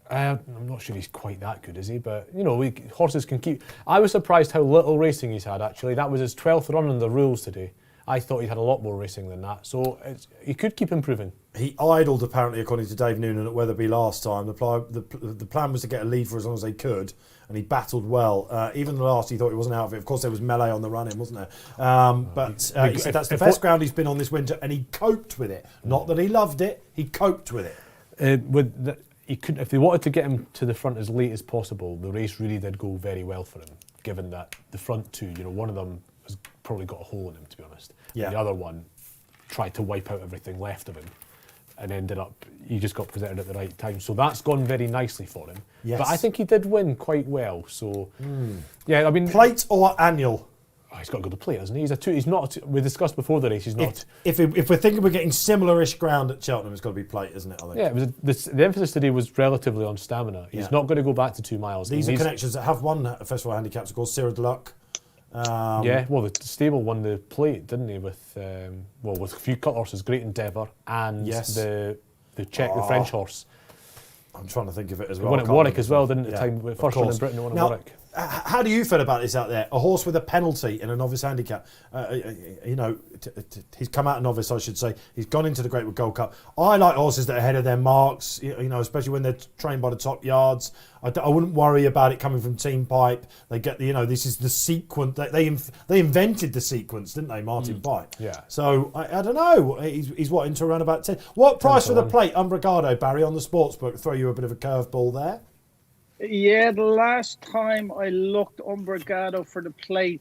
I'm not sure he's quite that good, is he? But, you know, horses can keep... I was surprised how little racing he's had, actually. That was his 12th run in the rules today. I thought he'd had a lot more racing than that. So he could keep improving. He idled, apparently, according to Dave Noonan at Wetherby last time. The plan was to get a lead for as long as they could, and he battled well. Even the last, he thought he wasn't out of it. Of course, there was melee on the run-in, wasn't there? But he said that's the best ground he's been on this winter, and he coped with it. Not that he loved it, he coped with it. he could, if they wanted to get him to the front as late as possible, the race really did go very well for him, given that the front two, one of them has probably got a hole in him, to be honest. Yeah. And the other one tried to wipe out everything left of him and ended up, he just got presented at the right time. So that's gone very nicely for him. Yes. But I think he did win quite well. So, yeah, I mean... Plate or annual? Oh, he's got to go to plate, hasn't he? He's not. We discussed before the race. He's not. If we're thinking we're getting similar-ish ground at Cheltenham, it's got to be plate, isn't it? I think. Yeah, the emphasis today was relatively on stamina. He's not going to go back to 2 miles. These are connections that have won Festival Handicaps, of course. Sierra de Luc. Yeah, well, the stable won the plate, didn't he? With with a few cut horses, Great Endeavour, and the French horse. I'm trying to think of it as well. Won at Warwick as well, didn't it? The first one in Britain won at Warwick. How do you feel about this out there? A horse with a penalty in a novice handicap. He's come out of novice, I should say. He's gone into the Great Wood Gold Cup. I like horses that are ahead of their marks, especially when they're trained by the top yards. I wouldn't worry about it coming from Team Pipe. They get this is the sequence. They invented the sequence, didn't they, Martin Pipe? Yeah. So I don't know. He's what, into around about 10. What price for the plate? Umbrigado, Barry, on the sportsbook. Throw you a bit of a curveball there. Yeah, the last time I looked, Umbrigado for the plate,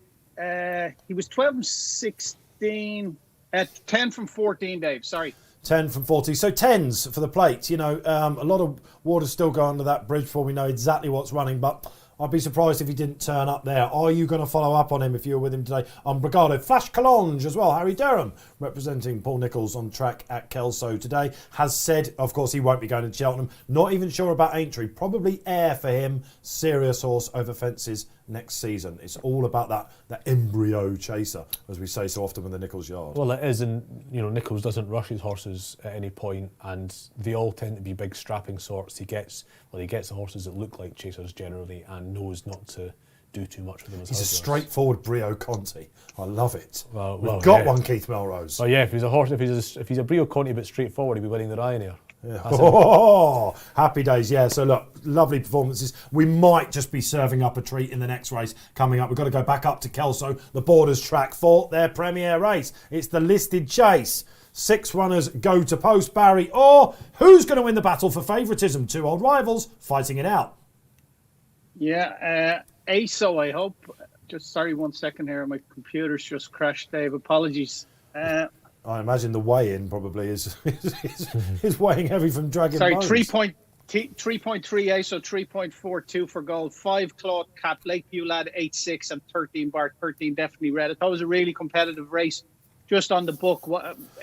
he was 12 and 16, 10 from 14, Dave, sorry. 10 from 40. So 10s for the plate. A lot of water's still going under that bridge before we know exactly what's running, but I'd be surprised if he didn't turn up there. Are you going to follow up on him if you were with him today? Brigado. Flash Collonge as well. Harry Durham, representing Paul Nicholls on track at Kelso today, has said, of course, he won't be going to Cheltenham. Not even sure about Aintree. Probably air for him. Serious horse over fences next season. It's all about that embryo chaser, as we say so often with the Nicholls yard. Well, it is, and Nicholls doesn't rush his horses at any point, and they all tend to be big strapping sorts. He gets the horses that look like chasers generally, and knows not to do too much with them. He's a straightforward Brio Conti. I love it. Well, We've got one, Keith Melrose. Oh yeah, if he's a Brio Conti but straightforward, he'd be winning the Ryanair. Yeah. Oh, happy days. Yeah, so look, lovely performances. We might just be serving up a treat in the next race coming up. We've got to go back up to Kelso, the Borders track, for their premier race. It's the listed chase. 6 runners go to post, Barry. Or who's going to win the battle for favouritism? 2 old rivals fighting it out. Yeah, ASO, I hope. Just sorry, 1 second here. My computer's just crashed, Dave. Apologies. I imagine the weigh-in probably is weighing heavy from dragging bones. 3.3 ASO, 3.42 for gold, 5 Claude Cap, Lakeview Lad 8.6 and 13 Bart, 13 definitely red. I thought it was a really competitive race. Just on the book,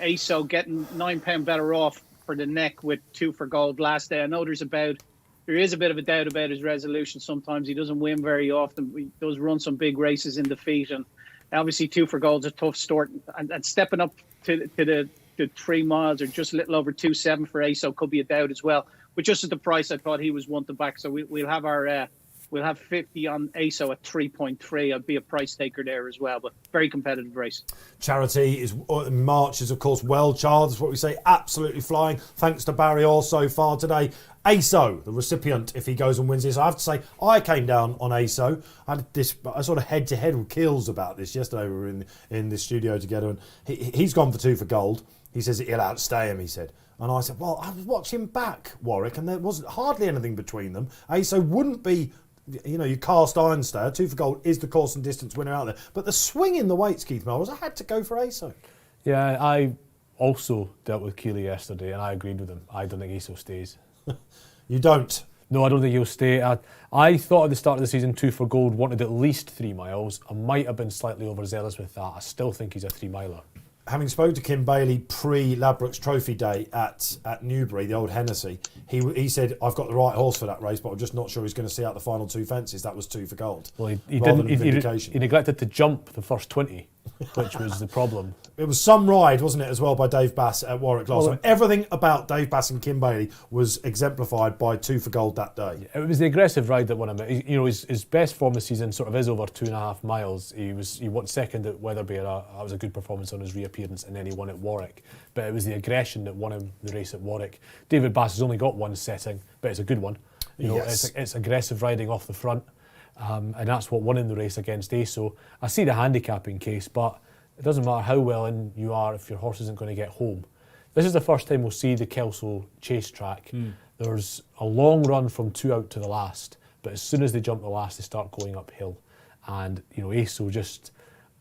ASO getting £9 better off for the neck with 2 for gold last day. I know there is a bit of a doubt about his resolution sometimes. He doesn't win very often. He does run some big races in defeat, and obviously 2 for gold's a tough start. And stepping up to the 3 miles or just a little over 2.7 for ASO could be a doubt as well. But just at the price, I thought he was one to back. So we'll have our we'll have 50 on ASO at 3.3. I'd be a price taker there as well. But very competitive race. Charity is March is of course well charred. That's what we say. Absolutely flying. Thanks to Barry all so far today. ASO, the recipient, if he goes and wins this. I have to say, I came down on ASO. I sort of head-to-head with Keels about this yesterday. We were in the studio together, and he's gone for 2 for gold. He says he'll outstay him, he said. And I said, well, I was watching back, Warwick, and there wasn't hardly anything between them. ASO wouldn't be, your cast iron stayer. 2 for gold is the course and distance winner out there. But the swing in the weights, Keith Melrose, I had to go for ASO. Yeah, I also dealt with Keeley yesterday, and I agreed with him. I don't think ASO stays. You don't? No, I don't think he'll stay. I thought at the start of the season 2 for gold wanted at least 3 miles. I might have been slightly overzealous with that. I still think he's a 3 miler. Having spoken to Kim Bailey pre-Ladbrokes Trophy Day at Newbury, the old Hennessy, he said, I've got the right horse for that race, but I'm just not sure he's going to see out the final 2 fences. That was 2 for gold. Well, he neglected to jump the first 20, which was the problem. It was some ride, wasn't it, as well, by Dave Bass at Warwick last time. Everything about Dave Bass and Kim Bailey was exemplified by 2 for gold that day. It was the aggressive ride that won him. His best form this season sort of is over 2.5 miles. He won second at Wetherby. That was a good performance on his reappearance, and then he won at Warwick. But it was the aggression that won him the race at Warwick. David Bass has only got 1 setting, but it's a good one. It's aggressive riding off the front, and that's what won him the race against ASO. I see the handicapping case, but it doesn't matter how well in you are if your horse isn't going to get home. This is the first time we'll see the Kelso chase track. There's a long run from 2 out to the last, but as soon as they jump the last, they start going uphill. And, ASO just,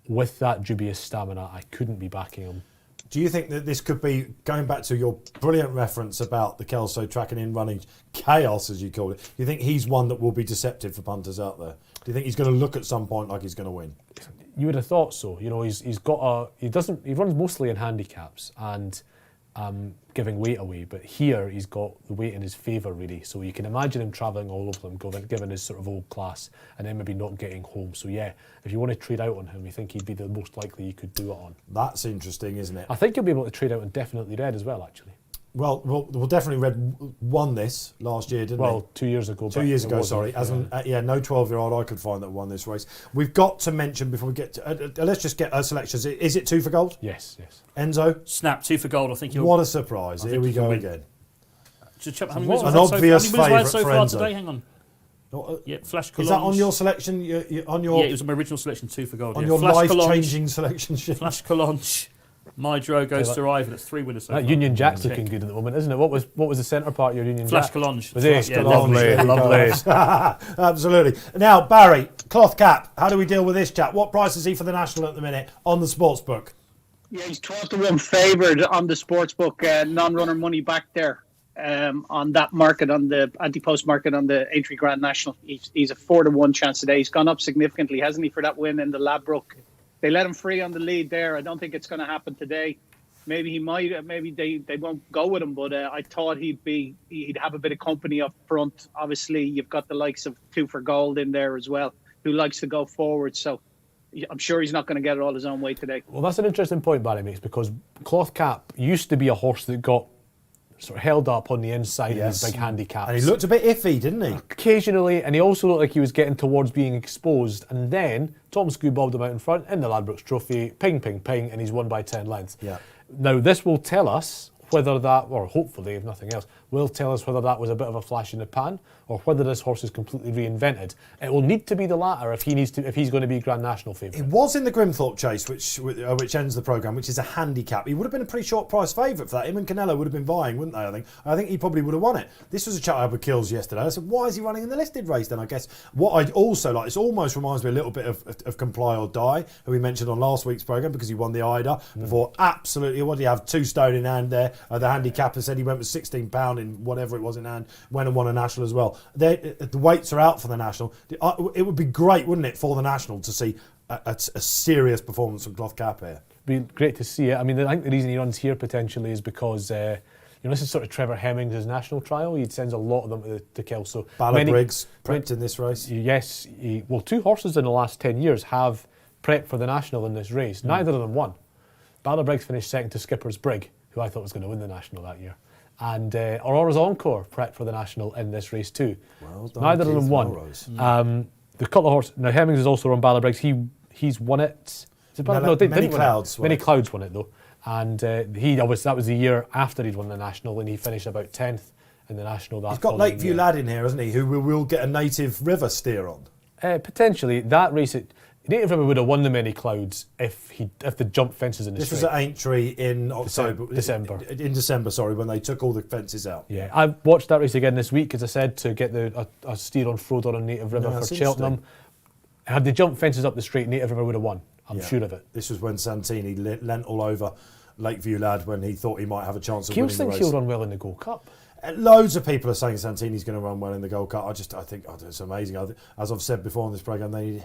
with that dubious stamina, I couldn't be backing him. Do you think that this could be, going back to your brilliant reference about the Kelso tracking in running chaos, as you call it, do you think he's one that will be deceptive for punters out there? Do you think he's going to look at some point like he's going to win? You would have thought so. He runs mostly in handicaps and giving weight away, but here he's got the weight in his favour really. So you can imagine him travelling all over them, given his sort of old class, and then maybe not getting home. So yeah, if you want to trade out on him, you think he'd be the most likely you could do it on. That's interesting, isn't it? I think you'll be able to trade out on Definitely Red as well, actually. Well, Definitely Red won this last year, didn't he? Well, 2 years ago. 2 years ago, sorry. No 12-year-old I could find that won this race. We've got to mention before we get to... let's just get our selections. Is it 2 for gold? Yes. Enzo? Snap, 2 for gold. I think you'll... What a surprise. Here we go again. An obvious favourite for Enzo. Today? Hang on. Yeah, Flash Collonge. Is that on your selection? On your... Yeah, it was my original selection, 2 for gold. On your life-changing selection sheet? Flash Collonge. Mydro goes to Ivan. It's 3 winners so far. That Union Jack's looking good at the moment, isn't it? What was the centre part of your Union Flash Jack? Collonge. Was it? Yeah, Lovely. Absolutely. Now, Barry, cloth cap. How do we deal with this chap? What price is he for the National at the minute on the sportsbook? Yeah, he's 12-1 favoured on the sportsbook. Non-runner money back there on that market, on the anti-post market on the Aintree Grand National. He's a 4-1 chance today. He's gone up significantly, hasn't he, for that win in the Ladbroke? They let him free on the lead there. I don't think it's going to happen today. Maybe he might. Maybe they won't go with him. But I thought he'd have a bit of company up front. Obviously, you've got the likes of 2 for gold in there as well, who likes to go forward. So I'm sure he's not going to get it all his own way today. Well, that's an interesting point Barry makes, because Cloth Cap used to be a horse that got sort of held up on the inside of his big handicaps. And he looked a bit iffy, didn't he? Occasionally, and he also looked like he was getting towards being exposed. And then Tom Skoo bobbed him out in front in the Ladbrokes Trophy, ping, ping, ping, and he's won by 10 lengths. Yeah. Now, this will tell us whether that, or hopefully, if nothing else, will tell us whether that was a bit of a flash in the pan or whether this horse is completely reinvented. It will need to be the latter if he's going to be Grand National favourite. It was in the Grimthorpe Chase, which ends the programme, which is a handicap. He would have been a pretty short price favourite for that. Him and Canelo would have been vying, wouldn't they? I think he probably would have won it. This was a chat I had with Kills yesterday. I said, why is he running in the listed race then? I guess what I'd also like, this almost reminds me a little bit of Comply or Die, who we mentioned on last week's programme because he won the Ida before. Absolutely, what do you have? 2 stone in hand there. The handicapper said he went with £16 in whatever it was in hand, went and won a national as well. The weights are out for the national. It would be great, wouldn't it, for the national to see a serious performance from Cloth Cap here. It'd be great to see it. I mean, I think the reason he runs here potentially is because this is sort of Trevor Hemmings' national trial. He sends a lot of them to Kelso. Briggs prepped in this race. Yes, 2 horses in the last 10 years have prepped for the national in this race. Neither of them won. Briggs finished second to Skipper's Brig, who I thought was going to win the national that year. And Aurora's Encore prepped for the national in this race too. Well done, neither of them won. The couple of horses. Now Hemmings has also run Briggs. He's won it. Many Clouds won it. Many Clouds won it though. And that was the year after he'd won the national, and he finished about 10th in the national. He's got Lakeview Lad in here, hasn't he? Who will get a Native River steer on. Potentially that race. Native River would have won the Many Clouds if the jump fences in the straight. This was at Aintree in October. December. In December, sorry, when they took all the fences out. Yeah, I watched that race again this week, as I said, to get a steer on Frodon and Native River for Cheltenham. Had they jumped fences up the straight, Native River would have won. I'm sure of it. This was when Santini leant all over Lakeview Lad when he thought he might have a chance of winning the race. Thinks he'll run well in the Gold Cup. Loads of people are saying Santini's going to run well in the Gold Cup. I think it's amazing. As I've said before on this programme, they need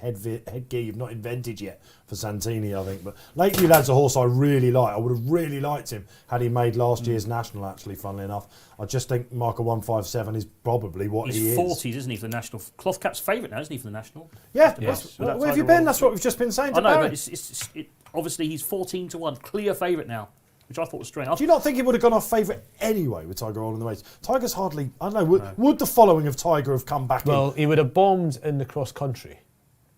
headgear you've not invented yet for Santini, I think. But Lakeview Lad's a horse I really like. I would have really liked him had he made last year's national, actually, funnily enough. I just think Marker 157 is probably what he is. He's 40s, isn't he, for the national? Cloth Cap's favourite now, isn't he, for the national? Yeah. Where have you been? That's what we've just been saying to Barry. But obviously he's 14-1, clear favourite now, which I thought was strange. Do you not think he would have gone off favourite anyway with Tiger all in the race? Tiger's hardly... I don't know, would the following of Tiger have come back in? Well, he would have bombed in the cross-country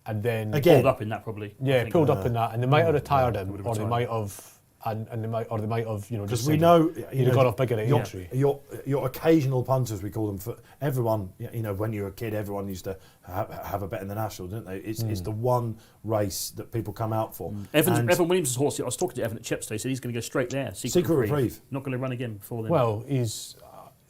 and then... Again. Pulled up in that, probably. Yeah, pulled up in that, and they might have retired him, or they might have... And they might have, because we know he'd have gone off bigger at Aintree. Your occasional punters, we call them. For everyone, when you were a kid, everyone used to have a bet in the national, didn't they? It's the one race that people come out for. Evan Williams' horse. I was talking to Evan at Chepstow. He said he's going to go straight there. Secret Reprieve. Not going to run again before then. Well, he's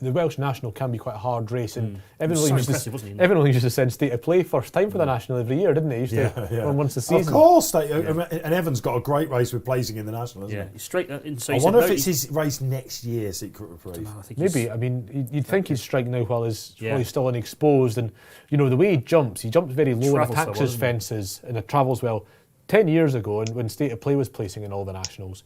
the Welsh National can be quite a hard race, and everyone So used impressive, wasn't he? everyone used to send State of Play first time for the National every year, didn't they? He used to run once a season. Of course, and Evan's got a great race with placing in the National, hasn't he? He's straight in. So I he wonder said if no, it's his race next year, Secret Reprieve. I think Maybe. I mean, you'd think he'd strike now while he's Yeah. still unexposed, and you know the way he jumps very low and Travels so attacks well, his doesn't he? fences, and it travels well. 10 years ago, and when State of Play was placing in all the Nationals,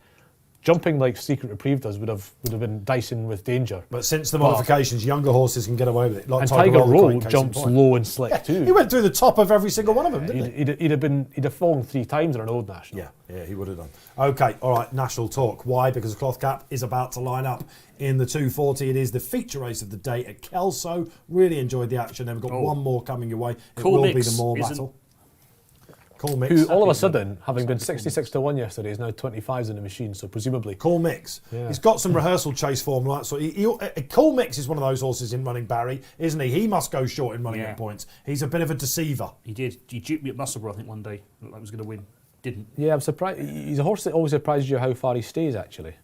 jumping like Secret Reprieve does would have been dicing with danger. But since the modifications, younger horses can get away with it. Like And Tiger Roll, Roll case in jumps point. low and slick too. He went through the top of every single one of them, didn't he? He'd have fallen 3 times in an old National. Yeah, he would have done. Okay, all right, National talk. Why? Because Cloth Cap is about to line up in the 240. It is the feature race of the day at Kelso. Really enjoyed the action. Then we've got one more coming your way. It Cool will Mix be the Morebattle. Cool Mix. Who all of a sudden, having been 66 to 1 yesterday, is now 25s in the machine. So presumably, Cool Mix. Yeah. He's got some rehearsal chase form like so. Cool Mix is one of those horses in running Barry, isn't he? He must go short in running at points. He's a bit of a deceiver. He did. He duped me at Musselburgh, I think, one day. Looked like he was going to win. Didn't. yeah, I'm surprised. He's a horse that always surprises you how far he stays. Actually,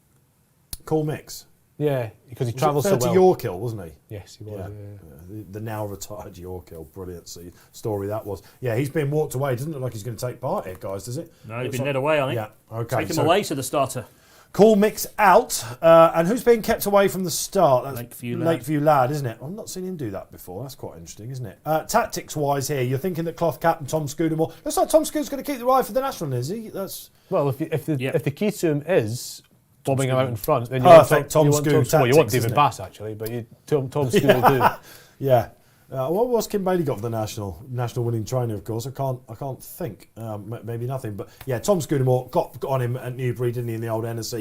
Cool Mix. Yeah, because he Was travels it so fair well. to York wasn't he? Yes, he was. Yeah. Yeah. The now retired York brilliant story that was. Yeah, he's been walked away. It doesn't look like he's going to take part here, guys, does it? No, he's been led away, I think. Yeah, okay. Take him away to the starter. Cool Mix out. And who's being kept away from the start? That's Lakeview Lad, isn't it? I've not seen him do that before. That's quite interesting, isn't it? Tactics-wise here, you're thinking that Cloth Cap and Tom Scudamore... Looks like Tom Scud's going to keep the ride for the National, is he? That's Well, if the key to him is bobbing him out in front, then perfect you Tom want Scood Tom, well, you want tactics, David isn't it? Bass actually, but Tom Scood will do. Yeah. What's Kim Bailey got for the national winning trainer? Of course, I can't think. Maybe nothing. But yeah, Tom Scudamore got on him at Newbury, didn't he? In the old Ennis.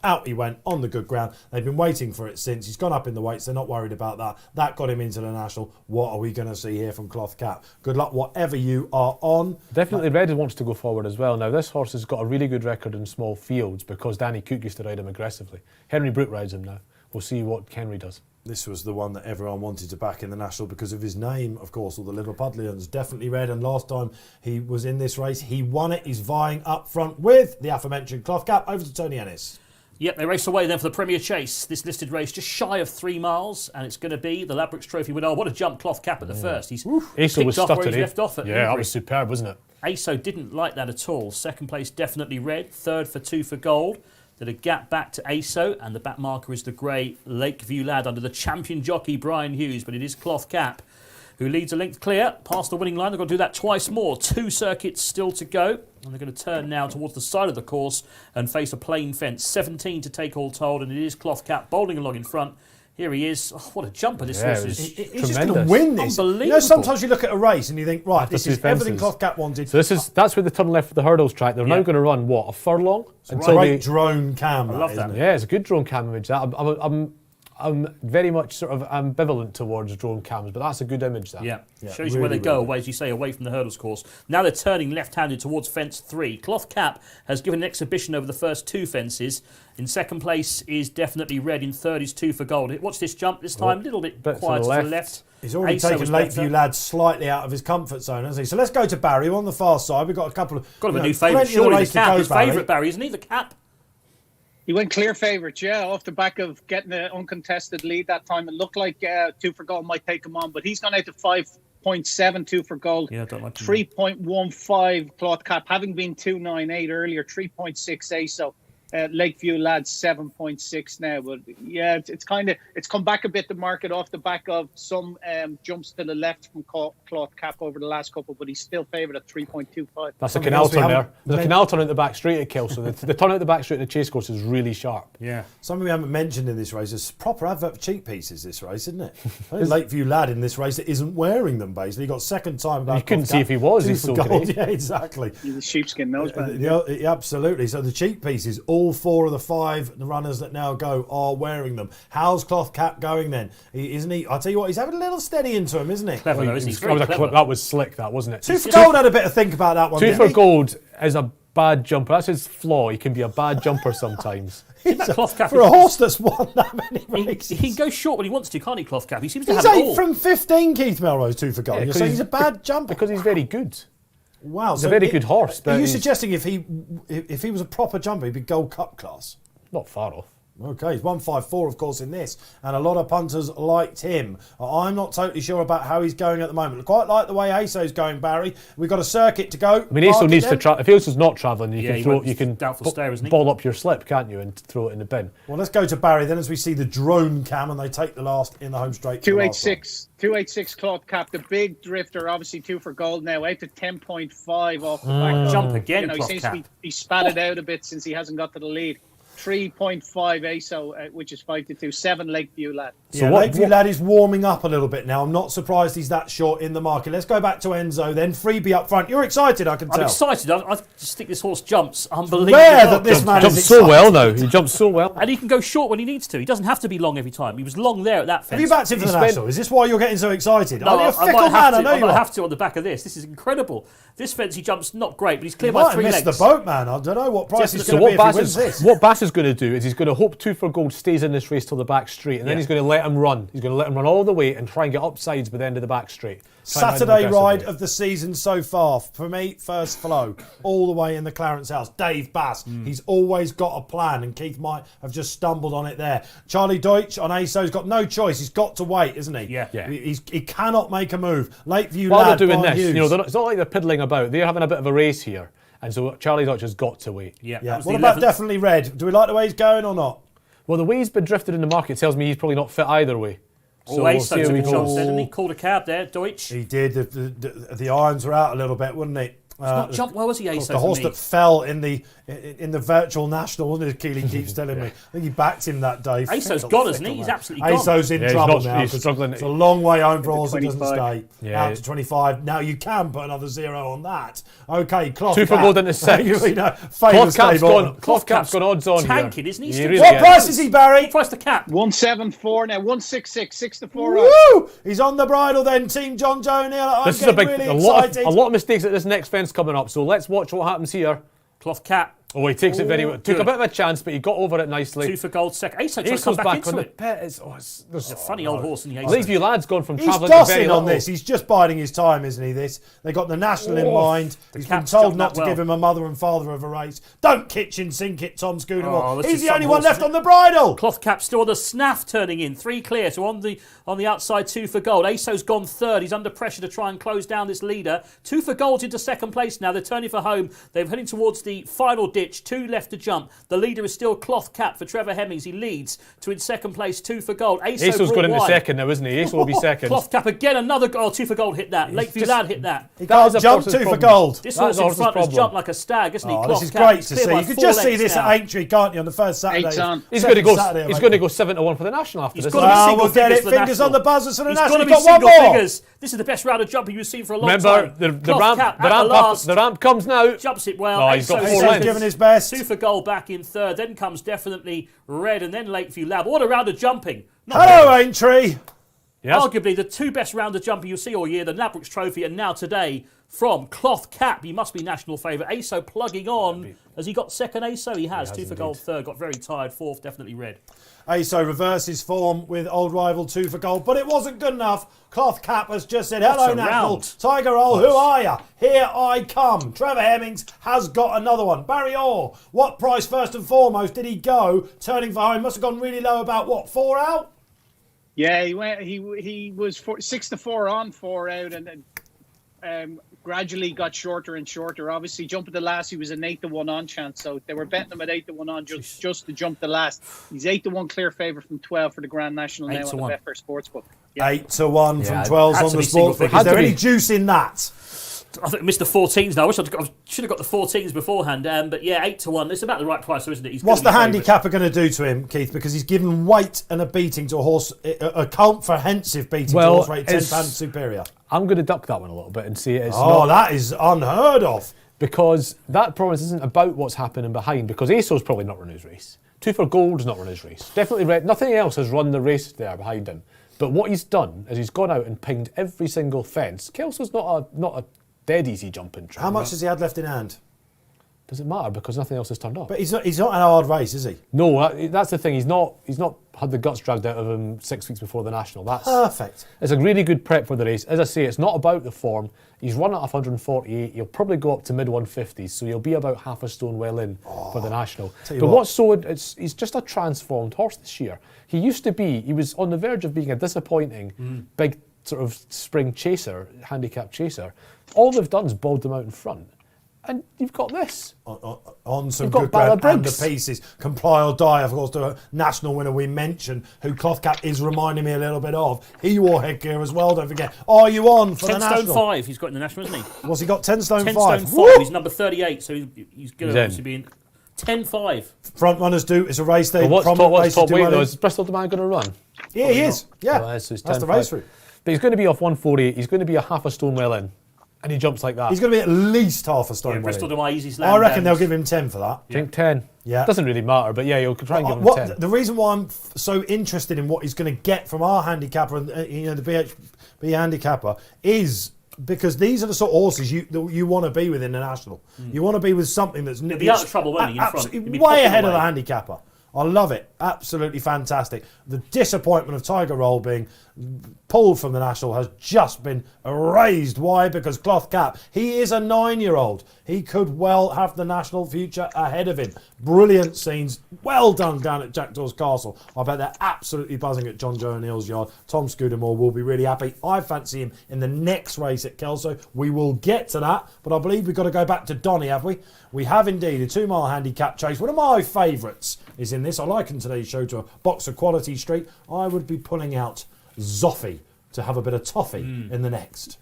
Out he went on the good ground. They've been waiting for it since. He's gone up in the weights. They're not worried about that. That got him into the national. What are we going to see here from Cloth Cap? Good luck, whatever you are on. Definitely, Redden wants to go forward as well. Now, this horse has got a really good record in small fields because Danny Cook used to ride him aggressively. Henry Brooke rides him now. We'll see what Henry does. This was the one that everyone wanted to back in the national because of his name, of course, all the Liverpudlians. Definitely Red, and last time he was in this race, he won it. He's vying up front with the aforementioned Cloth Cap. Over to Tony Ennis. Yep, they race away then for the Premier Chase. This listed race just shy of 3 miles, and it's going to be the Ladbrokes Trophy winner. Oh, what a jump Cloth Cap at the first. He's Aso was picked off where stuttered. he left off at Yeah, that Newbury. was superb, wasn't it? Aso didn't like that at all. Second place definitely Red. Third for 2 for Gold. Did a gap back to Aso, and the back marker is the grey Lakeview Lad under the champion jockey Brian Hughes, but it is Cloth Cap who leads a length clear past the winning line. They've got to do that twice more. 2 circuits still to go. And they're going to turn now towards the side of the course and face a plain fence. 17 to take all told, and it is Cloth Cap bowling along in front. Here he is. Oh, what a jumper this horse is. He's just going to win this. Unbelievable. You know, sometimes you look at a race and you think, right, this is everything fences. Cloth Cap wanted. So that's where the turn left for the hurdles track. They're now going to run, what, a furlong? Until great drone cam. I love that. Isn't it? Yeah, it's a good drone cam image. I'm very much sort of ambivalent towards drone cams, but that's a good image. That. Yeah, shows you where they go, away, as you say, away from the hurdles course. Now they're turning left-handed towards fence 3. Cloth Cap has given an exhibition over the first 2 fences. In second place is definitely Red. In third is 2 for Gold. Watch this jump this time, a little bit quieter to the left. He's already Aso taken was Lakeview better. Lad slightly out of his comfort zone, hasn't he? So let's go to Barry. We're on the far side. We've got a couple of... Got him a new plenty favourite, of the surely race the to Cap. go, His Barry. favourite, Barry, isn't he? The Cap. He went clear favourite, yeah, off the back of getting an uncontested lead that time. It looked like 2 for Gold might take him on, but he's gone out to 5.7, 2 for Gold. Yeah, I don't like him. 3.15 Cloth Cap, having been 2.98 earlier, 3.6 Aso. Lakeview Lads 7.6 now, but yeah, it's come back a bit, the market, off the back of some jumps to the left from Cloth Cap over the last couple, but he's still favoured at 3.25. That's a canal turn there. There's a canal turn out the back straight at Kelso. The turn out the back straight at the chase course is really sharp. Yeah. Something we haven't mentioned in this race is proper advert for cheek pieces, this race, isn't it? I think Lakeview Lad in this race that isn't wearing them, basically. He got second time about... You couldn't see if he was. He's so gold. great. Yeah, exactly. He's a sheepskin noseband. Yeah, absolutely. So the cheek pieces, all 4 of the 5 runners that now go are wearing them. How's Cloth Cap going then? Isn't he? I'll tell you what, he's having a little steady into him, isn't he? Clever though, isn't he? He's very clever. That was slick, that, wasn't it? 2 for Gold had a bit of think about that one. 2 didn't for he? Gold is a bad jumper. That's his flaw. He can be a bad jumper sometimes. Cloth Cap For a horse that's won that many races. He can go short when he wants to, can't he, Cloth Cap? He seems to He's have it 8 all. from 15, Keith Melrose, 2 for Gold. Yeah, You're saying he's a bad jumper? Because he's very good. Wow. He's a very good horse. Are But you suggesting if he was a proper jumper, he'd be Gold Cup class? Not far off. Okay, he's 154, of course, in this, and a lot of punters liked him. I'm not totally sure about how he's going at the moment. I quite like the way ASO's going, Barry. We've got a circuit to go. I mean, ASO needs to travel. If ASO's not travelling, you can doubtful stare, isn't he? ball up your slip, can't you, and throw it in the bin. Well, let's go to Barry then as we see the drone cam, and they take the last in the home straight. 286 Cloth Cap, the big drifter, obviously 2 for gold now, out to 10.5 off the back. Jump again, he Cloth seems Cap. to be spatted out a bit since he hasn't got to the lead. 3.5 ASO, which is 5-2. 7 Lakeview Lad. So Lakeview Lad is warming up a little bit now. I'm not surprised he's that short in the market. Let's go back to Enzo then. Freebie up front. You're excited, I can tell. I'm excited. I just think this horse jumps unbelievably Rare well. that this man jumps is so excited. well now. He jumps so well. And he can go short when he needs to. He doesn't have to be long every time. He was long there at that fence. Have you backed him for the National? Is this why you're getting so excited? No, You're a I fickle might man, have to. I know I you might are. have to on the back of this. This is incredible. This fence he jumps not great, but he's clear You by might have 3 missed lengths. the boat, man. I don't know what price he's So going to be what if he wins this. Bass is going to do is he's going to hope 2 for gold stays in this race till the back straight, and then he's going to let him run. He's going to let him run all the way and try and get upsides by the end of the back straight. Saturday ride of the season so far. For me, first flow, all the way in the Clarence House. Dave Bass, he's always got a plan, and Keith might have just stumbled on it there. Charlie Deutsch on ASO's got no choice. He's got to wait, isn't he? Yeah. He cannot make a move. Lakeview While Lad, they're doing Brian this, Hughes. it's not like they're piddling about. They're having a bit of a race here, and so Charlie Dodge has got to wait. Yeah. What about Definitely Red? Do we like the way he's going or not? Well, the way he's been drifted in the market tells me he's probably not fit either way. So we'll see how we go. go. Didn't he? Called a cab there, Deutsch. He did. The irons were out a little bit, wouldn't it? Not jumped well, was he, ASO? The horse that fell in the virtual national, wasn't it? Keeling keeps telling me. I think he backed him that day. ASO's gone, isn't he? He's absolutely gone. ASO's in Yeah, trouble he's now. he's struggling. It's a long way home for a horse that doesn't 25. stay. Out to 25. Now you can put another 0 on that. Okay, Cloth 2 for Cap. gold into 6. Famous Dave Orton. Cloth Cap's gone odds on tanking, here. isn't he? He Still- really What is. price is he, Barry? What price the cap? 174 now. 166. 6-4. Woo! He's on the bridle then, Team John Joe Neal. I'm This is a getting big, really a excited. lot of mistakes at this next fence coming up. So let's watch what happens here. Cloth cap. Oh, he takes it very well. Took a good. bit of a chance, but he got over it nicely. 2 for gold second. ASO trying to Ace's come back back into on the it. pit. He's a funny old horse, and Lakeview Lad's gone from He's travelling to very dossing little. on this. He's just biding his time, isn't he, this? They got the National in mind. He's been Cap's told jumped not that to give well. him a mother and father of a race. Don't kitchen sink it, Tom Scudamore. this He's is the some only one horse, left isn't on the bridle. Cloth cap still on the snaff turning in. 3 clear. So on the outside, 2 for gold. ASO's gone third. He's under pressure to try and close down this leader. 2 for gold into second place now. They're turning for home. They're heading towards the final ditch. 2 left to jump. The leader is still Cloth cap for Trevor Hemmings. He leads to in second place. 2 for gold. Ace's brought got into wide. second now, isn't he? Ace will be second. Cloth cap again. Another goal. 2 for gold hit that. Lakeview Lad hit that. He That was can't a jump horse's 2 for problem. gold. This That horse was in horse's front has problem. jumped like a stag, isn't he? Oh, Cloth this is cap. great He's to clear see. by You could 4 just see lengths this now. at Aintree, can't you, on the first Saturday? 8's on. He's going to go. Saturday, He's mate. going to go 7-1 for the national after He's this. got to be Oh, single we'll get figures it. for the Fingers national. on the buzzers for the He's national. got to He's be got one single more. figures. This is the best round of jumping you've seen for a long Remember, time. the ramp comes now. Jumps it well. Oh, he's got ASO's 4 He's lengths. given his best. 2 for gold back in third. Then comes definitely Red and then Lakeview Lab. What a round of jumping. Not Hello, Aintree. Yes. arguably the 2 best rounds of jumping you'll see all year, the Ladbrokes Trophy and now today from Cloth Cap. He must be national favourite. ASO plugging on. Has he got second ASO? He has. 2 for gold third. Got very tired. Fourth, definitely Red. ASO reverses form with old rival 2 for gold, but it wasn't good enough. Cloth Cap has just said, hello, That's a National. round. Tiger Roll, who are you? Here I come. Trevor Hemmings has got another one. Barry Orr, what price first and foremost did he go? Turning for home, must have gone really low, about what, 4 out? Yeah, he went. He was 6-4 on, 4 out, and then gradually got shorter and shorter. Obviously, jumping the last, he was an 8-1 on chance, so they were betting him at 8-1 on just to jump the last. He's 8-1 clear favourite from 12 for the Grand National now on the Betfair Sportsbook. Yeah. 8-1 from Yeah, 12s had on to the be single sportsbook. figures. Is Had there to any be. juice in that? I think I missed the 14s now. I should have got the 14s beforehand. But yeah, 8-1. It's about the right price, isn't it? He's What's the gonna be favourite. handicapper going to do to him, Keith? Because he's given weight and a beating to a horse, a comprehensive beating to a horse rated £10 superior. I'm going to duck that one a little bit and see it as Oh, not, that is unheard of. because that promise isn't about what's happening behind. Because ASO's probably not run his race. 2 for gold's not run his race. Definitely Red. Nothing else has run the race there behind him. But what he's done is he's gone out and pinged every single fence. Kelso's not a dead easy jumping track. How much has he had left in hand? Does it matter because nothing else has turned up? But he's not in a hard race, is he? No, that's the thing. He's not had the guts dragged out of him 6 weeks before the National. That's perfect. It's a really good prep for the race. As I say, it's not about the form. He's run at 148. He'll probably go up to mid-150s, so he'll be about half a stone well in for the National. But he's just a transformed horse this year. He was on the verge of being a disappointing big sort of spring chaser, handicap chaser. All they've done is bowled him out in front. And you've got this. On some You've good got ground and the pieces. Comply or Die, of course, the national winner we mentioned, who Clothcap is reminding me a little bit of. He wore headgear as well, don't forget. Are you on for the national? 10 stone 5 he's got in the national, isn't he? What's he got? 10 stone 10 5? stone 5. He's number 38, so he's going to obviously be in 10-5. Front runners do. It's a race day. What's top weight though? Is Bristol Demand going to run? Yeah, he is. Yeah, that's the race route. But he's going to be off 148. He's going to be a half a stone well in. And he jumps like that. He's going to be at least half a stone. Yeah, Bristol Dubai easy slam. I reckon they'll give him 10 for that. I think 10. Yeah. Doesn't really matter, but yeah, you'll try and give him 10. The reason why I'm so interested in what he's going to get from our handicapper and the BHB handicapper is because these are the sort of horses you want to be with in the national. You want to be with something that's He'll be out of trouble, won't he, in front? Way ahead of the handicapper. I love it. Absolutely fantastic. The disappointment of Tiger Roll being pulled from the national has just been erased. Why? Because Clothcap, he is a 9-year-old. He could well have the national future ahead of him. Brilliant scenes. Well done down at Jackdaw's Castle. I bet they're absolutely buzzing at John Joe O'Neill's yard. Tom Scudamore will be really happy. I fancy him in the next race at Kelso. We will get to that, but I believe we've got to go back to Donny, have we? We have indeed a 2-mile handicap chase. One of my favourites is in this. I liken today's show to a box of Quality Street. I would be pulling out Zoffy to have a bit of toffee in the next.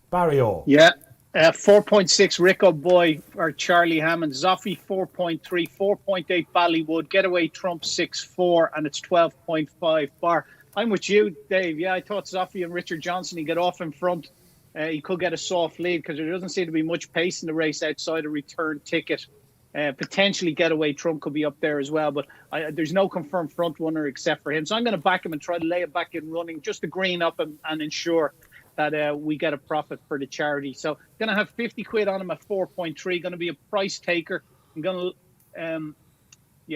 Barry Orr. Yeah. 4.6 Rico Boy or Charlie Hammond. Zoffy 4.3, 4.8 Ballywood. Getaway Trump 6.4, and it's 12.5 bar. I'm with you, Dave. Yeah, I thought Zoffy and Richard Johnson, he'd get off in front. He could get a soft lead because there doesn't seem to be much pace in the race outside a return ticket. Potentially Getaway Trump could be up there as well, but there's no confirmed front runner except for him. So I'm going to back him and try to lay it back in running just to green up and ensure that we get a profit for the charity. So going to have 50 quid on him at 4.3. Going to be a price taker. I'm going to,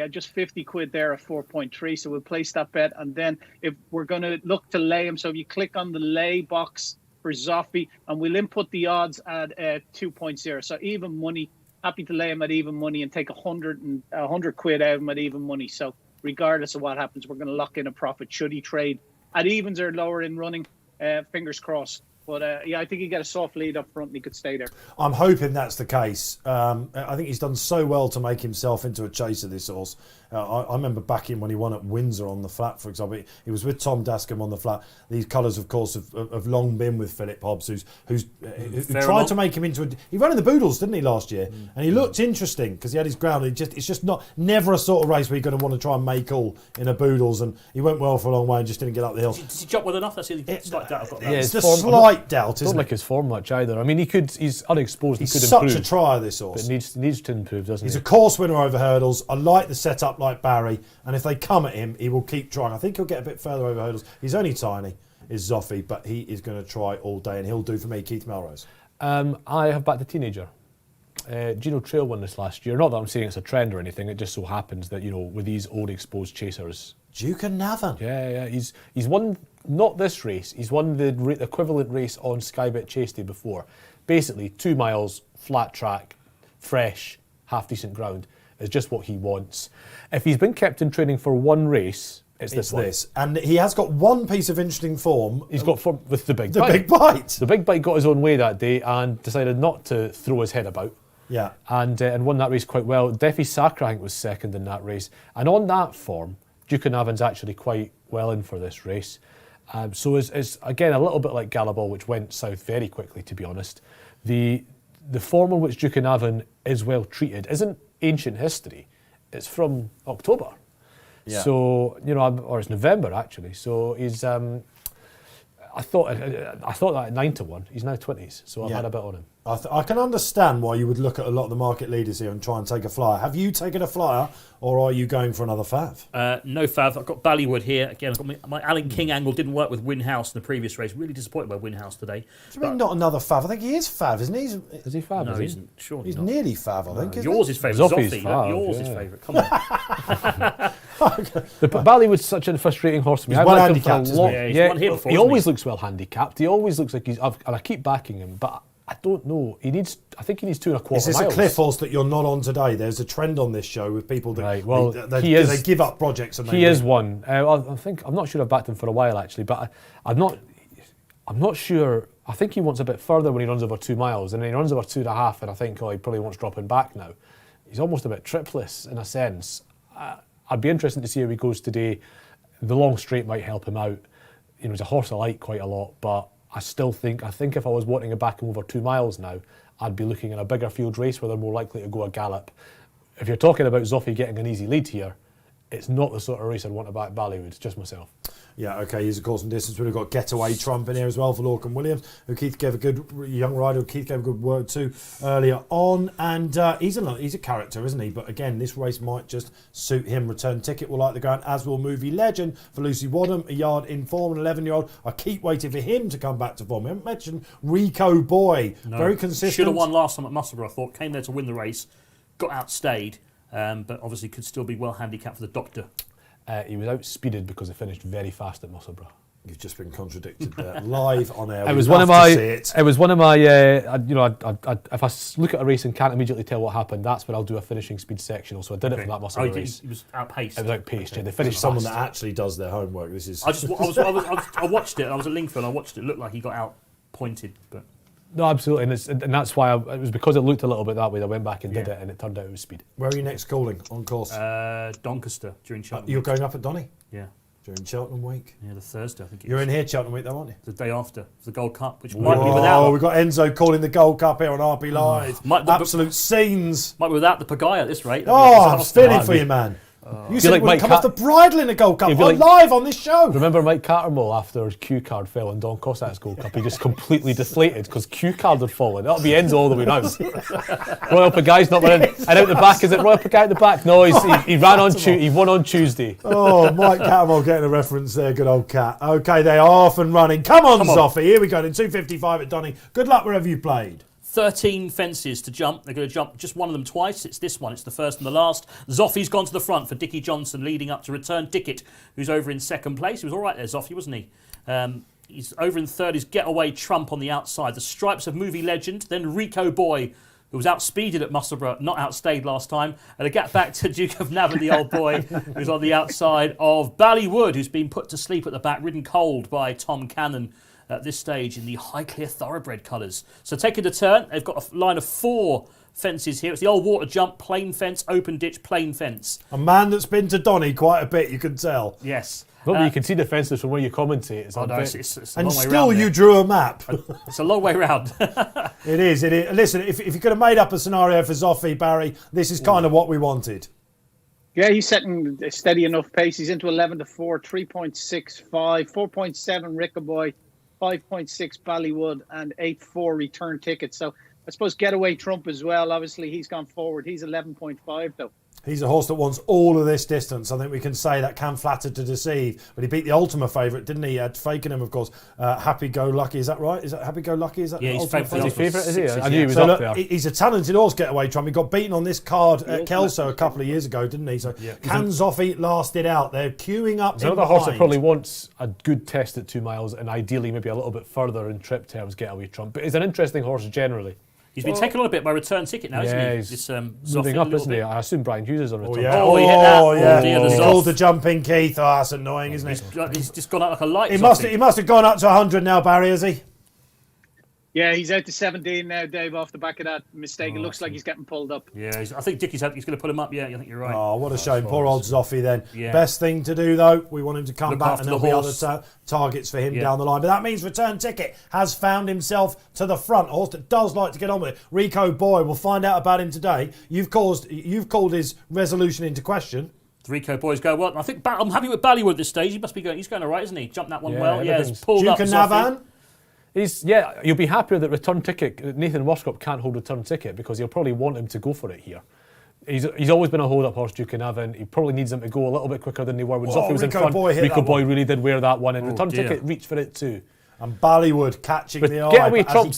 just 50 quid there at 4.3. So we'll place that bet. And then if we're going to look to lay him, so if you click on the lay box for Zoffy, and we'll input the odds at 2.0. So even money. Happy to lay him at even money and take 100 quid out of him at even money. So regardless of what happens, we're going to lock in a profit should he trade at evens or lower in running. Fingers crossed. But I think he get a soft lead up front and he could stay there. I'm hoping that's the case. I think he's done so well to make himself into a chaser, this horse. I remember back in when he won at Windsor on the flat, for example. He was with Tom Dascombe on the flat. These colours, of course, have long been with Philip Hobbs, who tried to make him into a... He ran in the Boodles, didn't he, last year? And he looked interesting because he had his ground. It's just never a sort of race where you're going to want to try and make all in a Boodles. And he went well for a long way and just didn't get up the hill. Did he jump well enough? That's the slight doubt I've got. It's the slight doubt, isn't it? Don't like his form much either. I mean, he's unexposed. He's he could such improve, a trier, this horse. But needs to improve, doesn't he? He's a course winner over hurdles. I like the setup like Barry. And if they come at him, he will keep trying. I think he'll get a bit further over hurdles. He's only tiny, is Zoffy, but he is going to try all day, and he'll do for me, Keith Melrose. I have backed the teenager. Gino Trail won this last year. Not that I'm saying it's a trend or anything. It just so happens that, with these old exposed chasers... Duke and Navan. Yeah. He's won, not this race, he's won the equivalent race on Sky Bet Chase Day before. Basically, 2 miles, flat track, fresh, half decent ground is just what he wants. If he's been kept in training for one race, it's this. And he has got one piece of interesting form. He's got form with the big bite. The big bite got his own way that day and decided not to throw his head about. Yeah. And won that race quite well. Defi Sacra, I think, was second in that race. And on that form, Duke and Navan's actually quite well in for this race. So it's again a little bit like Gallaball, which went south very quickly, to be honest. The form on which Duke and Navan is well treated isn't ancient history. It's from October. Yeah. So, or it's November actually. So he's I thought that at 9-1. He's now 20s, so I've had a bit on him. I can understand why you would look at a lot of the market leaders here and try and take a flyer. Have you taken a flyer, or are you going for another fav? No fav. I've got Ballywood here. Again, I've got my Alan King angle didn't work with Winhouse in the previous race. Really disappointed by Winhouse today. Do you mean not another fav? I think he is fav, isn't he? Is he fav? No, he isn't. Surely he's not. nearly fav, I think. Yours is favourite. Zoffy's Zoffy. fav, Yours is favourite. Come on. The Ballywood's such a frustrating horse to me. He's I've well liked him for a handicapped, isn't lot. he? Yeah, he's won here before, he hasn't always he? looks well handicapped. He always looks like and I keep backing him, but I don't know. I think he needs 2.25 miles. Is this a cliff horse that you're not on today? There's a trend on this show with people that Right, well, they give up projects. And he is one. I'm not sure I've backed him for a while actually, but I'm not sure. I think he wants a bit further when he runs over 2 miles, and then he runs over 2.5, and I think he probably wants dropping back now. He's almost a bit tripless in a sense. I'd be interested to see how he goes today. The long straight might help him out. He's a horse I like quite a lot, but I think if I was wanting to back him over 2 miles now, I'd be looking at a bigger field race where they're more likely to go a gallop. If you're talking about Zoffy getting an easy lead here, it's not the sort of race I'd want to back Ballywood. It's just myself. Yeah, okay, he's of course in distance. We've got Getaway Trump in here as well for Lorcan Williams, who Keith gave a good young rider, who Keith gave a good word to earlier on, and he's a character, isn't he? But again, this race might just suit him. Return Ticket will like the ground, as will Movie Legend for Lucy Wadham, a yard in form, an 11-year-old. I keep waiting for him to come back to form. We haven't mentioned Rico Boy, very consistent. Should have won last time at Musselburgh, I thought. Came there to win the race, got outstayed, but obviously could still be well handicapped for the doctor. He was outspeeded because he finished very fast at Musselburgh. You've just been contradicted there, live on air. It was one of my. It was one of my. If I look at a race and can't immediately tell what happened, that's when I'll do a finishing speed sectional. So I did it for that Musselburgh race. He was outpaced. It was outpaced. Okay. Yeah, they finished someone fast. that actually does their homework. This is. I watched it. I was at Lingfield. I watched it. It looked like he got out pointed, but. No, absolutely, and that's why it was because it looked a little bit that way. I went back and did it, and it turned out it was speed. Where are you next calling on course? Doncaster during Cheltenham. You're going up at Donny? Yeah. During Cheltenham week? Yeah, the Thursday, I think. You're in here Cheltenham week, though, aren't you? The day after the Gold Cup, which might be without. Oh, we've got Enzo calling the Gold Cup here on RP Live. Absolute scenes. Might be without the Pagaya at this rate. I'm feeling for you, man. You said it would come off the bridle in the Gold Cup. I'm live on this show. Remember Mike Cattermole after his cue card fell in Doncaster's Gold Cup? He just completely deflated because cue card had fallen. That'll be Enzo all the way round. Royal Pagai's not running. And out the back, is it Royal Pagai at the back? No, he ran on Tuesday. He won on Tuesday. Oh, Mike Cattermole getting a reference there. Good old cat. Okay, they are off and running. Come on, Zoffy. Here we go. In 2:55 at Donny. Good luck wherever you played. 13 fences to jump. They're going to jump just one of them twice. It's this one. It's the first and the last. Zoffy's gone to the front for Dickie Johnson, leading up to Return Ticket, who's over in second place. He was all right there, Zoffy, wasn't he? He's over in third. He's Getaway Trump on the outside. The stripes of Movie Legend. Then Rico Boy, who was outspeeded at Musselburgh, not outstayed last time. And a gap back to Duke of Navan, the old boy, who's on the outside of Ballywood, who's been put to sleep at the back, ridden cold by Tom Cannon at this stage in the Highclere Thoroughbred colours. So taking the turn, they've got a line of 4 fences here. It's the old water jump, plain fence, open ditch, plain fence. A man that's been to Donny quite a bit, you can tell. Yes. Well, you can see the fences from where you commentate. It's a and long way still round you drew a map. It's a long way round. It is. Listen, if you could have made up a scenario for Zoffy, Barry, this is kind of what we wanted. Yeah, he's setting a steady enough pace. He's into 11 to 4, 3.65, 4.7 Rickaboy, 5.6 Ballywood, and 8.4 Return Ticket. So I suppose Getaway Trump as well. Obviously, he's gone forward. He's 11.5 though. He's a horse that wants all of this distance. I think we can say that can flatter to deceive. But he beat the Ultima favourite, didn't he? He had Fakenham, of course. Happy Go Lucky, is that right? Is that Happy Go Lucky? Is that he's favourite? Is he? I knew he was up there. He's a talented horse, Getaway Trump. He got beaten on this card at Kelso a couple of years ago, didn't he? So can Zoffy last it out? They're queuing up. There's another horse that probably wants a good test at 2 miles and ideally maybe a little bit further in trip terms, Getaway Trump. But he's an interesting horse generally. He's been taken on a bit by Return Ticket now, isn't he? He's moving up, isn't he? I assume Brian Hughes is on Return Ticket. Oh, he hit that. He called the jumping Keith. Oh, that's annoying, isn't it? He's just gone out like a light. He must have gone up to 100 now, Barry, has he? Yeah, he's out to 17 now, Dave, off the back of that mistake. It looks like he's getting pulled up. Yeah, I think Dickie's going to put him up. Yeah, I think you're right. Oh, what a shame. Poor old Zoffy then. Yeah. Best thing to do, though, we want him to come back and there'll be other targets for him down the line. But that means Return Ticket has found himself to the front. A horse that does like to get on with it. Rico Boy, we'll find out about him today. You've called his resolution into question. The Rico Boys go well. I think I'm happy with Ballywood at this stage. He must be going. He's going all right, isn't he? Jumped that one well. Yeah, it's pulled up. Duke and Navan. You'll be happier that Return Ticket, Nathan Worscop can't hold Return Ticket because he'll probably want him to go for it here. He's always been a hold-up horse, Duke and Navan. He probably needs him to go a little bit quicker than they were when Zoffy was in front. Rico Boy really did wear that one, and Return Ticket reached for it too. And Ballywood catching the eye. Getaway Trump's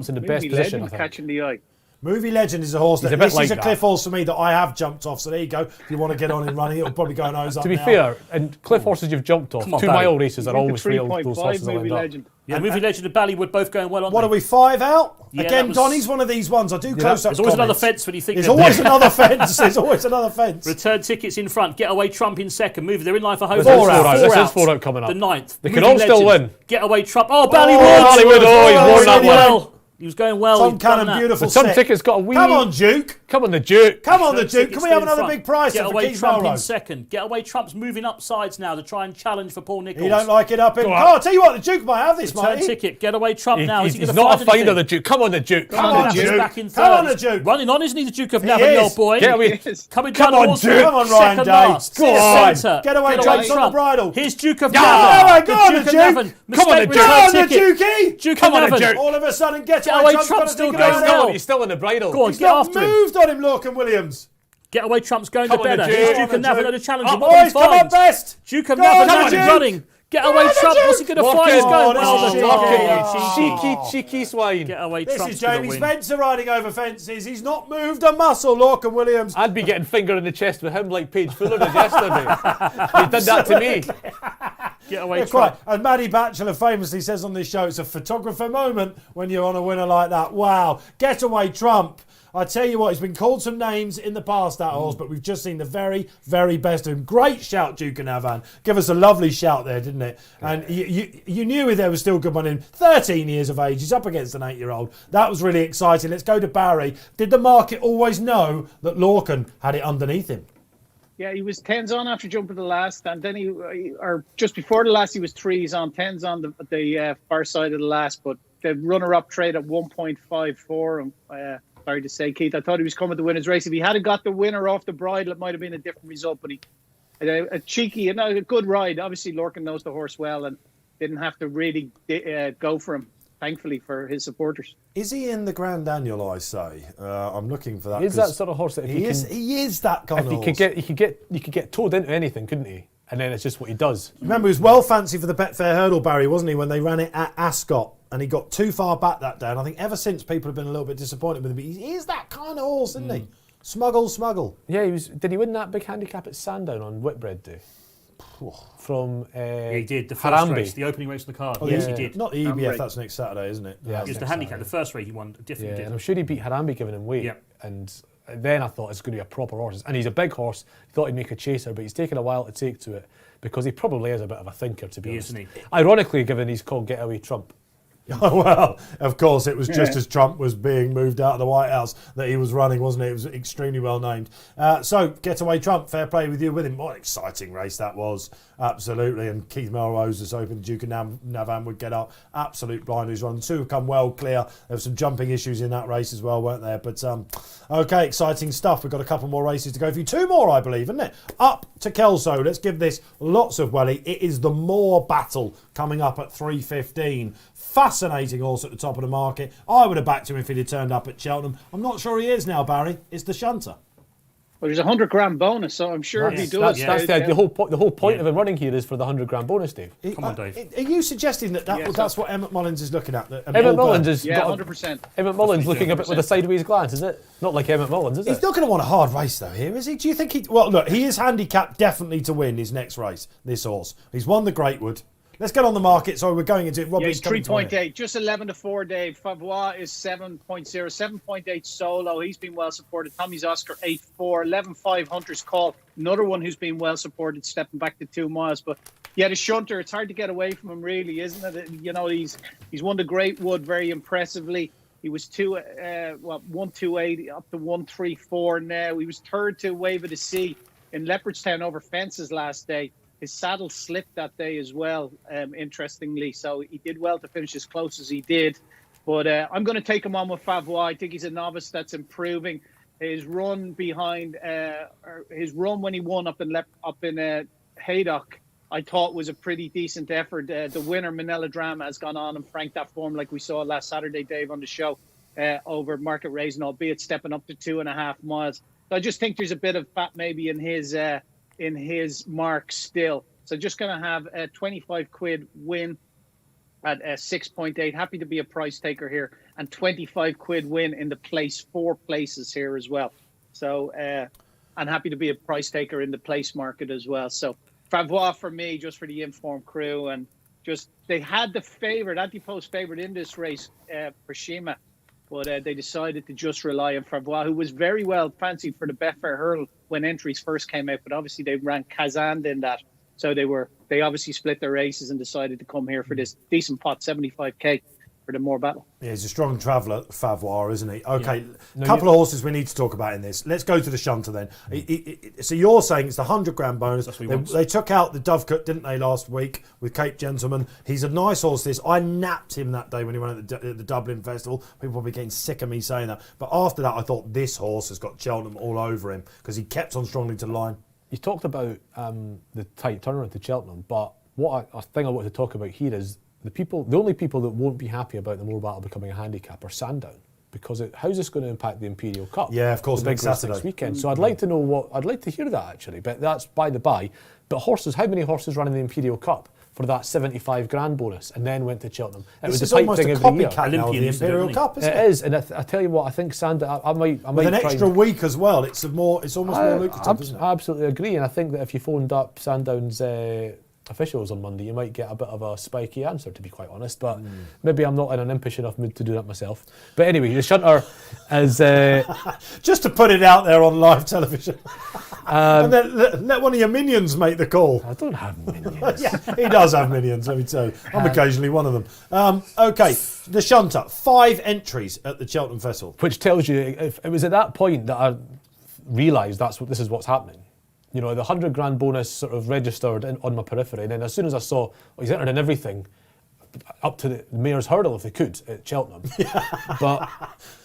in the best position, I think. Catching the eye. Movie Legend is a horse He's that a bit this like is a that. cliff horse for me that I have jumped off. So there you go. If you want to get on in running, it'll probably go nose up. To be now. fair, and cliff horses you've jumped off, Come on, 2 Barry. mile races are always real. 3.5 Those horses will Movie end up. Legend. Yeah, Movie Legend and Ballywood both going well on. What are we, 5 out? Yeah, Again, that was- Donny's one of these ones. I do close up. There's always another comments. fence when you think There's they're always there. another fence. There's always another fence. Return tickets in front. Getaway Trump in second. Move. They're in line for home. This is Four out. This is 4 out coming up. The 9th. They can Movie all still Legend. win. Getaway Trump. Oh, Ballywood. Ballywood. Oh, he's Oh, won that really one. well. He was going well. Tom He's done Cannon, that. beautiful But some set. tickets got a wee. Come on, Duke. Come on, the Duke. Come on, the Return Duke. tickets Can we still have in another front. big price for Getaway Keith Trump in Melrose? second. Getaway Trump's moving up sides now to try and challenge for Paul Nichols. You don't like it up in... Go Oh, on. I'll tell you what, the Duke might have this, Return mate. ticket. Getaway Trump now. Is he He's going to not a find finder, anything? the Duke. Come on, the Duke. Come on, He's Duke. back in Come on, third. the Duke. Running on, isn't he, the Duke of He Navan, is. old boy? Get away. Coming Come down on, also Duke. Come on, Ryan second Day. last. Go on. Centre. Getaway Trump's on the bridle. Here's Duke of Yeah, Navan. go on, the Duke of Duke. Navan. Come on, the Mistake Duke. return Come on, the ticket. Dukey. Duke Come of on, the Navan. Duke. All of a sudden, Getaway Getaway Trump's Trump's got to still think going about well. it. He's still in the bridle. Go on, He's get not after him. moved on him, Lorcan Williams. Getaway Trump's going Come to on, the better. Duke. Here's Come Duke on, of the Navan Duke. at a challenge. Oh, What will he boys, come on, find? best. Duke of Go on, Navan the now Duke. running. Getaway Go on, the Trump. What's he Duke. going to Lock find? it. He's going Oh, well. this The is Duke. cheeky. Cheeky swine. Getaway This Trump's is going Jamie to win. Spencer riding over fences. He's not moved a muscle, Lorcan Williams. I'd be getting finger in the chest with him like Paige Fuller did yesterday. He did that to me. Getaway Yeah, Trump. quite. And Maddie Batchelor famously says on this show, it's a photographer moment when you're on a winner like that. Wow. Getaway Trump. I tell you what, he's been called some names in the past, that horse, but we've just seen the very, very best of him. Great shout, Duke and Navan. Give us a lovely shout there, didn't it? And you knew there was still good money in. 13 years of age, he's up against an 8-year-old. That was really exciting. Let's go to Barry. Did the market always know that Lorcan had it underneath him? Yeah, he was 10s on after jumping the last, and then or just before the last, he was 3s on, 10s on the far side of the last, but the runner-up trade at 1.54, and sorry to say, Keith, I thought he was coming to win his race. If he hadn't got the winner off the bridle, it might have been a different result, but a cheeky, a good ride. Obviously, Lorcan knows the horse well and didn't have to really go for him, thankfully, for his supporters. Is he in the Grand Annual, I say? I'm looking for that. He's that sort of horse that if He is that kind of he horse. could get towed into anything, couldn't he? And then it's just what he does. Remember, he was well fancied for the Betfair Hurdle, Barry, wasn't he, when they ran it at Ascot? And he got too far back that day. And I think ever since, people have been a little bit disappointed with him. But he is that kind of horse, isn't he? Smuggle. Yeah, he was. Did he win that big handicap at Sandown on Whitbread Day? From Yeah, he did. The first Harambe. race, the opening race of the card. Oh, yes, yeah. he did. Not the EBF, that's next Saturday, isn't it? Yeah, It was the handicap. The first race he won. Definitely Yeah, did. and I'm sure he beat Harambe giving him weight. Yep. And then I thought it's going to be a proper horse. And he's a big horse. Thought he'd make a chaser, but he's taken a while to take to it because he probably is a bit of a thinker, to be honest. Isn't he? Ironically, given he's called Getaway Trump. Oh, well, of course, it was just as Trump was being moved out of the White House that he was running, wasn't it? It was extremely well named. So, Getaway Trump, fair play with you with him. What an exciting race that was. Absolutely. And Keith Melrose is hoping Duke of Navan would get up. Absolute blinders run. 2 have come well clear. There were some jumping issues in that race as well, weren't there? But, okay, exciting stuff. We've got a couple more races to go for you. 2 more, I believe, isn't it? Up to Kelso. Let's give this lots of welly. It is the Morebattle coming up at 3:15. Fascinating horse at the top of the market. I would have backed him if he'd have turned up at Cheltenham. I'm not sure he is now, Barry. It's the shunter. Well, there's a 100-grand bonus, so I'm sure if he does. That's the whole point of him running here is for the 100-grand bonus, Dave. Come on, Dave. Are you suggesting that Yeah, that's what Emmett Mullins is looking at? Emmett Mullins is Yeah, 100%. Emmett Mullins he's looking doing, a bit with a sideways glance, is it? Not like Emmett Mullins, is He's it? not going to want a hard race, though, here, is he? Do you think he... Well, look, he is handicapped definitely to win his next race, this horse. He's won the Greatwood. Let's get on the market. Sorry, we're going into it. Yeah, Robbie's he's coming to it. 3.8, just 11-4, Dave. Favois is 7.0, 7.8 solo. He's been well supported. Tommy's Oscar 8.4, 11.5 Hunter's Call. Another one who's been well supported, stepping back to 2 miles. But yeah, the shunter, it's hard to get away from him, really, isn't it? You know, he's won the Greatwood very impressively. He was 1.28 up to 1.34 now. He was third to Wave of the Sea in Leopardstown over fences last day. His saddle slipped that day as well, interestingly. So he did well to finish as close as he did. But I'm going to take him on with Favois. I think he's a novice that's improving. His run behind, his run when he won up in Haydock, I thought was a pretty decent effort. The winner, Manila Drama, has gone on and franked that form like we saw last Saturday, Dave, on the show over Market Raisin, albeit stepping up to 2.5 miles. So I just think there's a bit of fat maybe in his mark still. So just going to have a 25 quid win at 6.8. Happy to be a price taker here. and 25 quid win in the place 4 places here as well. So I'm happy to be a price taker in the place market as well. So Favois for me, just for the informed crew, and just they had the favourite, anti-post favourite in this race for Shima, but they decided to just rely on Favois, who was very well fancied for the Betfair Hurdle when entries first came out, but obviously they ran Kazan in that, so they obviously split their races and decided to come here for this decent pot, 75k. For the Morebattle. Yeah, he's a strong traveller, Favois, isn't he? Okay, couple of horses we need to talk about in this. Let's go to the shunter then. So you're saying it's the 100 grand bonus. They took out the Dovecote, didn't they, last week with Cape Gentleman? He's a nice horse, this. I napped him that day when he won at the Dublin Festival. People will be getting sick of me saying that. But after that, I thought this horse has got Cheltenham all over him because he kept on strongly to the line. You talked about the tight turnaround to Cheltenham, but what a thing I want to talk about here is the only people that won't be happy about the Morebattle becoming a handicap are Sandown, because how's this going to impact the Imperial Cup? Yeah, of course, the big race next weekend. So I'd like to hear that actually, but that's by the by. But horses, how many horses ran in the Imperial Cup for that 75 grand bonus and then went to Cheltenham? This is almost a copycat now of the Imperial Cup, isn't it? It is, and I tell you what, I think Sandown. I might with an extra week as well. It's almost more lucrative, isn't it? I absolutely agree, and I think that if you phoned up Sandown's officials on Monday, you might get a bit of a spiky answer, to be quite honest, but maybe I'm not in an impish enough mood to do that myself. But anyway, the shunter is just to put it out there on live television. And then let one of your minions make the call. I don't have minions. Yeah, he does have minions, let me tell you. I'm occasionally one of them. Okay, the shunter, 5 entries at the Cheltenham Festival, which tells you, if it was at that point that I realised this is what's happening. You know, the 100 grand bonus sort of registered on my periphery, and then as soon as I saw he's entered in everything, up to the Mayor's Hurdle if they could at Cheltenham. But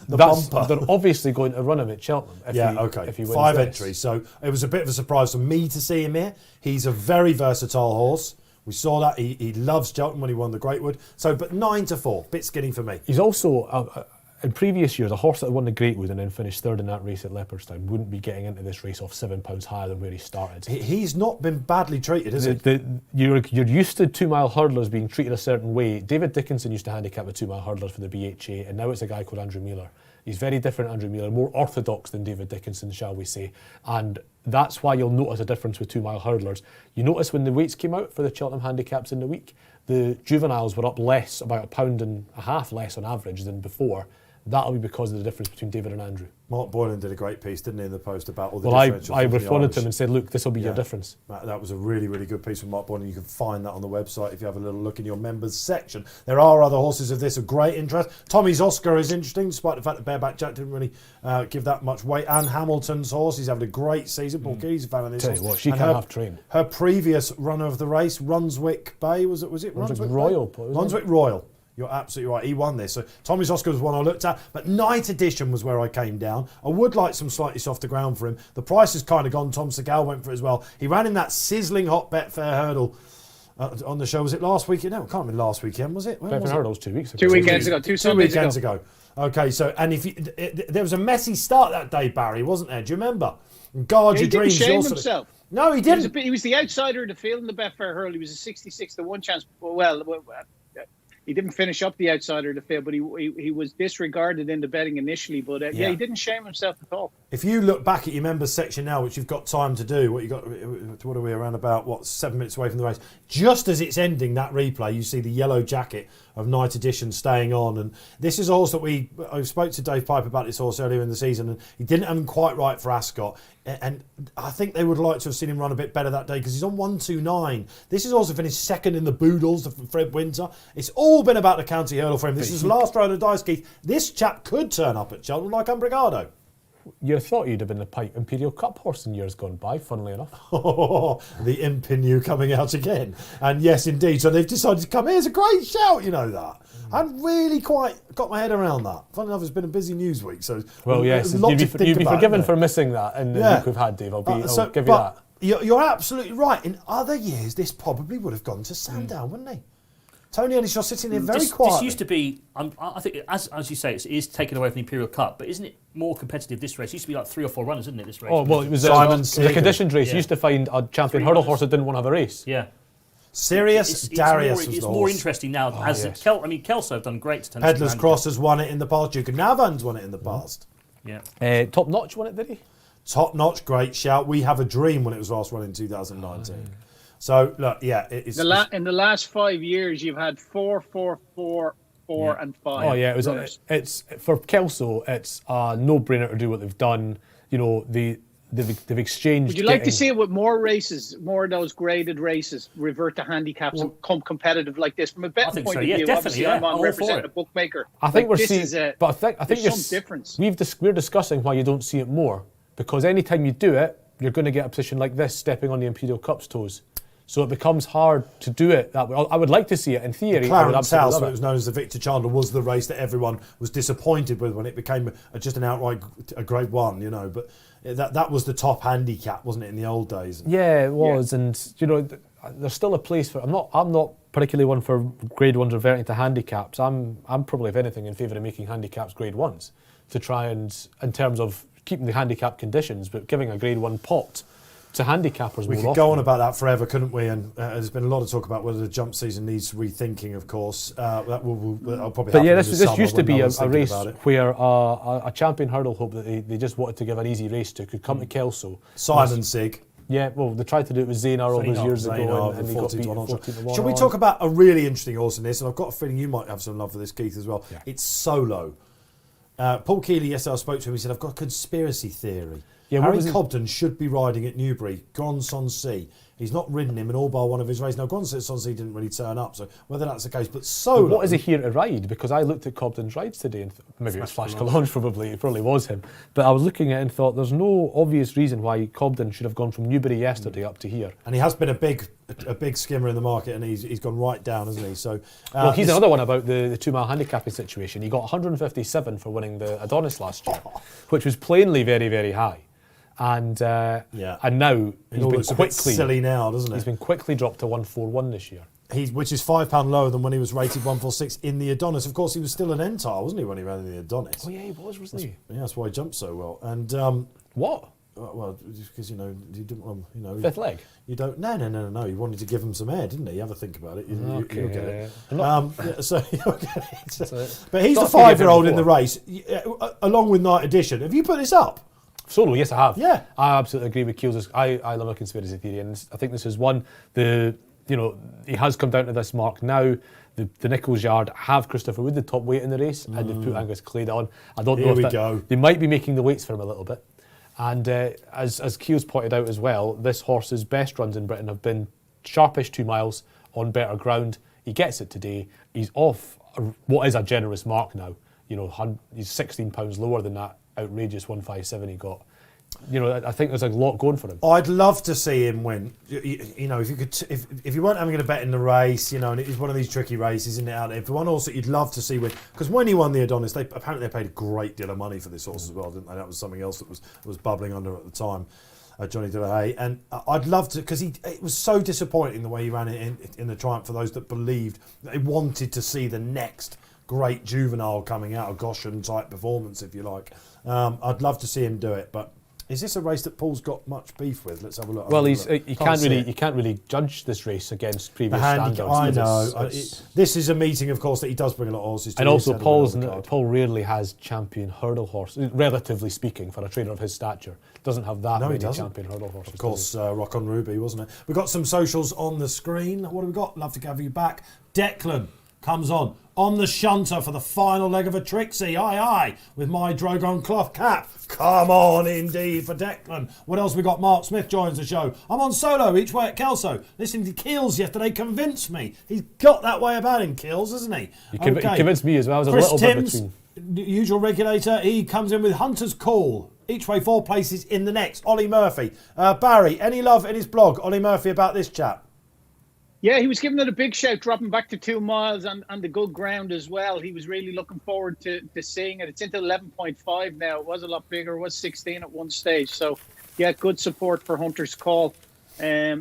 they're obviously going to run him at Cheltenham. If he wins 5 this. entries. So it was a bit of a surprise for me to see him here. He's a very versatile horse. We saw that he loves Cheltenham when he won the Greatwood. So, but 9-4, bit skinny for me. He's also in previous years, a horse that won the Greatwood and then finished third in that race at Leopardstown wouldn't be getting into this race off £7 higher than where he started. He's not been badly treated, is he? You're used to 2 mile hurdlers being treated a certain way. David Dickinson used to handicap the 2 mile hurdlers for the BHA, and now it's a guy called Andrew Mueller. He's very different, Andrew Mueller, more orthodox than David Dickinson, shall we say. And that's why you'll notice a difference with 2 mile hurdlers. You notice when the weights came out for the Cheltenham handicaps in the week, the juveniles were up less, about £1.50 less on average than before. That'll be because of the difference between David and Andrew. Mark Boylan did a great piece, didn't he, in the Post about all the differentials. I responded to him and said, look, this will be your difference. That was a really, really good piece from Mark Boylan. You can find that on the website if you have a little look in your members section. There are other horses of this of great interest. Tommy's Oscar is interesting, despite the fact that Bareback Jack didn't really give that much weight. Anne Hamilton's horse, he's having a great season. Paul Keys, a fan of this horse. Tell you what, she can't have train. Her previous runner of the race, Runswick Bay, was it Runswick Royal? Runswick Royal. You're absolutely right. He won this. So Tommy's Oscar was one I looked at, but Night Edition was where I came down. I would like some slightly softer ground for him. The price has kind of gone. Tom Segal went for it as well. He ran in that sizzling hot Betfair Hurdle on the show. Was it last weekend? No, it can't have been last weekend, was it? Betfair Hurdle was 2 weeks ago. 2 weekends ago. 2 weekends ago. Okay, so and there was a messy start that day, Barry, wasn't there? Do you remember? Guard your dreams. He didn't shame himself. No, he didn't. He was the outsider of the field in the Betfair Hurdle. He was a 66-1 chance. Well, he didn't finish up the outsider of the field, but he was disregarded in the betting initially. But he didn't shame himself at all. If you look back at your members section now, which you've got time to do, what are we around about? 7 minutes away from the race? Just as it's ending that replay, you see the yellow jacket of Night Edition staying on, and this is a horse that I spoke to Dave Piper about this horse earlier in the season, and he didn't have him quite right for Ascot, and I think they would like to have seen him run a bit better that day because he's on 129. This is also finished second in the Boodles for Fred Winter. It's all been about the county hurdle for him. This is the last round of dice, Keith. This chap could turn up at Cheltenham like Umbrigado. You thought you'd have been the Imperial Cup horse in years gone by, funnily enough. The Impinu coming out again. And yes, indeed. So they've decided to come. Here's a great shout, you know that. I hadn't really quite got my head around that. Funnily enough, it's been a busy news week. So well, yes, you'd be forgiven for missing that in the week we've had, Dave. I'll give you that. You're absolutely right. In other years, this probably would have gone to Sandown, wouldn't he? Tony Ennis sitting there very quietly. This used to be, I think, as you say, it is taken away from the Imperial Cup, but isn't it more competitive this race? It used to be like 3 or 4 runners, isn't it, this race? Oh, well, it was a conditioned race. You used to find a champion hurdle horse that didn't want to have a race. Yeah. Sirius Darius was it's the more horse. interesting now. Kelso have done great to turn Pedlar's Cross has won it in the past. Duke of Navan's won it in the past. Yeah. Top Notch won it, did he? Top Notch, great shout. We Have a Dream when it was last run in 2019. So, look, yeah. It's in the last 5 years, you've had 4, 4, 4, 4 and 5. Oh, yeah. It's for Kelso, it's a no-brainer to do what they've done. You know, they've exchanged. Would you like to see it with more races, more of those graded races, revert to handicaps and come competitive like this? From a betting point of view, obviously, I'm on representing a bookmaker. I think we're seeing, but I think there's some difference. We're discussing why you don't see it more, because anytime you do it, you're going to get a position like this, stepping on the Imperial Cup's toes. So it becomes hard to do it that way. I would like to see it in theory. Clarence House, when it was known as the Victor Chandler, was the race that everyone was disappointed with when it became just an outright a Grade 1, you know. But that was the top handicap, wasn't it, in the old days? Yeah, it was, and you know, there's still a place for. I'm not particularly one for Grade 1s reverting to handicaps. I'm probably, if anything, in favour of making handicaps Grade 1s to try and, in terms of keeping the handicap conditions, but giving a Grade 1 pot to handicappers. We could go on about that forever, couldn't we? And there's been a lot of talk about whether the jump season needs rethinking, of course. I'll probably. But yeah, this used to be a race where a champion hurdle hope that they just wanted to give an easy race to could come to Kelso. Simon Sig. Yeah, well, they tried to do it with Zaynard all those years ago, and he got beat 14-1. Shall we talk about a really interesting horse in this? And I've got a feeling you might have some love for this, Keith, as well. Yeah. It's Solo. Paul Keeley, yesterday I spoke to him, he said, I've got a conspiracy theory. Yeah, Harry Cobden should be riding at Newbury, Grand Sancy. He's not ridden him in all bar one of his races. Now, Grand Sancy didn't really turn up, so whether that's the case, but Solo... But what is he here to ride? Because I looked at Cobden's rides today, and maybe it was Flash Cologne, it probably was him. But I was looking at it and thought, there's no obvious reason why Cobden should have gone from Newbury yesterday up to here. And he has been a big skimmer in the market, and he's gone right down, hasn't he? So, well, he's another one about the 2 mile handicapping situation. He got 157 for winning the Adonis last year, which was plainly very, very high. And now he's been quickly silly now, doesn't it? He's been quickly dropped to 141 this year. Which is £5 lower than when he was rated 146 in the Adonis. Of course, he was still an Entire, wasn't he, when he ran in the Adonis? Oh yeah, he wasn't he? Yeah, that's why he jumped so well. And what? Well, because you didn't want fifth leg. You don't. No. You wanted to give him some air, didn't he? You have a think about it. You'll get it. So you'll get it. But he's the 5-year-old in the race, along with Night Edition. Have you put this up? Solo, yes, I have. Yeah, I absolutely agree with Keels. I love a conspiracy theory, and I think this is one. He has come down to this mark now. The Nichols Yard have Christopher Wood, the top weight in the race, and they've put Angus Clade on. I don't know if they might be making the weights for him a little bit. And as Keels pointed out as well, this horse's best runs in Britain have been sharpish 2 miles on better ground. He gets it today. He's off what is a generous mark now. He's £16 lower than that outrageous 157 he got. I think there's a lot going for him. I'd love to see him win. If you could, if you weren't having a bet in the race, and it is one of these tricky races, isn't it? Out there, if one horse that you'd love to see win, because when he won the Adonis, they paid a great deal of money for this horse as well, didn't they? That was something else that was bubbling under at the time. Johnny Delahaye, and I'd love to, because it was so disappointing the way he ran it in the Triumph for those that believed that they wanted to see the next great juvenile coming out of Goshen type performance, if you like. I'd love to see him do it, but is this a race that Paul's got much beef with? Let's have a look. Well, you can't really judge this race against previous standards. I know. This is a meeting, of course, that he does bring a lot of horses to. And also, Paul rarely has champion hurdle horses, relatively speaking, for a trainer of his stature. Doesn't have that many champion hurdle horses. Of course, Rock on Ruby, wasn't it? We've got some socials on the screen. What have we got? Love to have you back. Declan comes on the shunter for the final leg of a Trixie. Aye, with my Drogon cloth cap. Come on, indeed, for Declan. What else we got? Mark Smith joins the show. I'm on Solo each way at Kelso. Listening to Keels yesterday convinced me. He's got that way about him, Keels, hasn't he? He convinced me as well. I was Chris a little Timms, bit between. Usual regulator, he comes in with Hunter's Call. Each way 4 places in the next. Ollie Murphy. Barry, any love in his blog, Ollie Murphy, about this chap? Yeah, he was giving it a big shout, dropping back to 2 miles and the good ground as well. He was really looking forward to seeing it. It's into 11.5 now. It was a lot bigger. It was 16 at one stage. So, yeah, good support for Hunter's Call.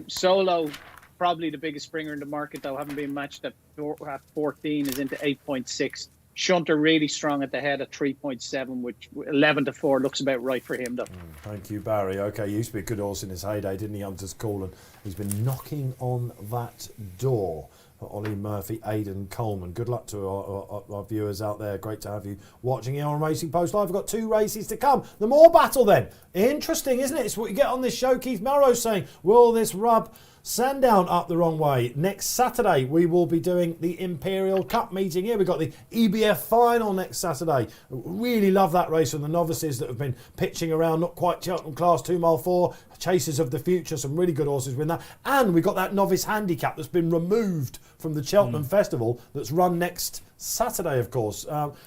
Solo, probably the biggest springer in the market, though, having been matched at 14, is into 8.6. Shunter really strong at the head at 3.7, which 11-4 looks about right for him, though. Thank you, Barry. Okay, he used to be a good horse in his heyday, didn't he, Hunter's Call? And he's been knocking on that door. Ollie Murphy, Aidan Coleman. Good luck to our viewers out there. Great to have you watching here on Racing Post Live. We've got 2 races to come. The Morebattle then. Interesting, isn't it? It's what you get on this show. Keith Melrose saying, will this rub Sandown up the wrong way? Next Saturday, we will be doing the Imperial Cup meeting here. We've got the EBF final next Saturday. Really love that race from the novices that have been pitching around, not quite Cheltenham class, 2 mile 4, Chasers of the Future, some really good horses win that. And we've got that novice handicap that's been removed from the Cheltenham Festival that's run next Saturday, of course.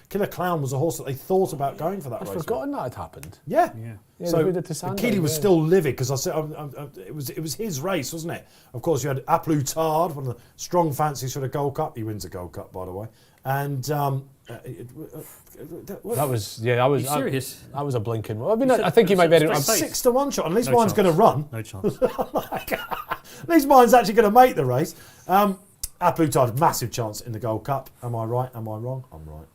Killer Clown was a horse that they thought about going for that race. I'd forgotten that had happened. Yeah. So Keely Keely was still livid because I said it was his race, wasn't it? Of course, you had A Plus Tard, one of the strong fancies for the Gold Cup. He wins the Gold Cup, by the way. And that was serious? That was a blinking. I mean, I think he might be 6-1 shot. At least mine's going to run. No chance. At least mine's actually going to make the race. A Plus Tard, massive chance in the Gold Cup. Am I right? Am I wrong? I'm right.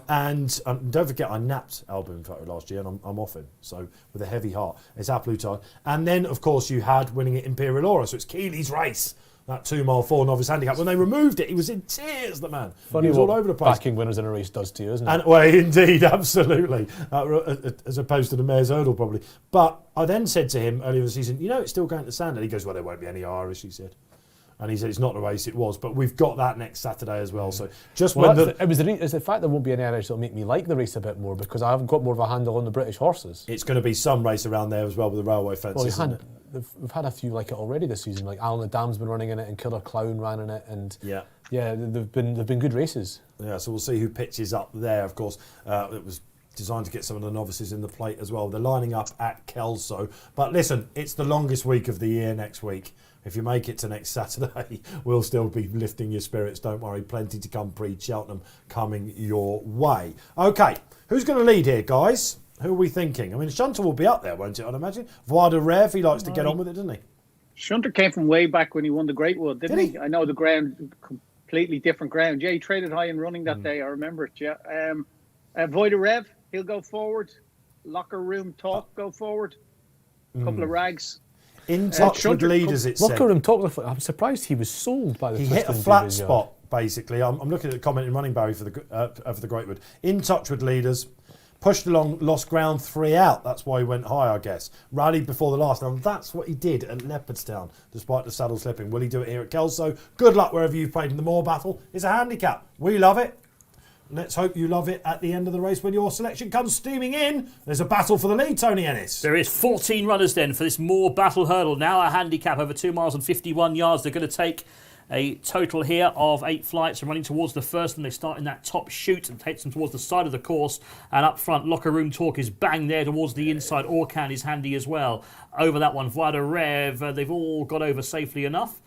And don't forget, I napped Albon last year, and I'm off him. So with a heavy heart, it's A Plus Tard. And then, of course, you had winning it Imperial Aura. So it's Keely's race, that 2 mile 4 novice handicap. When they removed it, he was in tears. The man, funny, he was all over the place. Backing winners in a race does to you, isn't it? And well, indeed, absolutely, as opposed to the Mayor's Hurdle probably. But I then said to him earlier in the season, it's still going to Sandown. He goes, well, there won't be any Irish, he said. And he said it's not the race it was, but we've got that next Saturday as well. So just it's the fact there won't be any Irish that'll make me like the race a bit more, because I haven't got more of a handle on the British horses. It's going to be some race around there as well with the railway fences. Well, we've had a few like it already this season. Like Alan the Dam's been running in it, and Killer Clown ran in it, and they've been good races. Yeah, so we'll see who pitches up there. Of course, it was designed to get some of the novices in the plate as well. They're lining up at Kelso. But listen, it's the longest week of the year next week. If you make it to next Saturday, we'll still be lifting your spirits. Don't worry, plenty to come pre-Cheltenham coming your way. OK, who's going to lead here, guys? Who are we thinking? I mean, Shunter will be up there, won't it, I'd imagine? Voix de Rêve, he likes to get on with it, doesn't he? Shunter came from way back when he won the Great Wood, didn't he? I know the ground, completely different ground. Yeah, he traded high in running that day, I remember it, yeah. Voix de Rêve, he'll go forward. Locker Room Talk, go forward. A couple of rags. In touch with leaders, it said. Locker Room Talk, I'm surprised he was sold by the He hit a flat spot, basically. I'm looking at the comment in running, Barry, for the Great Wood. In touch with leaders, pushed along, lost ground 3 out. That's why he went high, I guess. Rallied before the last. And that's what he did at Leopardstown, despite the saddle slipping. Will he do it here at Kelso? Good luck wherever you've played in the Morebattle. It's a handicap. We love it. Let's hope you love it at the end of the race when your selection comes steaming in. There's a battle for the lead, Tony Ennis. There is 14 runners then for this Morebattle hurdle. Now a handicap over 2 miles and 51 yards. They're going to take a total here of 8 flights and running towards the first, and they start in that top chute and takes them towards the side of the course. And up front, Locker Room Talk is bang there towards the inside. Orcan is handy as well. Over that one, Voix de Rêve, they've all got over safely enough.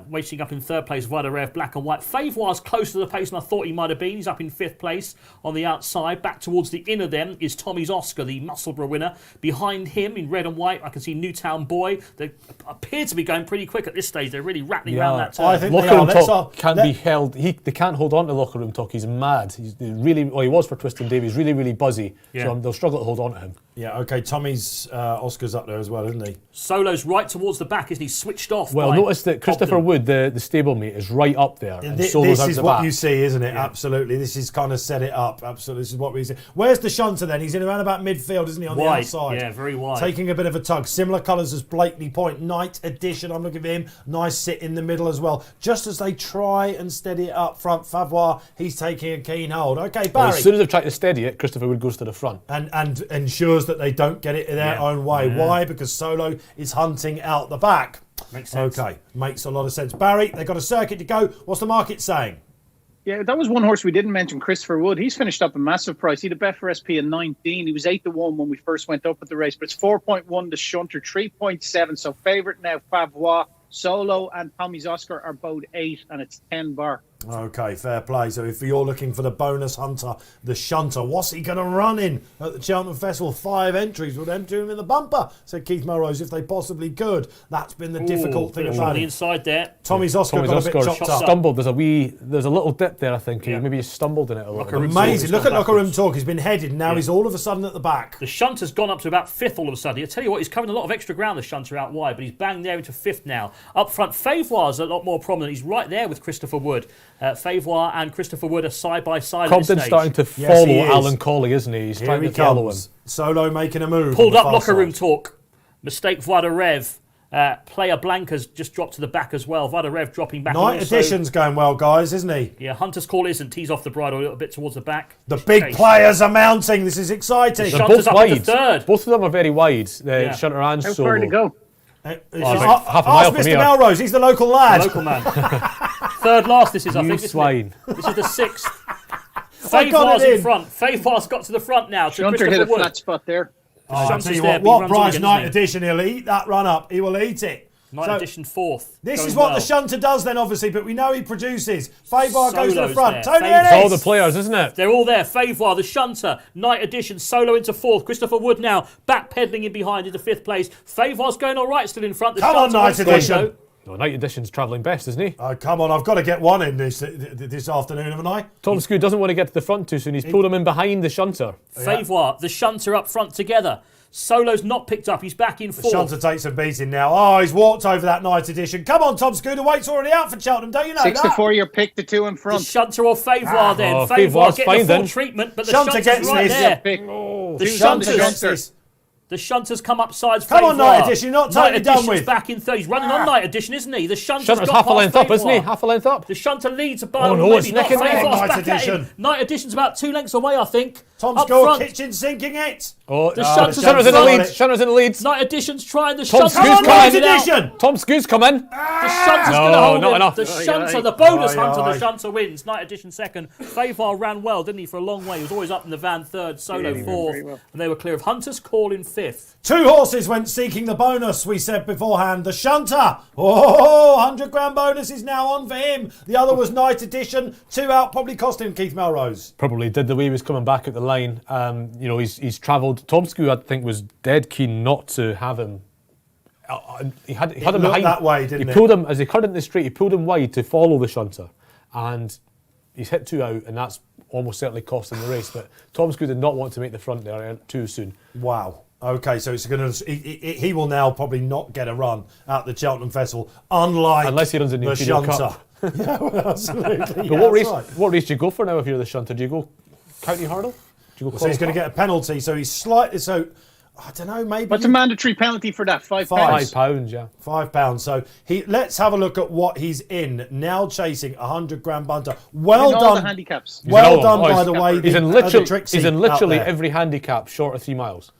Waiting up in 3rd place, Voix de Rêve, black and white. Favois close to the pace than I thought he might have been. He's up in 5th place on the outside. Back towards the inner then is Tommy's Oscar, the Musselburgh winner. Behind him in red and white, I can see Newtown Boy. They appear to be going pretty quick at this stage. They're really rattling around that turn. I think Locker Room Talk can't be held. They can't hold on to Locker Room Talk. He's mad. He was for Twiston Davies. Really, really buzzy. Yeah. So they'll struggle to hold on to him. Yeah, OK. Tommy's Oscar's up there as well, isn't he? Solo's right towards the back, isn't he? Switched off. Well, notice that Christopher Wood, the stablemate, is right up there. And Solo's this is out the what back. you see, isn't it? Yeah. Absolutely. This is kind of set it up. Absolutely. This is what we see. Where's the Shunter then? He's in around about midfield, isn't he? On wide. The outside. Yeah, very wide. Taking a bit of a tug. Similar colours as Blakeney Point. Night edition. I'm looking for him. Nice sit in the middle as well. Just as they try and steady it up front, Favois, he's taking a keen hold. OK, Barry. Well, as soon as they've tried to steady it, Christopher Wood goes to the front. And ensures that they don't get it in their own way. Yeah. Why? Because Solo is hunting out the back. Makes sense. OK, makes a lot of sense. Barry, they've got a circuit to go. What's the market saying? Yeah, that was one horse we didn't mention, Christopher Wood. He's finished up a massive price. He had a Betfair SP in 19. He was 8-1 when we first went up at the race, but it's 4.1 to Shunter, 3.7. So favourite now, Favois. Solo and Tommy's Oscar are both 8, and it's 10 bar. Okay, fair play. So if you're looking for the bonus hunter, the shunter, what's he going to run in at the Cheltenham Festival? 5 entries would enter him in the bumper, said Keith Melrose, if they possibly could. That's been the difficult thing about on the it. inside there. Tommy's Oscar got a bit chopped up. Stumbled. There's a little dip there, I think. Yeah. Maybe he stumbled in it a little bit. Amazing. Look at Locker Room Talk. He's been headed. Now he's all of a sudden at the back. The shunter's gone up to about 5th all of a sudden. I tell you what, he's covering a lot of extra ground, the shunter out wide, but he's banged there into 5th now. Up front, Favoir's a lot more prominent. He's right there with Christopher Wood. Favoir and Christopher Wood are side by side. Compton's starting to follow Alan Colley, isn't he? He's trying to follow him. Solo making a move. Pulled up Locker Room Talk. Mistake Vodarev. Player Blanca's just dropped to the back as well. Vodarev dropping back. Night Edition's going well, guys, isn't he? Yeah, Hunter's Call isn't. He's off the bridle a little bit towards the back. The big players are mounting. This is exciting. They're both wide. Both of them are very wide. Shunter and How Solo. far to go? Half a mile from Mr. here. Melrose, he's the local lad. The local man. Third last, this is, I think. Swine. This is the 6th. Favoir's in front. Favoir's got to the front now. Shunter hit a flat spot there. I'll tell you what price Night Edition, he'll eat that run up. He will eat it. Night Edition 4th. This is what the shunter does then, obviously, but we know he produces. Favoir goes to the Solo's front. there. Tony It's Ennis! All the players, isn't it? They're all there. Favoir, the shunter, Night Edition, Solo into 4th. Christopher Wood now backpedaling in behind into 5th place. Favoir's going all right, still in front. The Come on, Night Edition. No, Night Edition's travelling best, isn't he? Oh, come on, I've got to get one in this afternoon, haven't I? Tom Scoot doesn't want to get to the front too soon. He's pulled him in behind the shunter. Favoir, the shunter up front together. Solo's not picked up. He's back in 4th. The shunter takes a beating now. Oh, he's walked over that Night Edition. Come on, Tom Scooter. Weight's already out for Cheltenham, don't you know 6 that? to 4, you're picked the 2 in front. The shunter or Favoir then. Oh, Favoir Favoir's getting fine the full then. treatment, but the Shunter shunter's gets right this. there. Oh, The Shunter gets shunter's, this. the shunter's come up sides. Come on, Favoir. Night Edition, you're not totally Night done Edition's with. back in 3rd. He's running on Night Edition, isn't he? The shunter's Shunter's got half a past length up, Favoir. isn't he? Half a length up. The shunter leads by Oh, no, maybe it's not. neck and neck. Favoir's Night back at Edition. him. Night Edition's about 2 lengths away, I think. Tom Up Score, front. kitchen sinking it. Oh, The shunter's Shunter's in the front. lead. Shunter's in the lead. Night Edition's trying. The Tom shunter's Scoot's Come on, coming. Night it out. Edition. Tom Scoot's coming. The shunter's No, going to hold not him. enough. The shunter, aye. the bonus Aye, hunter, aye. the shunter wins. Night Edition 2nd. Favoir ran well, didn't he, for a long way. He was always up in the van 3rd, Solo 4th. well. And they were clear of Hunter's Call in 5th. 2 horses went seeking the bonus, we said beforehand. The shunter. Oh, 100 grand bonus is now on for him. The other was Night Edition. 2 out, probably cost him Keith Melrose. Probably did the way he was coming back at the line. He's travelled. Tom Scoot, I think, was dead keen not to have him. He had him looked behind. that way, didn't he it? pulled him as he cut into the straight. He pulled him wide to follow the shunter, and he's hit 2 out, and that's almost certainly cost him the race. But Tom Scoot did not want to make the front there too soon. Wow. Okay, so it's going to. He will now probably not get a run at the Cheltenham Festival, unless he runs in the Imperial shunter. Cup. Yeah, well, absolutely. But Yeah, what race? that's right. What race do you go for now if you're the shunter? Do you go county hurdle? Do you go? So he's going to get a penalty. So he's slightly. So I don't know. Maybe What's a mandatory penalty for that? £5. £5, yeah. £5. So let's have a look at what he's in now, chasing a 100 grand bunter. Well In all done. the handicaps. Well done, by the way. He's in the literally, Trixie he's in out literally there. every handicap short of 3 miles.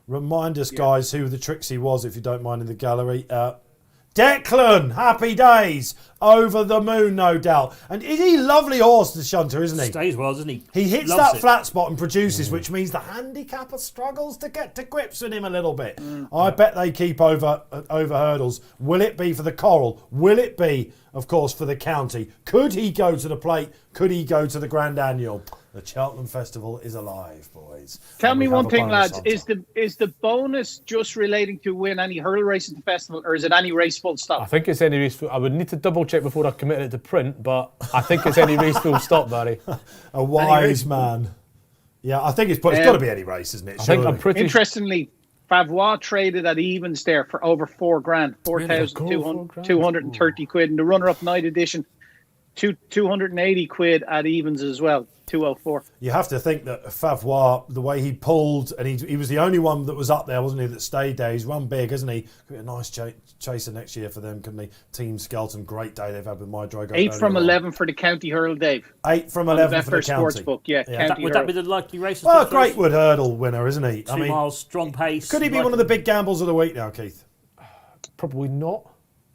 Remind us, guys, who the Trixie was, if you don't mind, in the gallery. Declan, happy days. Over the moon, no doubt. And is he a lovely horse, the shunter, isn't he? Stays well, doesn't he? He hits Loves that it. flat spot and produces, which means the handicapper struggles to get to grips with him a little bit. I bet they keep over hurdles. Will it be for the Coral? Will it be, of course, for the county? Could he go to the plate? Could he go to the Grand Annual? The Cheltenham Festival is alive, boys. Tell And me we have one a thing, bonus lads. hunter. Is the bonus just relating to win any hurdle race at the festival, or is it any race full I stop? think it's any race. I would need to double check before I committed it to print, but I think it's any race full stop, Barry. A wise man. Yeah, I think it's got to be any race, isn't it? I think I'm Surely. pretty. Interestingly, Favois traded at evens there for over £4 grand, 4,230 quid, and the runner-up Night Edition, 280 quid at evens as well, 204. You have to think that Favois, the way he pulled, and he was the only one that was up there, wasn't he, that stayed there. He's run big, hasn't he? Could be a nice chaser next year for them, couldn't he? Team Skelton, great day they've had with my Drogo. 8 from 11 for the county hurdle, Dave. 8 from On the 11 for the Betfair county. Sportsbook, yeah, county Would that hurdle. be the likely race? Well, a Greatwood hurdle winner, isn't he? 2 miles, strong pace. Could he be one of the big gambles of the week now, Keith? Probably not.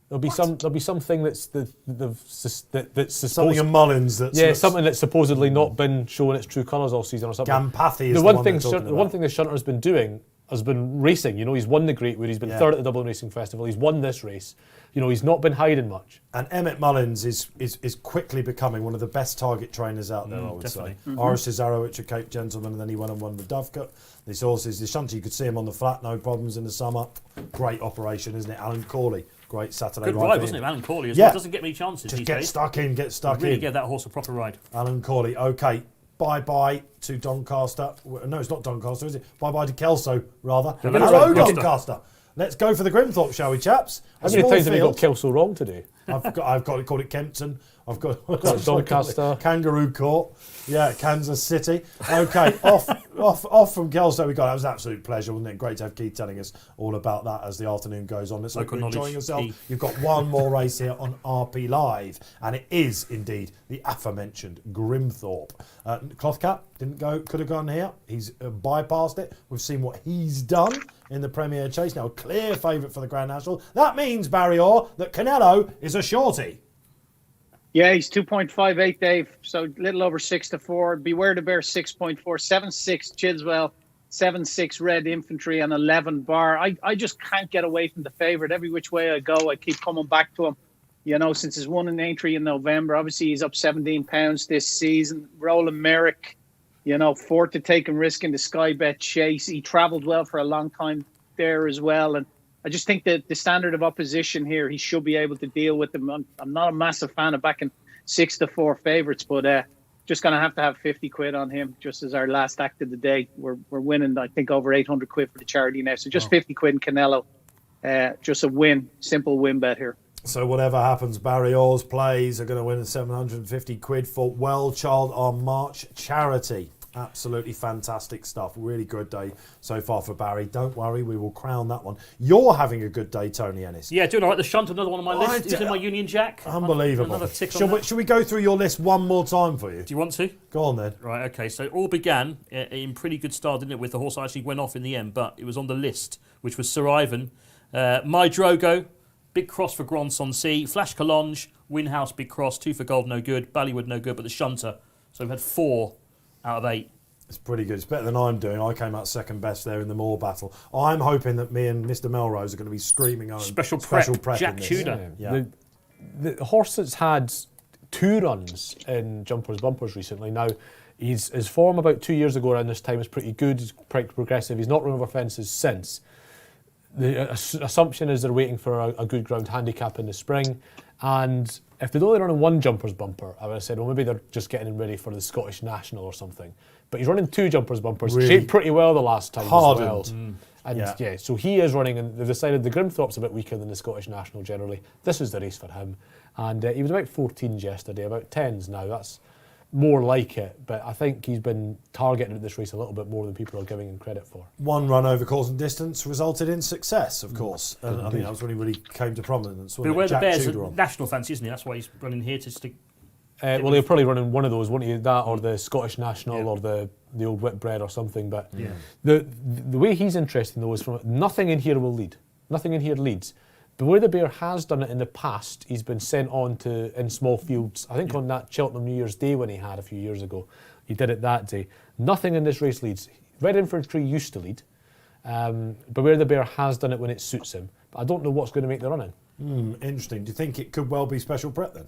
There'll be something that's that's Something in Mullins that's something that's supposedly not been showing its true colours all season or something. Gampathy is The the one one thing they're talking the one about. thing the shunter's been doing has been racing. He's won the Greatwood, he's been third at the Dublin Racing Festival, he's won this race. He's not been hiding much. And Emmett Mullins is quickly becoming one of the best target trainers out there, I would definitely. say. Oris Cesarowicz, a Cape Gentleman, and then he went and won the Dovecote. This horse is the Shunter. You could see him on the flat, no problems in the summer. Great operation, isn't it? Alan Corley, great Saturday Good ride, wasn't it? Alan Corley as well. Doesn't get many chances Just these get days. stuck in, Really give that horse a proper ride. Alan Corley, okay. Bye-bye to Doncaster. No, it's not Doncaster, is it? Bye-bye to Kelso, rather. Hello, Doncaster. Let's go for the Grimthorpe, shall we, chaps? How many times have you got Kelso wrong today? I've got it called it Kempton. I've got Doncaster. Kangaroo Court. Yeah, Kansas City. Okay, off from Kelso we got. That was an absolute pleasure, wasn't it? Great to have Keith telling us all about that as the afternoon goes on. Let's hope you're enjoying yourself. You've got one more race here on RP Live, and it is indeed the aforementioned Grimthorpe. Cloth Cap didn't go, could have gone here. He's bypassed it. We've seen what he's done in the Premier Chase. Now a clear favourite for the Grand National. That means, Barry Orr, that Canelo is a shorty. Yeah, he's 2.58, Dave. So a little over 6-4. Beware the Bear 6.4. 7-6 Chidswell, 7-6 Red Infantry, and 11 Bar. I just can't get away from the favourite. Every which way I go, I keep coming back to him. Since his won an entry in November, obviously he's up 17 pounds this season. Roland Merrick, fourth to take and risk in the Sky Bet Chase. He travelled well for a long time there as well. And I just think that the standard of opposition here, he should be able to deal with them. I'm not a massive fan of backing 6-4 favourites, but just going to have 50 quid on him just as our last act of the day. We're winning, I think, over 800 quid for the charity now. So just 50 quid in Canelo. Just a win, simple win bet here. So whatever happens, Barry Orr's plays are going to win 750 quid for Well Child on March charity. Absolutely fantastic stuff. Really good day so far for Barry. Don't worry, we will crown that one. You're having a good day, Tony Ennis. Yeah, doing all right. The Shunt, another one on my list. He's in my Union Jack. Unbelievable. Another tick on Should we go through your list one more time for you? Do you want to? Go on then. Right, okay. So it all began in pretty good start, didn't it, with the horse that actually went off in the end, but it was on the list, which was Sir Ivan. My Drogo, Big Cross for Grandson C, Flash Collonge, Winhouse, Big Cross, 2 for Gold, no good, Ballywood, no good, but the Shunter. So we've had 4 out of 8. It's pretty good. It's better than I'm doing. I came out second best there in the Morebattle. I'm hoping that me and Mr. Melrose are going to be screaming on special prep in Jack this. Tudor. Yeah. The horse that's had 2 runs in Jumpers Bumpers recently. Now, his form about 2 years ago around this time was pretty good. He's quite progressive. He's not run over fences since. The assumption is they're waiting for a good ground handicap in the spring. And if they'd only run 1 Jumpers Bumper, I would have said, well, maybe they're just getting him ready for the Scottish National or something. But he's running 2 Jumpers Bumpers, really shaped pretty well the last time hardened. as well. And so he is running, and they've decided the Grimthorpe's a bit weaker than the Scottish National generally. This is the race for him. And he was about 14s yesterday, about 10s now. That's more like it, but I think he's been targeting at this race a little bit more than people are giving him credit for. 1 run over course and distance resulted in success, of course. And I think that was when he really came to prominence. But where the Bears are national fancy, isn't he? That's why he's running here to stick. Well, he'll probably run in one of those, won't he? That or the Scottish National or the old Whitbread or something. But the way he's interesting though is from nothing in here will lead. Nothing in here leads. But where the Bear has done it in the past, he's been sent on to in small fields. I think on that Cheltenham New Year's Day when he had a few years ago, he did it that day. Nothing in this race leads. Red Infantry used to lead, but where the Bear has done it when it suits him. But I don't know what's going to make the running. Interesting. Do you think it could well be special prep then?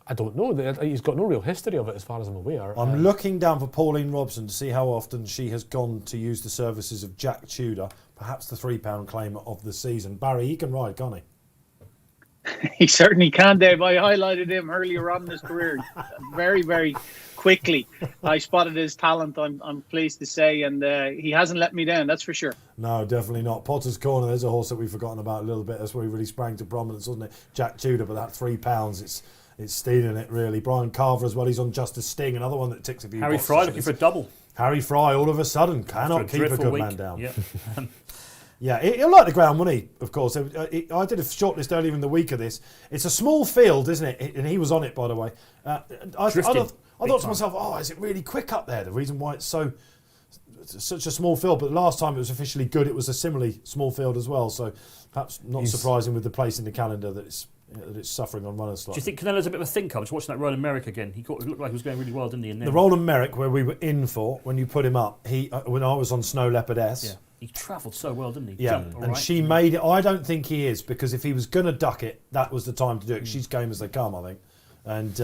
I don't know. He's got no real history of it as far as I'm aware. I'm looking down for Pauline Robson to see how often she has gone to use the services of Jack Tudor, perhaps the £3 claimer of the season. Barry, he can ride, can't he? He certainly can, Dave. I highlighted him earlier on in his career very, very quickly. I spotted his talent, I'm pleased to say, and he hasn't let me down, that's for sure. No, definitely not. Potter's Corner, there's a horse that we've forgotten about a little bit. That's where he really sprang to prominence, wasn't it? Jack Tudor, but that £3, it's stealing it, really. Brian Carver as well, he's on Justice Sting, another one that ticks a few Harry boxes. Fry looking for a double. Harry Fry, all of a sudden, cannot keep a good man down. Yep. Yeah, he'll like the ground, wouldn't he? Of course. I did a shortlist earlier in the week of this. It's a small field, isn't it? And he was on it, by the way. I thought to myself, is it really quick up there? The reason why it's such a small field. But last time it was officially good, it was a similarly small field as well. So perhaps not surprising with the place in the calendar that it's suffering on runners slightly. Do you think Canelo's a bit of a thinker? I was watching that Roland Merrick again. He looked like he was going really well, didn't he? The Roland Merrick, where we were in for when you put him up, when I was on Snow Leopard S. He travelled so well, didn't he? Yeah, Jumped all and right. she made it. I don't think he is, because if he was going to duck it, that was the time to do it. She's game as they come, I think. And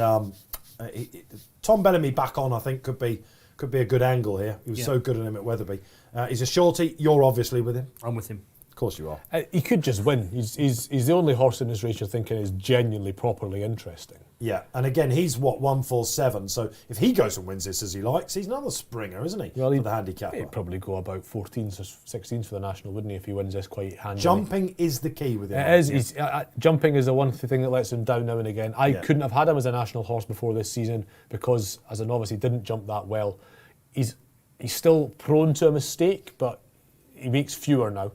Tom Bellamy back on, I think, could be a good angle here. He was so good at him at Wetherby. He's a shorty. You're obviously with him. I'm with him. Of course you are. He could just win. He's the only horse in this race you're thinking is genuinely properly interesting. Yeah, and again, he's 147. So if he goes and wins this as he likes, he's another springer, isn't he? Well, for the handicapper. He'd probably go about 14s or 16s for the national, wouldn't he, if he wins this quite handily? Jumping is the key with him. It is. Jumping is the one thing that lets him down now and again. I couldn't have had him as a national horse before this season because, as a novice, he didn't jump that well. He's still prone to a mistake, but he makes fewer now.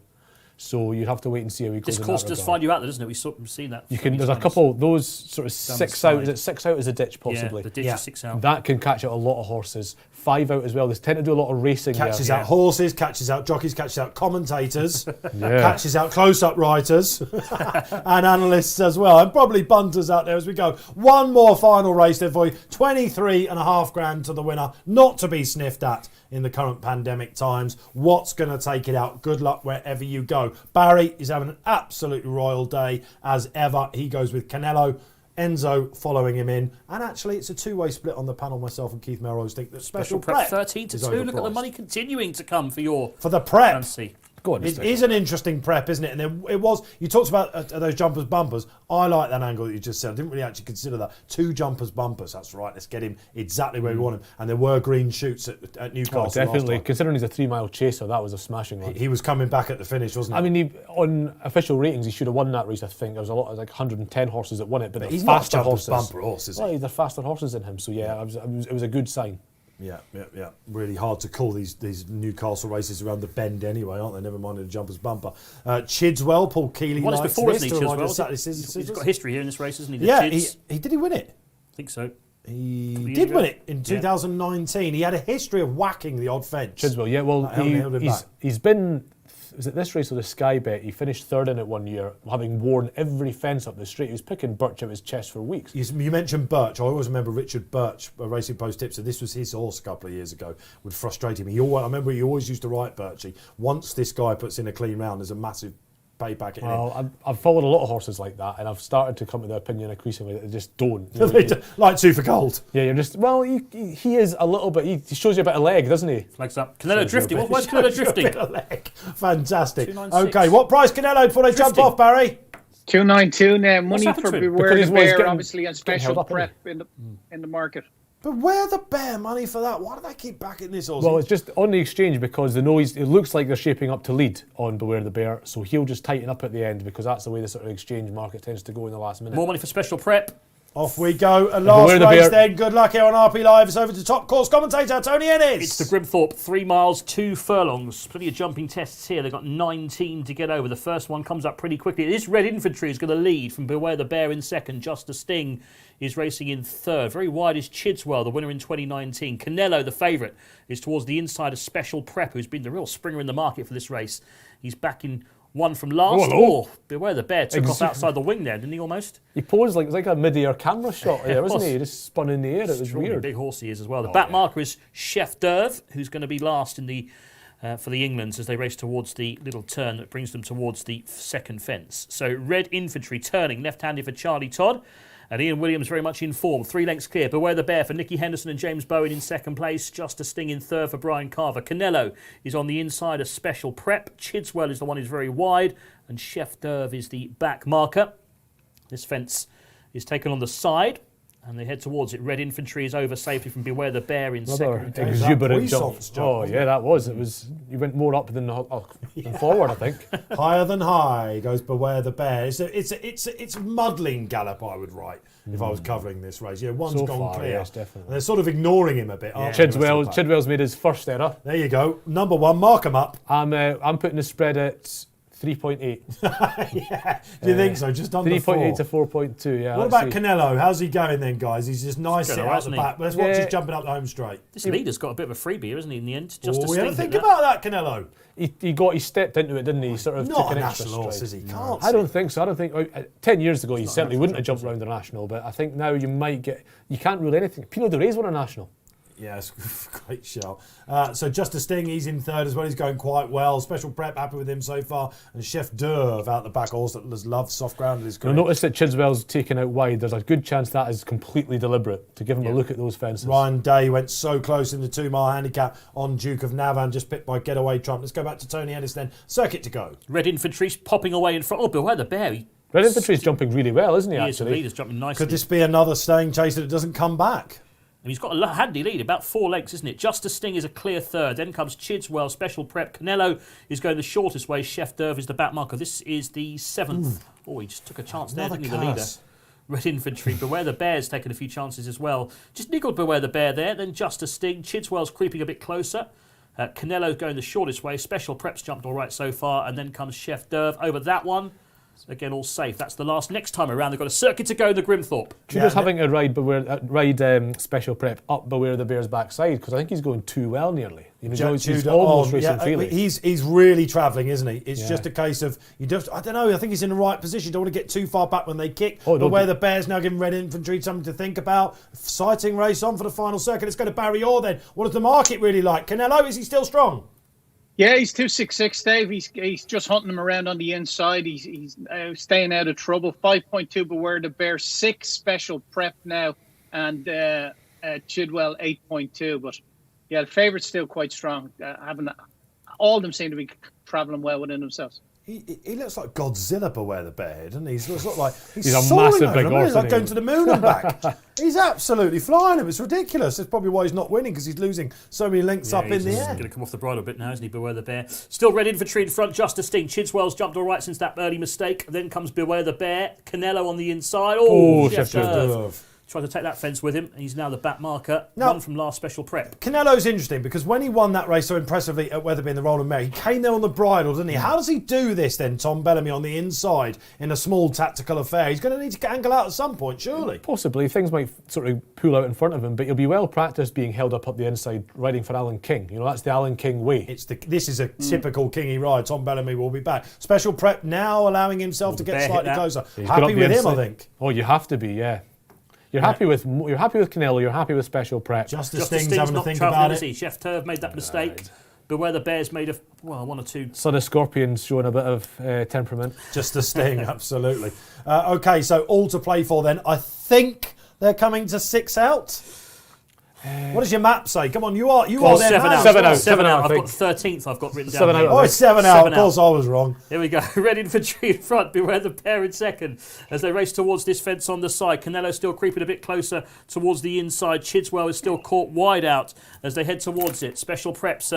So you have to wait and see how he goes. This course does find you out there, doesn't it? We've seen that. There's a couple, those sort of 6 out. Is it 6 out as a ditch, possibly? Yeah, the ditch is 6 out. That can catch out a lot of horses. 5 out as well. They tend to do a lot of racing. Catches out horses, catches out jockeys, catches out commentators, catches out close-up writers and analysts as well. And probably bunters out there as we go. One more final race there for you. 23.5 grand to the winner. Not to be sniffed at in the current pandemic times. What's going to take it out? Good luck wherever you go. Barry is having an absolutely royal day as ever. He goes with Canelo. Enzo following him in, and actually it's a two-way split on the panel. Myself and Keith Melrose think that special prep 13 to 2. Look at the money continuing to come for the prep. Fancy. Go on, it is an interesting prep, isn't it? And it was. You talked about those jumpers bumpers. I like that angle that you just said. I didn't really actually consider that. 2 jumpers bumpers. That's right. Let's get him exactly where we want him. And there were green shoots at Newcastle. Oh, definitely. Considering he's a 3-mile chaser, that was a smashing one. He was coming back at the finish, wasn't he? I mean, on official ratings, he should have won that race. I think there was like 110 horses that won it, but he's faster not a horses. bumper horse, is he? Well, they're faster horses than him. So yeah, it was a good sign. Yeah. Really hard to call these Newcastle races around the bend anyway, aren't they? Never mind the jumper's bumper. Chidswell, Paul Keeley. Won this likes before, this isn't he, Chidswell? He's got history here in this race, hasn't he? Yeah, did he win it? I think so. He did win it in 2019. He had a history of whacking the odd fence. Chidswell, yeah, well, he's been... Was it this race or the Sky Bet? He finished 3rd in it one year, having worn every fence up the straight. He was picking Birch out his chest for weeks. You mentioned Birch. I always remember Richard Birch, a Racing Post tipster. This was his horse a couple of years ago. Would frustrate him. I remember he always used to write Birchie. Once this guy puts in a clean round, there's a massive payback in it. I've followed a lot of horses like that, and I've started to come to the opinion increasingly that they just don't. Like 2 for gold. Yeah, you're just... Well, he is a little bit... He shows you a bit of leg, doesn't he? Flags up. Canelo drifting. Why's Canelo drifting? A bit of leg. Fantastic. 296. Okay, what price Canelo before they jump off, Barry? 292 now. Money for Beware the Bear, obviously, and special up, prep in the market. But where the bear money for that? Why do they keep backing this horse? Well, it's just on the exchange because they know it looks like they're shaping up to lead on Beware the Bear, so he'll just tighten up at the end because that's the way the sort of exchange market tends to go in the last minute. More money for special prep. Off we go. A last race then. Good luck here on RP Live. It's over to top course commentator Tony Ennis. It's the Grimthorpe 3 miles, 2 furlongs. Plenty of jumping tests here. They've got 19 to get over. The first one comes up pretty quickly. This Red Infantry is going to lead from Beware the Bear in second. Just a Sting is racing in third. Very wide is Chidswell, the winner in 2019. Canelo, the favourite, is towards the inside of Special Prep, who's been the real springer in the market for this race. He's back in one from last. Beware the Bear took off outside the wing there, didn't he, almost? He posed like a mid-air camera shot there, wasn't he? He just spun in the air. It was weird. Big horse he is as well. The back marker is Chef d'Oeuvre, who's going to be last in the for the Englands as they race towards the little turn that brings them towards the second fence. So Red Infantry turning left-handed for Charlie Todd. And Ian Williams very much in form. 3 lengths clear. Beware the Bear for Nicky Henderson and James Bowen in second place. Just a Sting in third for Brian Carver. Canelo is on the inside of Special Prep. Chidswell is the one who's very wide. And Chef d'Oeuvre is the back marker. This fence is taken on the side. And they head towards it. Red Infantry is over safely from Beware the Bear in second. Exuberant jump. Oh, yeah, that was. It was. You went more up than forward, I think. Higher than high goes Beware the Bear. It's muddling gallop, I would write, if I was covering this race. Yeah, one's gone clear. Yes, definitely. And they're sort of ignoring him a bit, aren't they? Chidwell's made his first error. There you go. Number 1, mark him up. I'm putting the spread at 3.8. Yeah. Do you think so? Just under 3.8 to 4.2, yeah. What about Canelo? How's he going then, guys? He's just nice sit out the back. Let's watch his jumping up the home straight. This leader's got a bit of a freebie here, isn't he, in the end? We had to think about that, Canelo. He stepped into it, didn't he? He sort of not took a an extra national horse, stride. is he? Can't. I don't think so. I don't think 10 years ago he certainly wouldn't have jumped round the national, but I think now you might get. You can't rule anything. Pinot de Rey's won a national. Yes, great show. So Justice Sting, he's in third as well. He's going quite well. Special Prep, happy with him so far. And Chef d'Oeuvre out the back, also has loved soft ground in his career. You'll notice that Chidswell's taken out wide. There's a good chance that is completely deliberate to give him a look at those fences. Ryan Day went so close in the 2 mile handicap on Duke of Navan, just pipped by Getaway Trump. Let's go back to Tony Ennis then. Circuit to go. Red Infantry's popping away in front. Oh, beware the bear. Red Infantry's jumping really well, isn't he, He is, the actually? leader's jumping nicely. Could this be another staying chase that doesn't come back? And he's got a handy lead, about 4 lengths, isn't it? Justice Sting is a clear third. Then comes Chidswell, Special Prep. Canelo is going the shortest way. Chef d'Oeuvre is the back marker. This is the 7th. Oh, he just took a chance there, didn't he, the leader? Red Infantry. Beware the Bear's taken a few chances as well. Just niggled Beware the Bear there. Then Justice Sting. Chidswell's creeping a bit closer. Canelo's going the shortest way. Special Prep's jumped all right so far. And then comes Chef d'Oeuvre over that one. Again, all safe. That's the last. Next time around, they've got a circuit to go in the Grimthorpe. Tudor's having to ride Special Prep up Beware the Bear's backside because I think he's going too well nearly. He's almost racing freely. He's really travelling, isn't he? It's just a case of I don't know. I think he's in the right position. You don't want to get too far back when they kick. Beware the Bear's now giving Red Infantry something to think about. Sighting race on for the final circuit. Let's go to Barry Orr then. What does the market really like? Canelo, is he still strong? Yeah, he's 266, Dave. He's just hunting him around on the inside. He's staying out of trouble. 5.2 Beware the Bear, 6 Special Prep now, and Chidwell 8.2. But yeah, the favourite's still quite strong. All of them seem to be travelling well within themselves. He looks like Godzilla, Beware the Bear, doesn't he? He looks like he's a massive big horse. He's like going to the moon and back. He's absolutely flying him. It's ridiculous. That's probably why he's not winning, because he's losing so many lengths up in the air. He's going to come off the bridle a bit now, isn't he? Beware the Bear. Still Red Infantry in front. Justice Sting. Chidswell's jumped all right since that early mistake. Then comes Beware the Bear. Canelo on the inside. Chef d'Oeuvre. Tried to take that fence with him. He's now the back marker. One from last Special Prep. Canelo's interesting because when he won that race so impressively at Wetherby in the Roland Mare, he came there on the bridle, didn't he? How does he do this then, Tom Bellamy, on the inside in a small tactical affair? He's going to need to angle out at some point, surely. Possibly. Things might sort of pull out in front of him, but he'll be well practiced being held up the inside, riding for Alan King. You know, that's the Alan King way. This is a typical Kingy ride. Tom Bellamy will be back. Special Prep now allowing himself to get slightly closer. Happy with him, I think. Oh, you have to be, yeah. You're happy with Canelo. You're happy with Special Prep. Justice Sting's having to think about it. Chef d'Oeuvre made that mistake. Beware the Bear's made one or two. So the Scorpion's showing a bit of temperament. Just Sting, absolutely. Okay, so all to play for then. I think they're coming to 6 out. What does your map say? Come on, you are there now. 7 out. I've got 13th. I've got written down. 7 out. Oh, it's 7 out. Of course, I was wrong. Here we go. Red Infantry in front. Beware the Bear in second as they race towards this fence on the side. Canelo still creeping a bit closer towards the inside. Chidswell is still caught wide out as they head towards it. Special Preps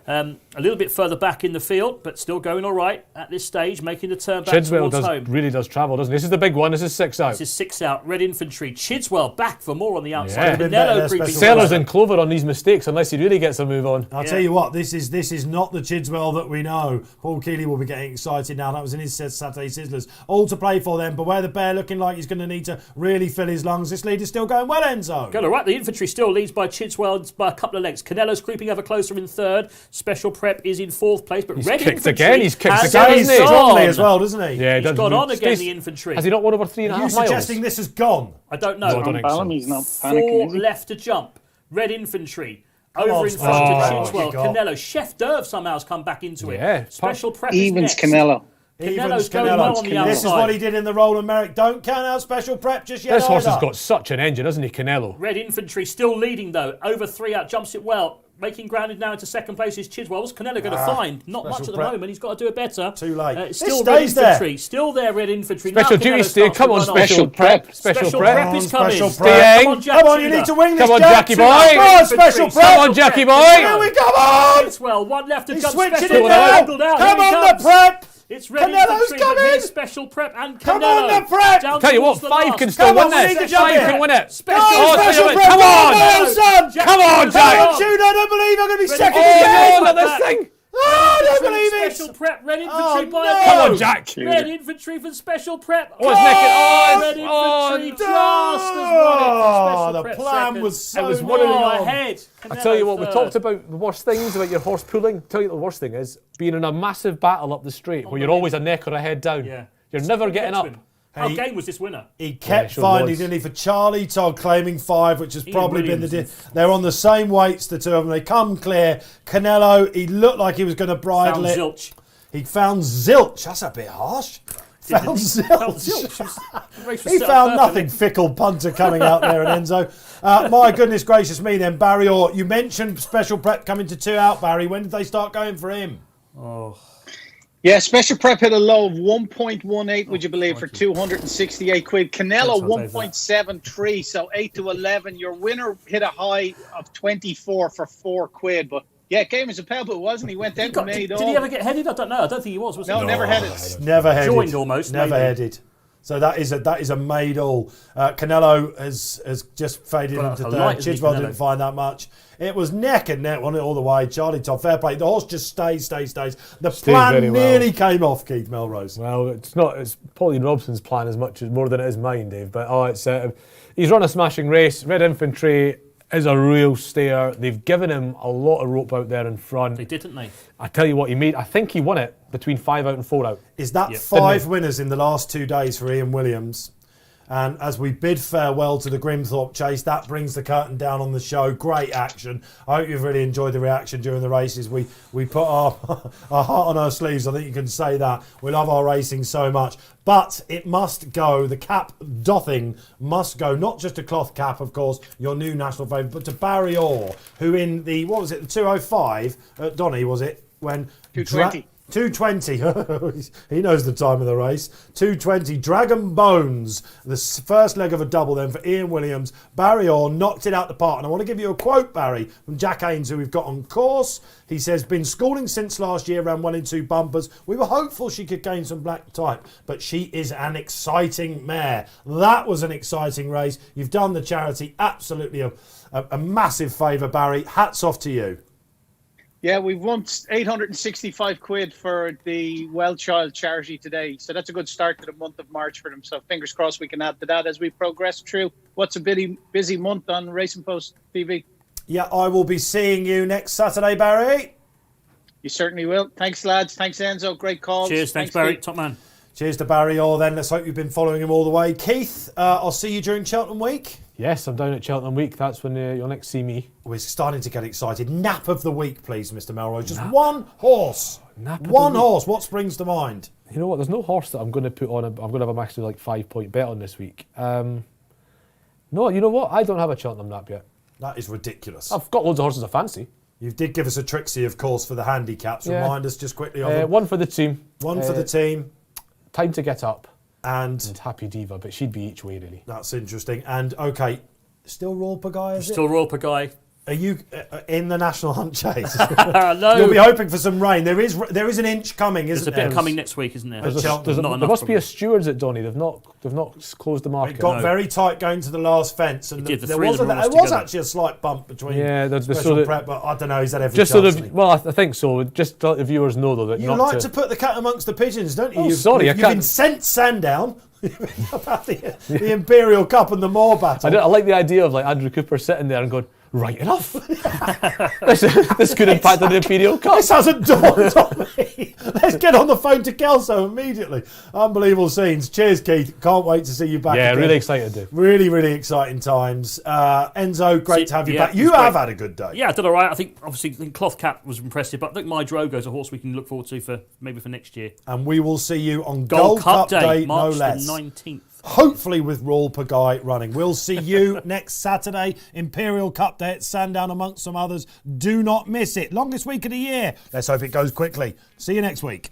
a little bit further back in the field, but still going all right at this stage, making the turn back towards home. Really does travel, doesn't he? This is the big one. This is 6 out. This is 6 out. Red Infantry. Chidswell back for more on the outside. Yeah. Canelo creeping. Sellers in clover on these mistakes unless he really gets a move on. I'll tell you what, this is not the Chidswell that we know. Paul Keeley will be getting excited now. That was in his Saturday Sizzlers. All to play for then. Beware the Bear looking like he's going to need to really fill his lungs. This lead is still going well, Enzo. Got it right. The Infantry still leads by Chidswell by a couple of lengths. Canelo's creeping ever closer in third. Special Prep is in 4th place, but Red Infantry He's kicked again. He's strongly as well, doesn't he? Yeah, he's gone on again, the Infantry. Has he not won over 3.5 miles? Are you suggesting this has gone? I don't know. No, I don't think so. Bellamy's not 4 panicking, left to jump. Red Infantry. Come Over on, in front of Special Chidswell. Prep. Canelo. Chef d'Oeuvre somehow has come back into it. Yeah. Special Prep Evens is next. Canelo. Canelo's going well on the outside. This is what he did in the Roland Merrick. Don't count out Special Prep just yet. This horse has got such an engine, hasn't he, Canelo? Red Infantry still leading though. Over 3 out. Jumps it well. Making grounded now into second place is Chidswell. What's Canelo going to find? Not much at the moment. He's got to do it better. Too late. It's still Red Infantry. Still there, Red Infantry. Special duty stay. Come on, Special Prep. Special Prep is coming. Come on, you need to win this. Come on, Jackie boy. Come on, Special Prep. Come on, Jackie boy. Here we come on. Chidswell, 1 left to jump. Switching Special it now. Prep. Come on, the Prep. It's Red Canelo's Infantry, coming. but here's Special Prep and Canelo. Come on, the Prep. Down Tell you what, towards the 5 last. can still Come win on, we need to this. jump 5 it. can win it. Special Special Prep. Prep. Come on. Well done. Come on, Jack. I don't believe I'm going to be second Oh, again. look at this thing. Oh, I don't believe it. Special Prep, Red Infantry Oh, by no. a Come on, Jack. Red Infantry for Special Prep. Oh, it's naked. Red Infantry just as Oh, won it. the Special Prep plan second. was so It was one of the- ahead. I tell you what, we Canelo talked third. about the worst things about your horse pulling. Tell you the worst thing is being in a massive battle up the straight where you're always a neck or a head down. Yeah. You're never getting up. How game was this winner? He kept sure finding, was. didn't he, for Charlie Todd claiming 5, which has probably been Williams they're on the same weights, the two of them. They come clear. Canelo, he looked like he was going to bridle Found it. Zilch. He found zilch. That's a bit harsh. Found Found zilch. Zilch. He found nothing. Fickle punter coming out there, and Enzo. My goodness gracious me, then Barry Orr. You mentioned special prep coming to 2 out, Barry. When did they start going for him? Yeah, special prep hit a low of 1.18, would you believe, for 268 quid. Canelo 1.73, so 8 to 11. Your winner hit a high of 24 for 4 quid, but yeah, game was a pebble, wasn't he? Went down and made all. Did he ever get headed? I don't know. I don't think he was he? No, never headed. Never headed. Joined almost. Never maybe. headed. So that is a made all. Canelo has just faded into third. Chidwell didn't find that much. It was neck and neck, wasn't it, all the way. Charlie Todd, fair play. The horse just stays. The plan nearly came off, Keith Melrose. Well, it's Pauline Robson's plan more than it is mine, Dave. But he's run a smashing race. Red Infantry is a real stayer. They've given him a lot of rope out there in front. They didn't they? I tell you what, I think he won it between 5 out and 4 out. Is that 5 winners in the last 2 days for Ian Williams? And as we bid farewell to the Grimthorpe Chase, that brings the curtain down on the show. Great action. I hope you've really enjoyed the reaction during the races. We put our heart on our sleeves. I think you can say that. We love our racing so much. But it must go. The cap doffing must go. Not just a cloth cap, of course, your new national favourite, but to Barry Orr, who in the, what was it, the 205 at Donny, was it? When 220. 220, he knows the time of the race. 220, Dragon Bones, the first leg of a double then for Ian Williams. Barry Orr knocked it out the park. And I want to give you a quote, Barry, from Jack Haynes, who we've got on course. He says, been schooling since last year, ran 1 in 2 bumpers. We were hopeful she could gain some black type, but she is an exciting mare. That was an exciting race. You've done the charity absolutely a massive favour, Barry. Hats off to you. Yeah, we've won 865 quid for the Well Child charity today. So that's a good start to the month of March for them. So fingers crossed we can add to that as we progress through what's a busy month on Racing Post TV. Yeah, I will be seeing you next Saturday, Barry. You certainly will. Thanks, lads. Thanks, Enzo. Great calls. Cheers. Thanks Barry. Steve. Top man. Cheers to Barry Orr then. Let's hope you've been following him all the way. Keith, I'll see you during Cheltenham Week. Yes, I'm down at Cheltenham Week. That's when you'll next see me. We're starting to get excited. Nap of the week, please, Mr. Melrose. Just one horse. Nap of one the week. horse. What springs to mind? You know what? There's no horse that I'm going to put on. I'm going to have a maximum like 5-point bet on this week. No, you know what? I don't have a Cheltenham nap yet. That is ridiculous. I've got loads of horses I fancy. You did give us a Trixie, of course, for the handicaps. Yeah. Remind us just quickly of them. One for the team. One for the team. Time to Get Up. And Happy Diva, but she'd be each way, really. That's interesting. And, OK, still Royal Pagaille, is it? Still Royal Pagaille. Are you in the National Hunt Chase? No. You'll be hoping for some rain. There is an inch coming, isn't There's a there? bit coming next week, isn't there? There must be a stewards at Donny. They've not closed the market. It got very tight going to the last fence, and It did, there was together. actually a slight bump between the special prep, but I don't know. He's had every just chance. well, I think so. Just to let the viewers know though that You like to put the cat amongst the pigeons, don't you? Oh, sorry, I you've can't. incensed Sandown about the Imperial Cup and the Morebattle. I like the idea of like Andrew Cooper sitting there and going, right enough. this could impact on the Imperial Cup. This hasn't dawned on me. Let's get on the phone to Kelso immediately. Unbelievable scenes. Cheers, Keith. Can't wait to see you back. Yeah, again. really excited, Dave. Really, really exciting times. Enzo, great to have you back. You have had a good day. Yeah, I did all right. I think obviously the cloth cap was impressive, but I think My Drogo's a horse we can look forward to for next year. And we will see you on Gold Cup Day, March no less. the 19th. Hopefully with Royal Pagaille running. We'll see you next Saturday, Imperial Cup Day at Sandown amongst some others. Do not miss it. Longest week of the year. Let's hope it goes quickly. See you next week.